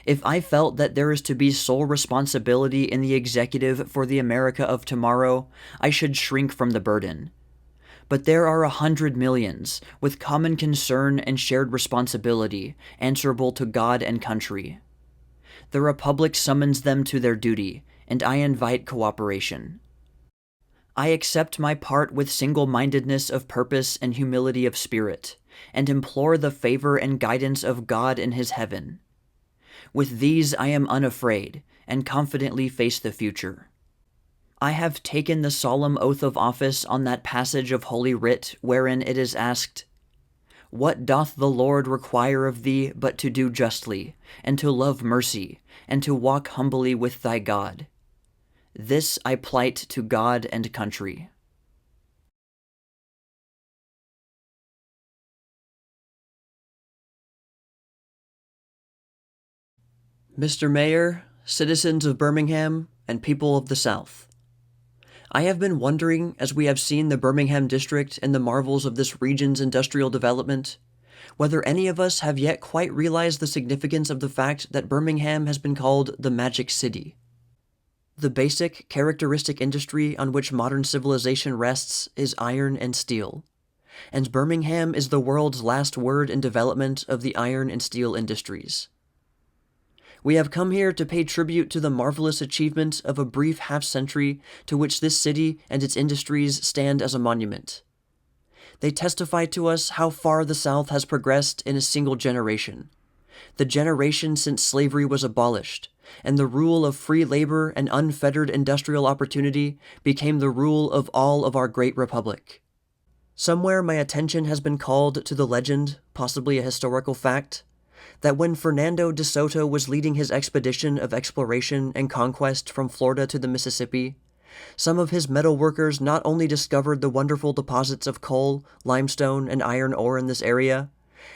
If I felt that there is to be sole responsibility in the executive for the America of tomorrow, I should shrink from the burden. But there are 100 millions, with common concern and shared responsibility, answerable to God and country. The Republic summons them to their duty, and I invite cooperation. I accept my part with single-mindedness of purpose and humility of spirit, and implore the favor and guidance of God in His heaven. With these I am unafraid, and confidently face the future. I have taken the solemn oath of office on that passage of Holy Writ wherein it is asked, "What doth the Lord require of thee but to do justly, and to love mercy, and to walk humbly with thy God?" This I plight to God and country. Mr. Mayor, citizens of Birmingham, and people of the South, I have been wondering, as we have seen the Birmingham district and the marvels of this region's industrial development, whether any of us have yet quite realized the significance of the fact that Birmingham has been called the Magic City. The basic, characteristic industry on which modern civilization rests is iron and steel, and Birmingham is the world's last word in development of the iron and steel industries. We have come here to pay tribute to the marvelous achievement of a brief half-century to which this city and its industries stand as a monument. They testify to us how far the South has progressed in a single generation, the generation since slavery was abolished, and the rule of free labor and unfettered industrial opportunity became the rule of all of our great republic. Somewhere my attention has been called to the legend, possibly a historical fact, that when Fernando de Soto was leading his expedition of exploration and conquest from Florida to the Mississippi, some of his metal workers not only discovered the wonderful deposits of coal, limestone, and iron ore in this area,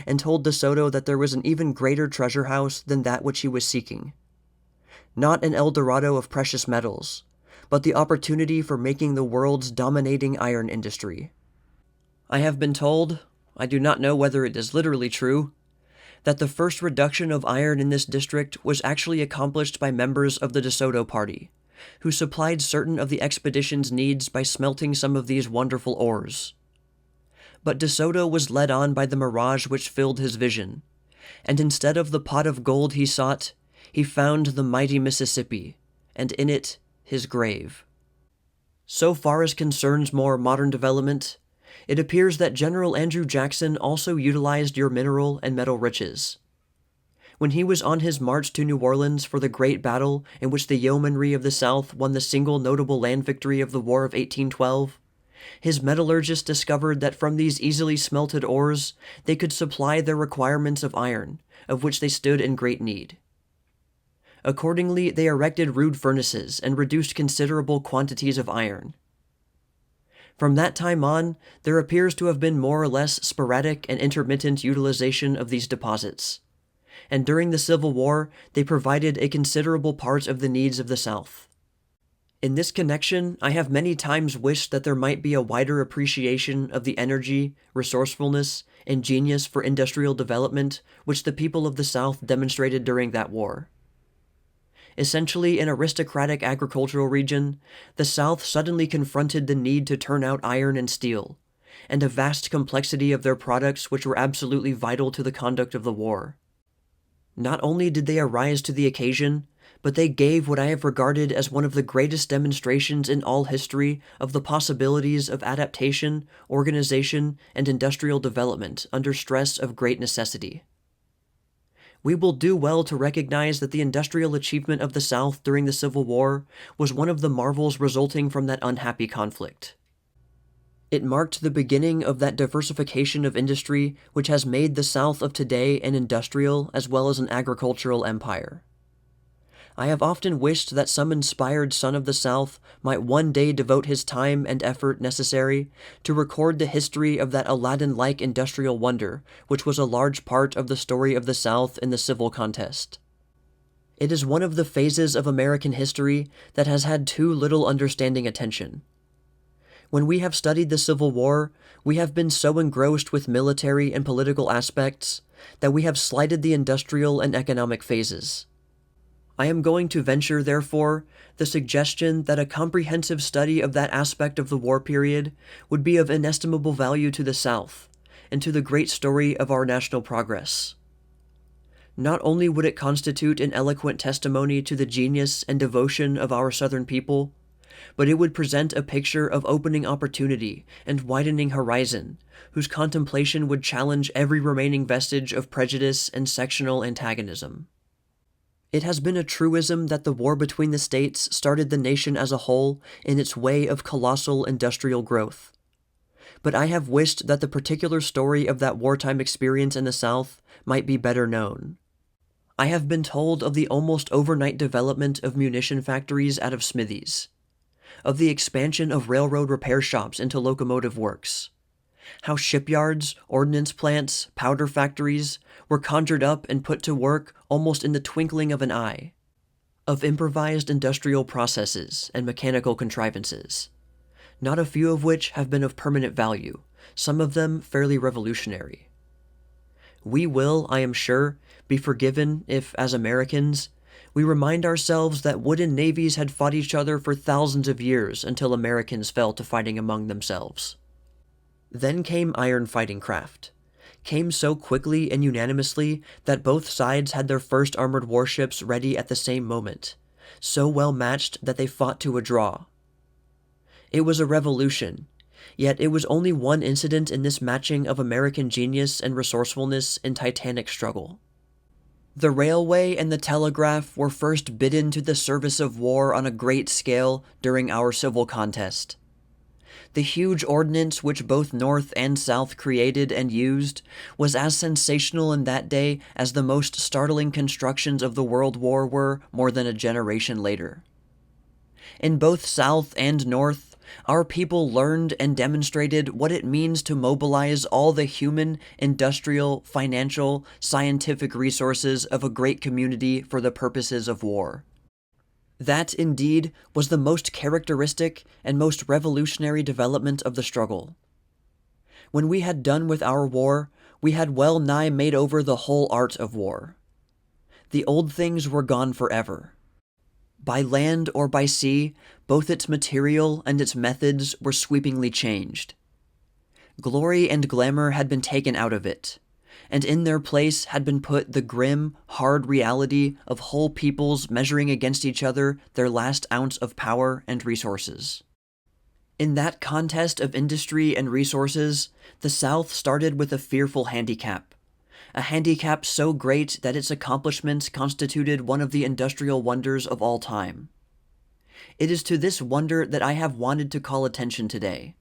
and told de Soto that there was an even greater treasure house than that which he was seeking. Not an El Dorado of precious metals, but the opportunity for making the world's dominating iron industry. I have been told, I do not know whether it is literally true, that the first reduction of iron in this district was actually accomplished by members of the De Soto party, who supplied certain of the expedition's needs by smelting some of these wonderful ores. But De Soto was led on by the mirage which filled his vision, and instead of the pot of gold he sought, he found the mighty Mississippi, and in it his grave. So far as concerns more modern development, it appears that General Andrew Jackson also utilized your mineral and metal riches. When he was on his march to New Orleans for the great battle in which the yeomanry of the South won the single notable land victory of the War of 1812, His metallurgists discovered that from these easily smelted ores, they could supply their requirements of iron, of which they stood in great need. Accordingly, they erected rude furnaces and reduced considerable quantities of iron. From that time on, there appears to have been more or less sporadic and intermittent utilization of these deposits, and during the Civil War, they provided a considerable part of the needs of the South. In this connection, I have many times wished that there might be a wider appreciation of the energy, resourcefulness, and genius for industrial development which the people of the South demonstrated during that war. Essentially an aristocratic agricultural region, the South suddenly confronted the need to turn out iron and steel, and a vast complexity of their products which were absolutely vital to the conduct of the war. Not only did they arise to the occasion, but they gave what I have regarded as one of the greatest demonstrations in all history of the possibilities of adaptation, organization, and industrial development under stress of great necessity. We will do well to recognize that the industrial achievement of the South during the Civil War was one of the marvels resulting from that unhappy conflict. It marked the beginning of that diversification of industry which has made the South of today an industrial as well as an agricultural empire. I have often wished that some inspired son of the South might one day devote his time and effort necessary to record the history of that Aladdin-like industrial wonder which was a large part of the story of the South in the civil contest. It is one of the phases of American history that has had too little understanding attention. When we have studied the Civil War, we have been so engrossed with military and political aspects that we have slighted the industrial and economic phases. I am going to venture, therefore, the suggestion that a comprehensive study of that aspect of the war period would be of inestimable value to the South and to the great story of our national progress. Not only would it constitute an eloquent testimony to the genius and devotion of our Southern people, but it would present a picture of opening opportunity and widening horizon, whose contemplation would challenge every remaining vestige of prejudice and sectional antagonism. It has been a truism that the war between the states started the nation as a whole in its way of colossal industrial growth. But I have wished that the particular story of that wartime experience in the South might be better known. I have been told of the almost overnight development of munition factories out of smithies, of the expansion of railroad repair shops into locomotive works, how shipyards, ordnance plants, powder factories were conjured up and put to work almost in the twinkling of an eye, of improvised industrial processes and mechanical contrivances, not a few of which have been of permanent value, some of them fairly revolutionary. We will, I am sure, be forgiven if, as Americans, we remind ourselves that wooden navies had fought each other for thousands of years until Americans fell to fighting among themselves. Then came iron fighting craft, came so quickly and unanimously that both sides had their first armored warships ready at the same moment, so well matched that they fought to a draw. It was a revolution, yet it was only one incident in this matching of American genius and resourcefulness in titanic struggle. The railway and the telegraph were first bidden to the service of war on a great scale during our civil contest. The huge ordnance which both North and South created and used was as sensational in that day as the most startling constructions of the World War were more than a generation later. In both South and North, our people learned and demonstrated what it means to mobilize all the human, industrial, financial, scientific resources of a great community for the purposes of war. That, indeed, was the most characteristic and most revolutionary development of the struggle. When we had done with our war, we had well nigh made over the whole art of war. The old things were gone forever. By land or by sea, both its material and its methods were sweepingly changed. Glory and glamour had been taken out of it, and in their place had been put the grim, hard reality of whole peoples measuring against each other their last ounce of power and resources. In that contest of industry and resources, the South started with a fearful handicap, a handicap so great that its accomplishments constituted one of the industrial wonders of all time. It is to this wonder that I have wanted to call attention today,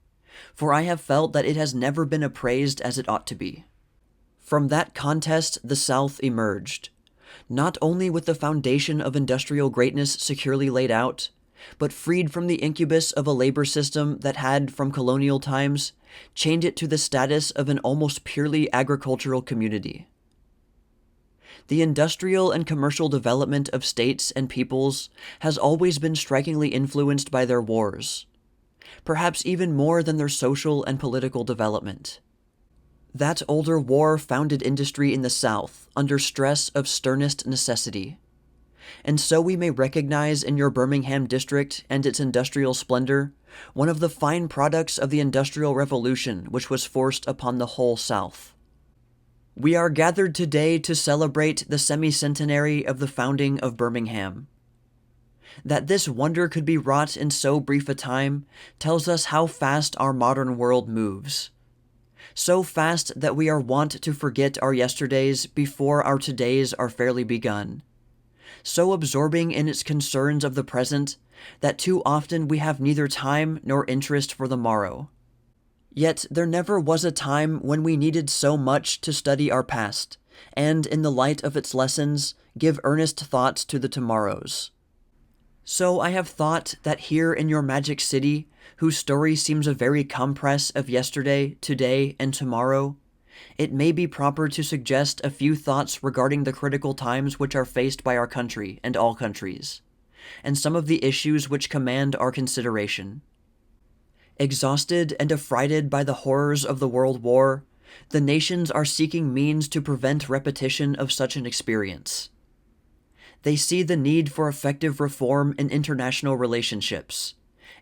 for I have felt that it has never been appraised as it ought to be. From that contest the South emerged, not only with the foundation of industrial greatness securely laid out, but freed from the incubus of a labor system that had, from colonial times, chained it to the status of an almost purely agricultural community. The industrial and commercial development of states and peoples has always been strikingly influenced by their wars, perhaps even more than their social and political development. That older war-founded industry in the South under stress of sternest necessity. And so we may recognize in your Birmingham district and its industrial splendor one of the fine products of the Industrial Revolution which was forced upon the whole South. We are gathered today to celebrate the semi-centenary of the founding of Birmingham. That this wonder could be wrought in so brief a time tells us how fast our modern world moves. So fast that we are wont to forget our yesterdays before our todays are fairly begun. So absorbing in its concerns of the present that too often we have neither time nor interest for the morrow. Yet there never was a time when we needed so much to study our past, and in the light of its lessons, give earnest thoughts to the tomorrows. So I have thought that here in your magic city, whose story seems a very compress of yesterday, today, and tomorrow, it may be proper to suggest a few thoughts regarding the critical times which are faced by our country and all countries, and some of the issues which command our consideration. Exhausted and affrighted by the horrors of the World War, the nations are seeking means to prevent repetition of such an experience. They see the need for effective reform in international relationships,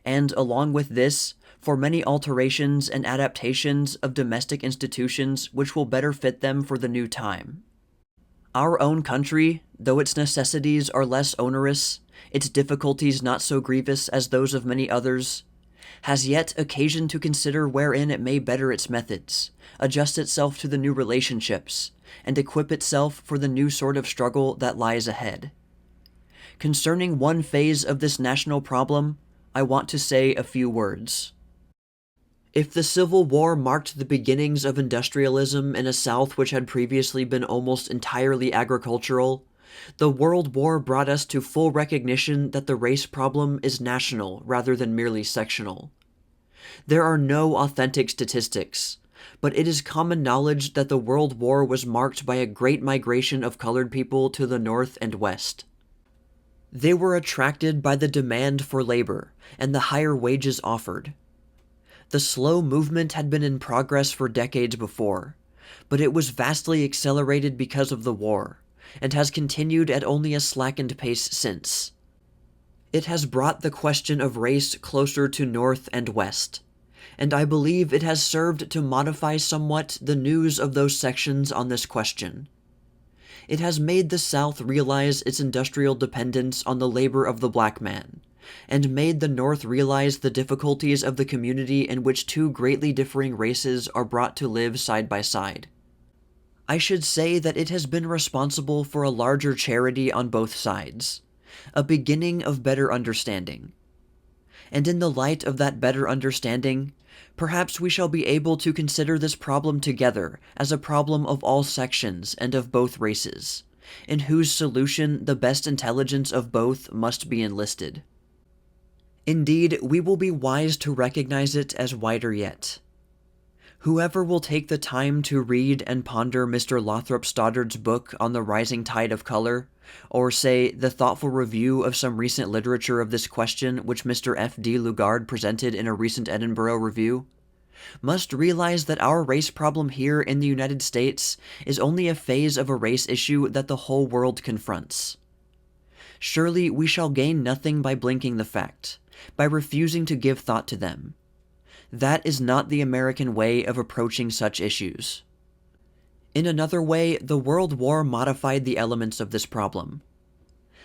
and along with this, for many alterations and adaptations of domestic institutions which will better fit them for the new time. Our own country, though its necessities are less onerous, its difficulties not so grievous as those of many others, has yet occasion to consider wherein it may better its methods, adjust itself to the new relationships, and equip itself for the new sort of struggle that lies ahead. Concerning one phase of this national problem, I want to say a few words. If the Civil War marked the beginnings of industrialism in a South which had previously been almost entirely agricultural, the World War brought us to full recognition that the race problem is national rather than merely sectional. There are no authentic statistics, but it is common knowledge that the World War was marked by a great migration of colored people to the North and West. They were attracted by the demand for labor and the higher wages offered. The slow movement had been in progress for decades before, but it was vastly accelerated because of the war, and has continued at only a slackened pace since. It has brought the question of race closer to North and West, and I believe it has served to modify somewhat the news of those sections on this question. It has made the South realize its industrial dependence on the labor of the black man, and made the North realize the difficulties of the community in which two greatly differing races are brought to live side by side. I should say that it has been responsible for a larger charity on both sides, a beginning of better understanding. And in the light of that better understanding, perhaps we shall be able to consider this problem together as a problem of all sections and of both races, in whose solution the best intelligence of both must be enlisted. Indeed, we will be wise to recognize it as wider yet. Whoever will take the time to read and ponder Mr. Lothrop Stoddard's book on the rising tide of color, or say the thoughtful review of some recent literature of this question which Mr. F. D. Lugard presented in a recent Edinburgh review, must realize that our race problem here in the United States is only a phase of a race issue that the whole world confronts. Surely we shall gain nothing by blinking the fact, by refusing to give thought to them. That is not the American way of approaching such issues. In another way, the World War modified the elements of this problem.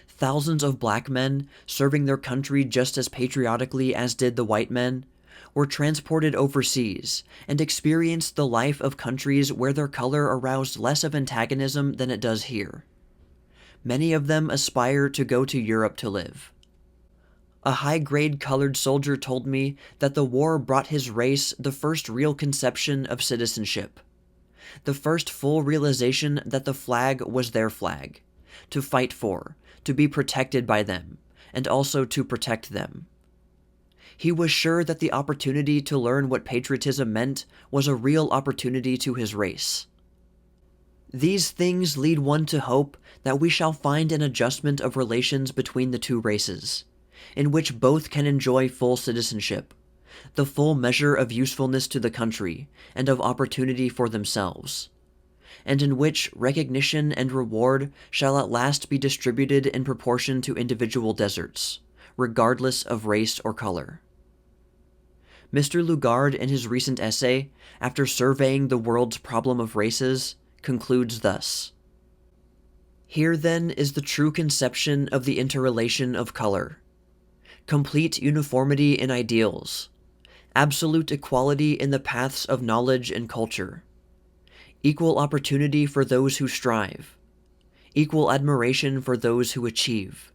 Thousands of black men, serving their country just as patriotically as did the white men, were transported overseas and experienced the life of countries where their color aroused less of antagonism than it does here. Many of them aspire to go to Europe to live. A high-grade colored soldier told me that the war brought his race the first real conception of citizenship, the first full realization that the flag was their flag, to fight for, to be protected by them, and also to protect them. He was sure that the opportunity to learn what patriotism meant was a real opportunity to his race. These things lead one to hope that we shall find an adjustment of relations between the two races, in which both can enjoy full citizenship, the full measure of usefulness to the country and of opportunity for themselves, and in which recognition and reward shall at last be distributed in proportion to individual deserts, regardless of race or color. Mr. Lugard, in his recent essay, after surveying the world's problem of races, concludes thus: "Here, then, is the true conception of the interrelation of color. Complete uniformity in ideals, absolute equality in the paths of knowledge and culture, equal opportunity for those who strive, equal admiration for those who achieve.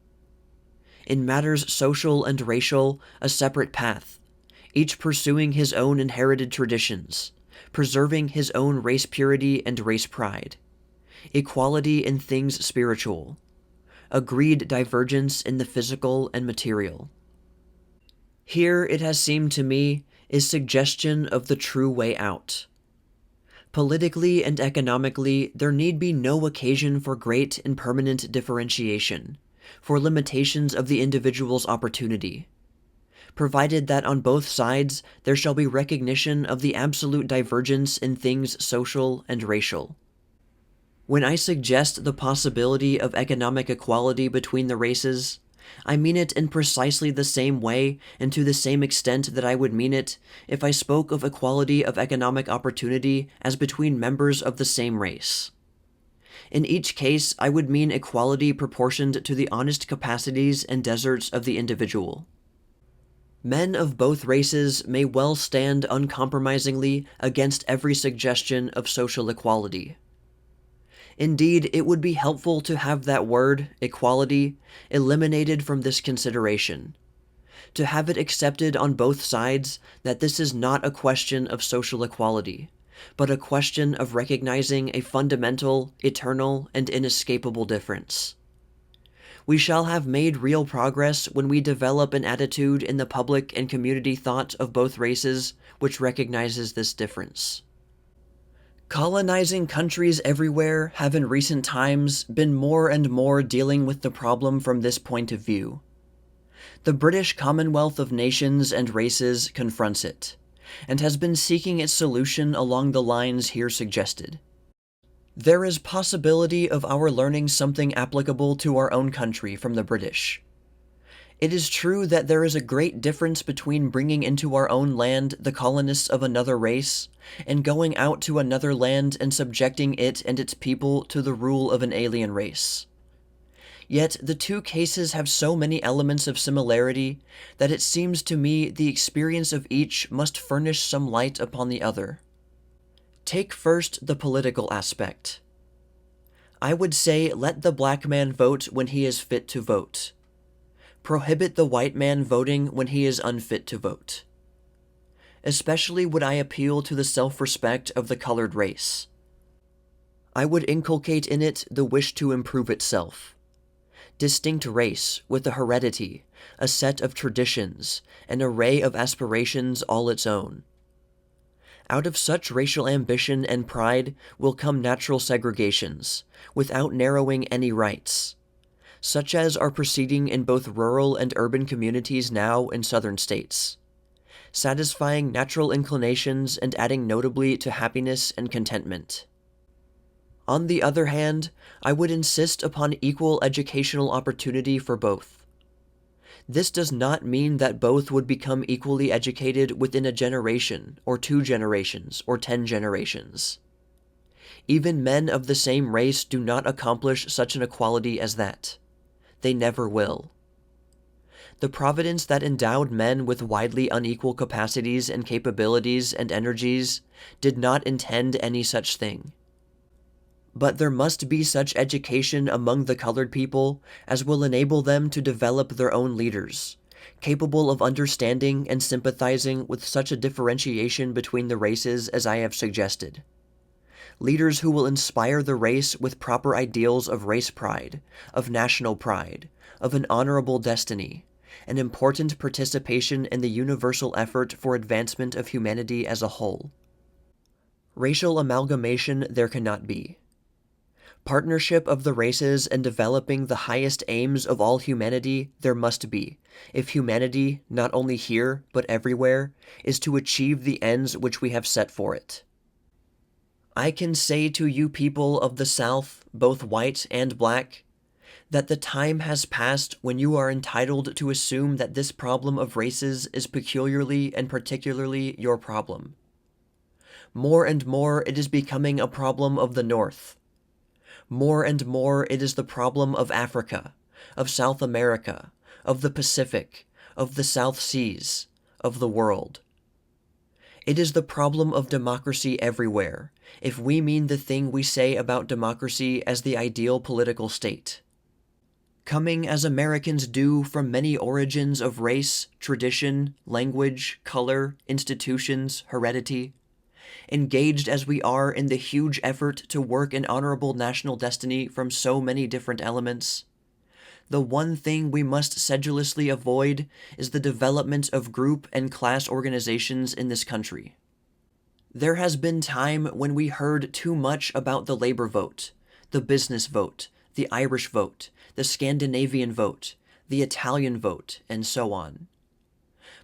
In matters social and racial, a separate path, each pursuing his own inherited traditions, preserving his own race purity and race pride, equality in things spiritual, agreed divergence in the physical and material. Here, it has seemed to me, is suggestion of the true way out. Politically and economically, there need be no occasion for great and permanent differentiation, for limitations of the individual's opportunity, provided that on both sides there shall be recognition of the absolute divergence in things social and racial. When I suggest the possibility of economic equality between the races, I mean it in precisely the same way and to the same extent that I would mean it if I spoke of equality of economic opportunity as between members of the same race. In each case, I would mean equality proportioned to the honest capacities and deserts of the individual. Men of both races may well stand uncompromisingly against every suggestion of social equality. Indeed, it would be helpful to have that word, equality, eliminated from this consideration, to have it accepted on both sides that this is not a question of social equality, but a question of recognizing a fundamental, eternal, and inescapable difference. We shall have made real progress when we develop an attitude in the public and community thought of both races which recognizes this difference. Colonizing countries everywhere have in recent times been more and more dealing with the problem from this point of view. The British Commonwealth of Nations and Races confronts it, and has been seeking its solution along the lines here suggested. There is possibility of our learning something applicable to our own country from the British. It is true that there is a great difference between bringing into our own land the colonists of another race and going out to another land and subjecting it and its people to the rule of an alien race. Yet the two cases have so many elements of similarity that it seems to me the experience of each must furnish some light upon the other. Take first the political aspect. I would say let the black man vote when he is fit to vote. Prohibit the white man voting when he is unfit to vote. Especially would I appeal to the self-respect of the colored race. I would inculcate in it the wish to improve itself. Distinct race with a heredity, a set of traditions, an array of aspirations all its own. Out of such racial ambition and pride will come natural segregations, without narrowing any rights, such as are proceeding in both rural and urban communities now in southern states, satisfying natural inclinations and adding notably to happiness and contentment. On the other hand, I would insist upon equal educational opportunity for both. This does not mean that both would become equally educated within a generation, or 2 generations, or 10 generations. Even men of the same race do not accomplish such an equality as that. They never will. The providence that endowed men with widely unequal capacities and capabilities and energies did not intend any such thing. But there must be such education among the colored people as will enable them to develop their own leaders, capable of understanding and sympathizing with such a differentiation between the races as I have suggested. Leaders who will inspire the race with proper ideals of race pride, of national pride, of an honorable destiny, an important participation in the universal effort for advancement of humanity as a whole. Racial amalgamation there cannot be. Partnership of the races in developing the highest aims of all humanity there must be, if humanity, not only here, but everywhere, is to achieve the ends which we have set for it. I can say to you people of the South, both white and black, that the time has passed when you are entitled to assume that this problem of races is peculiarly and particularly your problem. More and more it is becoming a problem of the North. More and more it is the problem of Africa, of South America, of the Pacific, of the South Seas, of the world. It is the problem of democracy everywhere, if we mean the thing we say about democracy as the ideal political state. Coming as Americans do from many origins of race, tradition, language, color, institutions, heredity, engaged as we are in the huge effort to work an honorable national destiny from so many different elements, the one thing we must sedulously avoid is the development of group and class organizations in this country. There has been time when we heard too much about the labor vote, the business vote, the Irish vote, the Scandinavian vote, the Italian vote, and so on.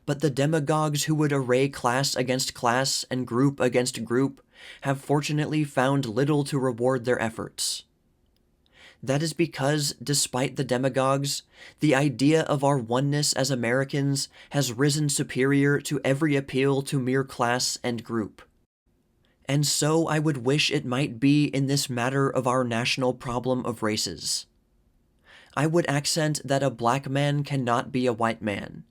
But the demagogues who would array class against class and group against group have fortunately found little to reward their efforts. That is because, despite the demagogues, the idea of our oneness as Americans has risen superior to every appeal to mere class and group. And so I would wish it might be in this matter of our national problem of races. I would accent that a black man cannot be a white man,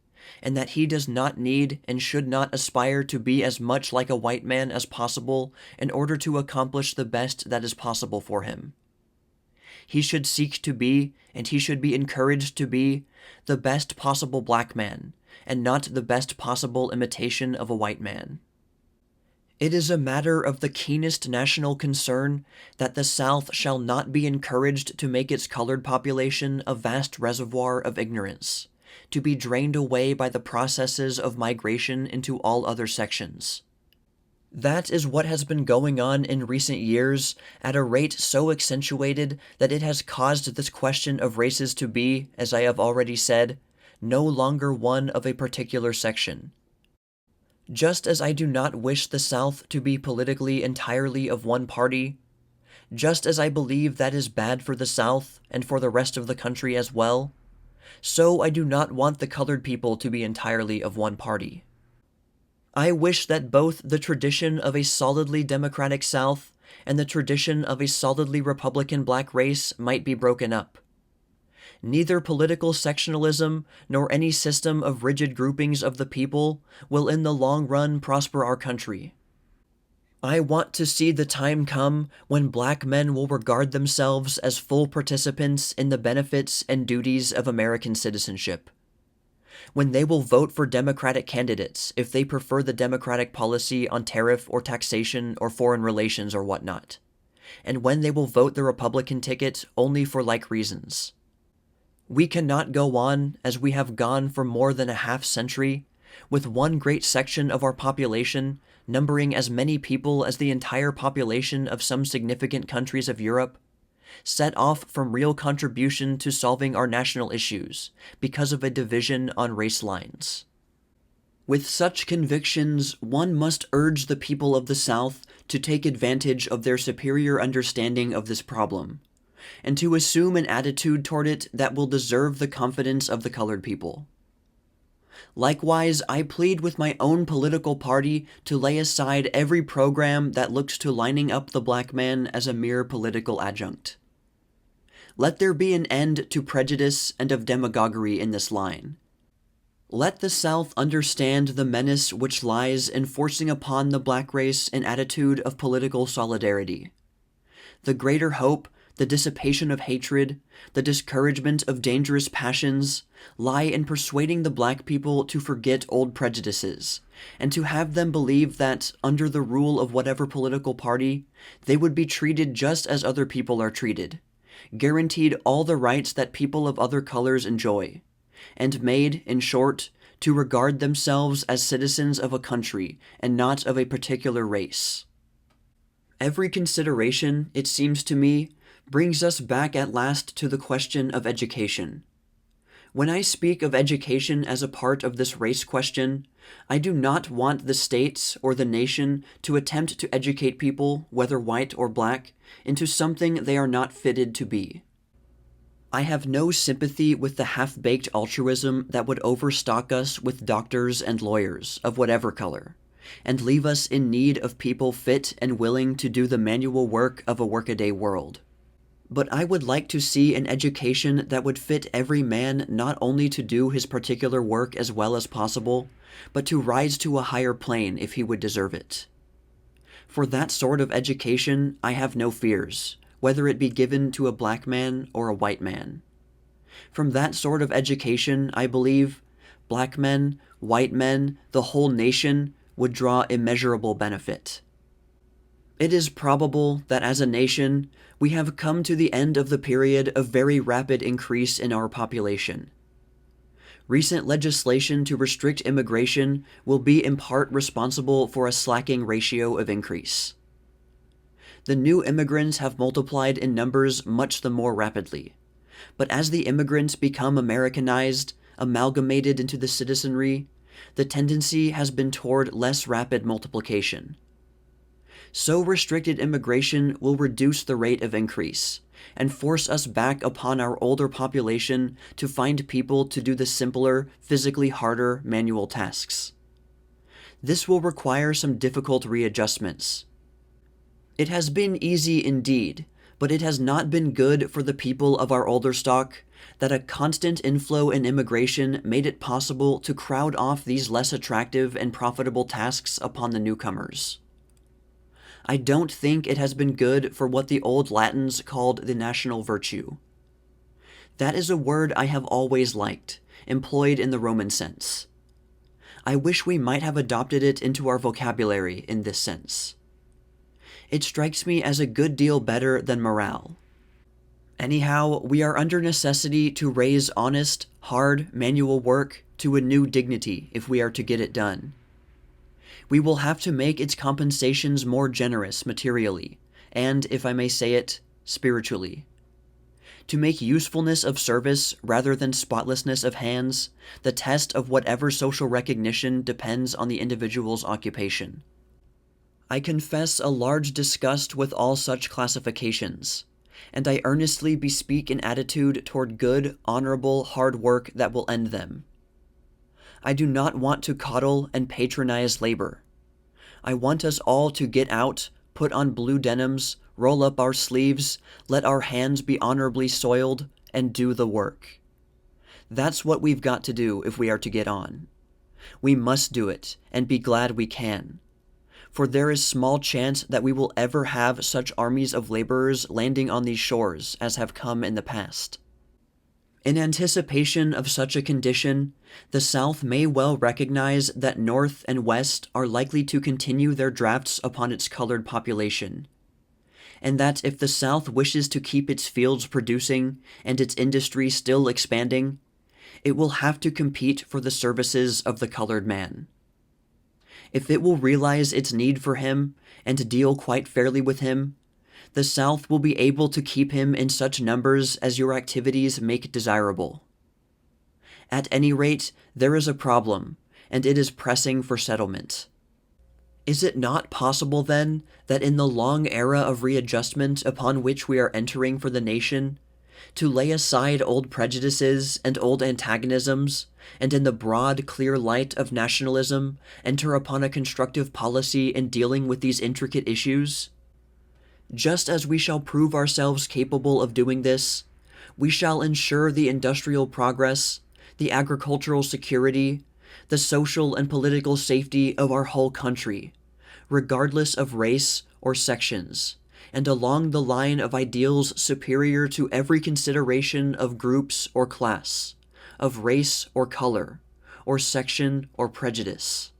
and that he does not need and should not aspire to be as much like a white man as possible in order to accomplish the best that is possible for him. He should seek to be, and he should be encouraged to be, the best possible black man, and not the best possible imitation of a white man. It is a matter of the keenest national concern that the South shall not be encouraged to make its colored population a vast reservoir of ignorance, to be drained away by the processes of migration into all other sections. That is what has been going on in recent years at a rate so accentuated that it has caused this question of races to be, as I have already said, no longer one of a particular section. Just as I do not wish the South to be politically entirely of one party, just as I believe that is bad for the South and for the rest of the country as well, so I do not want the colored people to be entirely of one party. I wish that both the tradition of a solidly Democratic South and the tradition of a solidly Republican black race might be broken up. Neither political sectionalism nor any system of rigid groupings of the people will in the long run prosper our country. I want to see the time come when black men will regard themselves as full participants in the benefits and duties of American citizenship. When they will vote for Democratic candidates if they prefer the Democratic policy on tariff or taxation or foreign relations or whatnot, and when they will vote the Republican ticket only for like reasons. We cannot go on, as we have gone for more than a half-century, with one great section of our population, numbering as many people as the entire population of some significant countries of Europe, set off from real contribution to solving our national issues because of a division on race lines. With such convictions, one must urge the people of the South to take advantage of their superior understanding of this problem, and to assume an attitude toward it that will deserve the confidence of the colored people. Likewise, I plead with my own political party to lay aside every program that looks to lining up the black man as a mere political adjunct. Let there be an end to prejudice and of demagoguery in this line. Let the South understand the menace which lies in forcing upon the black race an attitude of political solidarity. The greater hope the dissipation of hatred, the discouragement of dangerous passions, lie in persuading the black people to forget old prejudices, and to have them believe that, under the rule of whatever political party, they would be treated just as other people are treated, guaranteed all the rights that people of other colors enjoy, and made, in short, to regard themselves as citizens of a country and not of a particular race. Every consideration, it seems to me, brings us back at last to the question of education. When I speak of education as a part of this race question, I do not want the states or the nation to attempt to educate people, whether white or black, into something they are not fitted to be. I have no sympathy with the half-baked altruism that would overstock us with doctors and lawyers of whatever color, and leave us in need of people fit and willing to do the manual work of a workaday world. But I would like to see an education that would fit every man not only to do his particular work as well as possible, but to rise to a higher plane if he would deserve it. For that sort of education, I have no fears, whether it be given to a black man or a white man. From that sort of education, I believe, black men, white men, the whole nation would draw immeasurable benefit. It is probable that as a nation, we have come to the end of the period of very rapid increase in our population. Recent legislation to restrict immigration will be in part responsible for a slacking ratio of increase. The new immigrants have multiplied in numbers much the more rapidly, but as the immigrants become Americanized, amalgamated into the citizenry, the tendency has been toward less rapid multiplication. So restricted immigration will reduce the rate of increase, and force us back upon our older population to find people to do the simpler, physically harder manual tasks. This will require some difficult readjustments. It has been easy indeed, but it has not been good for the people of our older stock that a constant inflow in immigration made it possible to crowd off these less attractive and profitable tasks upon the newcomers. I don't think it has been good for what the old Latins called the national virtue. That is a word I have always liked, employed in the Roman sense. I wish we might have adopted it into our vocabulary in this sense. It strikes me as a good deal better than morale. Anyhow, we are under necessity to raise honest, hard, manual work to a new dignity if we are to get it done. We will have to make its compensations more generous materially, and, if I may say it, spiritually. To make usefulness of service rather than spotlessness of hands the test of whatever social recognition depends on the individual's occupation. I confess a large disgust with all such classifications, and I earnestly bespeak an attitude toward good, honorable, hard work that will end them. I do not want to coddle and patronize labor. I want us all to get out, put on blue denims, roll up our sleeves, let our hands be honorably soiled, and do the work. That's what we've got to do if we are to get on. We must do it, and be glad we can. For there is small chance that we will ever have such armies of laborers landing on these shores as have come in the past. In anticipation of such a condition, the South may well recognize that North and West are likely to continue their drafts upon its colored population, and that if the South wishes to keep its fields producing and its industry still expanding, it will have to compete for the services of the colored man. If it will realize its need for him and deal quite fairly with him, the South will be able to keep him in such numbers as your activities make desirable. At any rate, there is a problem, and it is pressing for settlement. Is it not possible, then, that in the long era of readjustment upon which we are entering for the nation, to lay aside old prejudices and old antagonisms, and in the broad, clear light of nationalism, enter upon a constructive policy in dealing with these intricate issues? Just as we shall prove ourselves capable of doing this, we shall ensure the industrial progress, the agricultural security, the social and political safety of our whole country, regardless of race or sections, and along the line of ideals superior to every consideration of groups or class, of race or color, or section or prejudice.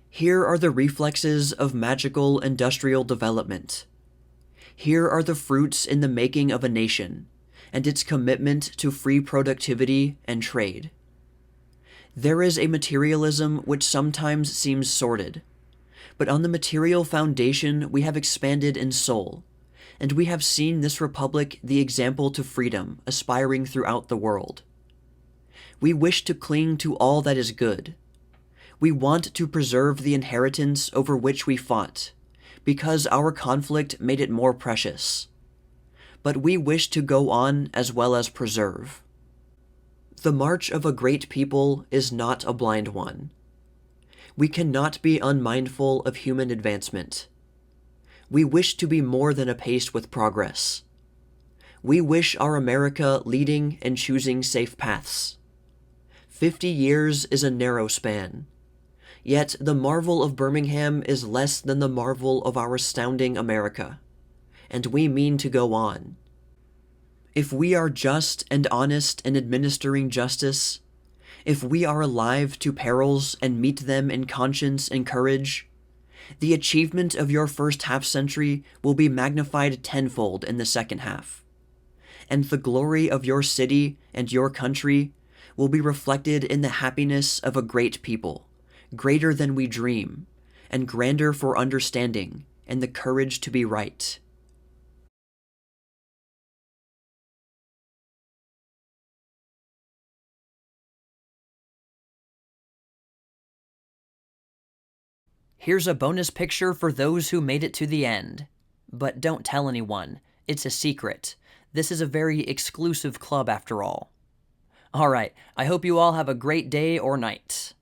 Here are the reflexes of magical industrial development. Here are the fruits in the making of a nation, and its commitment to free productivity and trade. There is a materialism which sometimes seems sordid, but on the material foundation we have expanded in soul, and we have seen this republic the example to freedom aspiring throughout the world. We wish to cling to all that is good. We want to preserve the inheritance over which we fought, because our conflict made it more precious. But we wish to go on as well as preserve. The march of a great people is not a blind one. We cannot be unmindful of human advancement. We wish to be more than apace with progress. We wish our America leading and choosing safe paths. 50 years is a narrow span. Yet the marvel of Birmingham is less than the marvel of our astounding America, and we mean to go on. If we are just and honest in administering justice, if we are alive to perils and meet them in conscience and courage, the achievement of your first half-century will be magnified tenfold in the second half, and the glory of your city and your country will be reflected in the happiness of a great people, greater than we dream, and grander for understanding and the courage to be right. Here's a bonus picture for those who made it to the end. But don't tell anyone. It's a secret. This is a very exclusive club after all. Alright, I hope you all have a great day or night.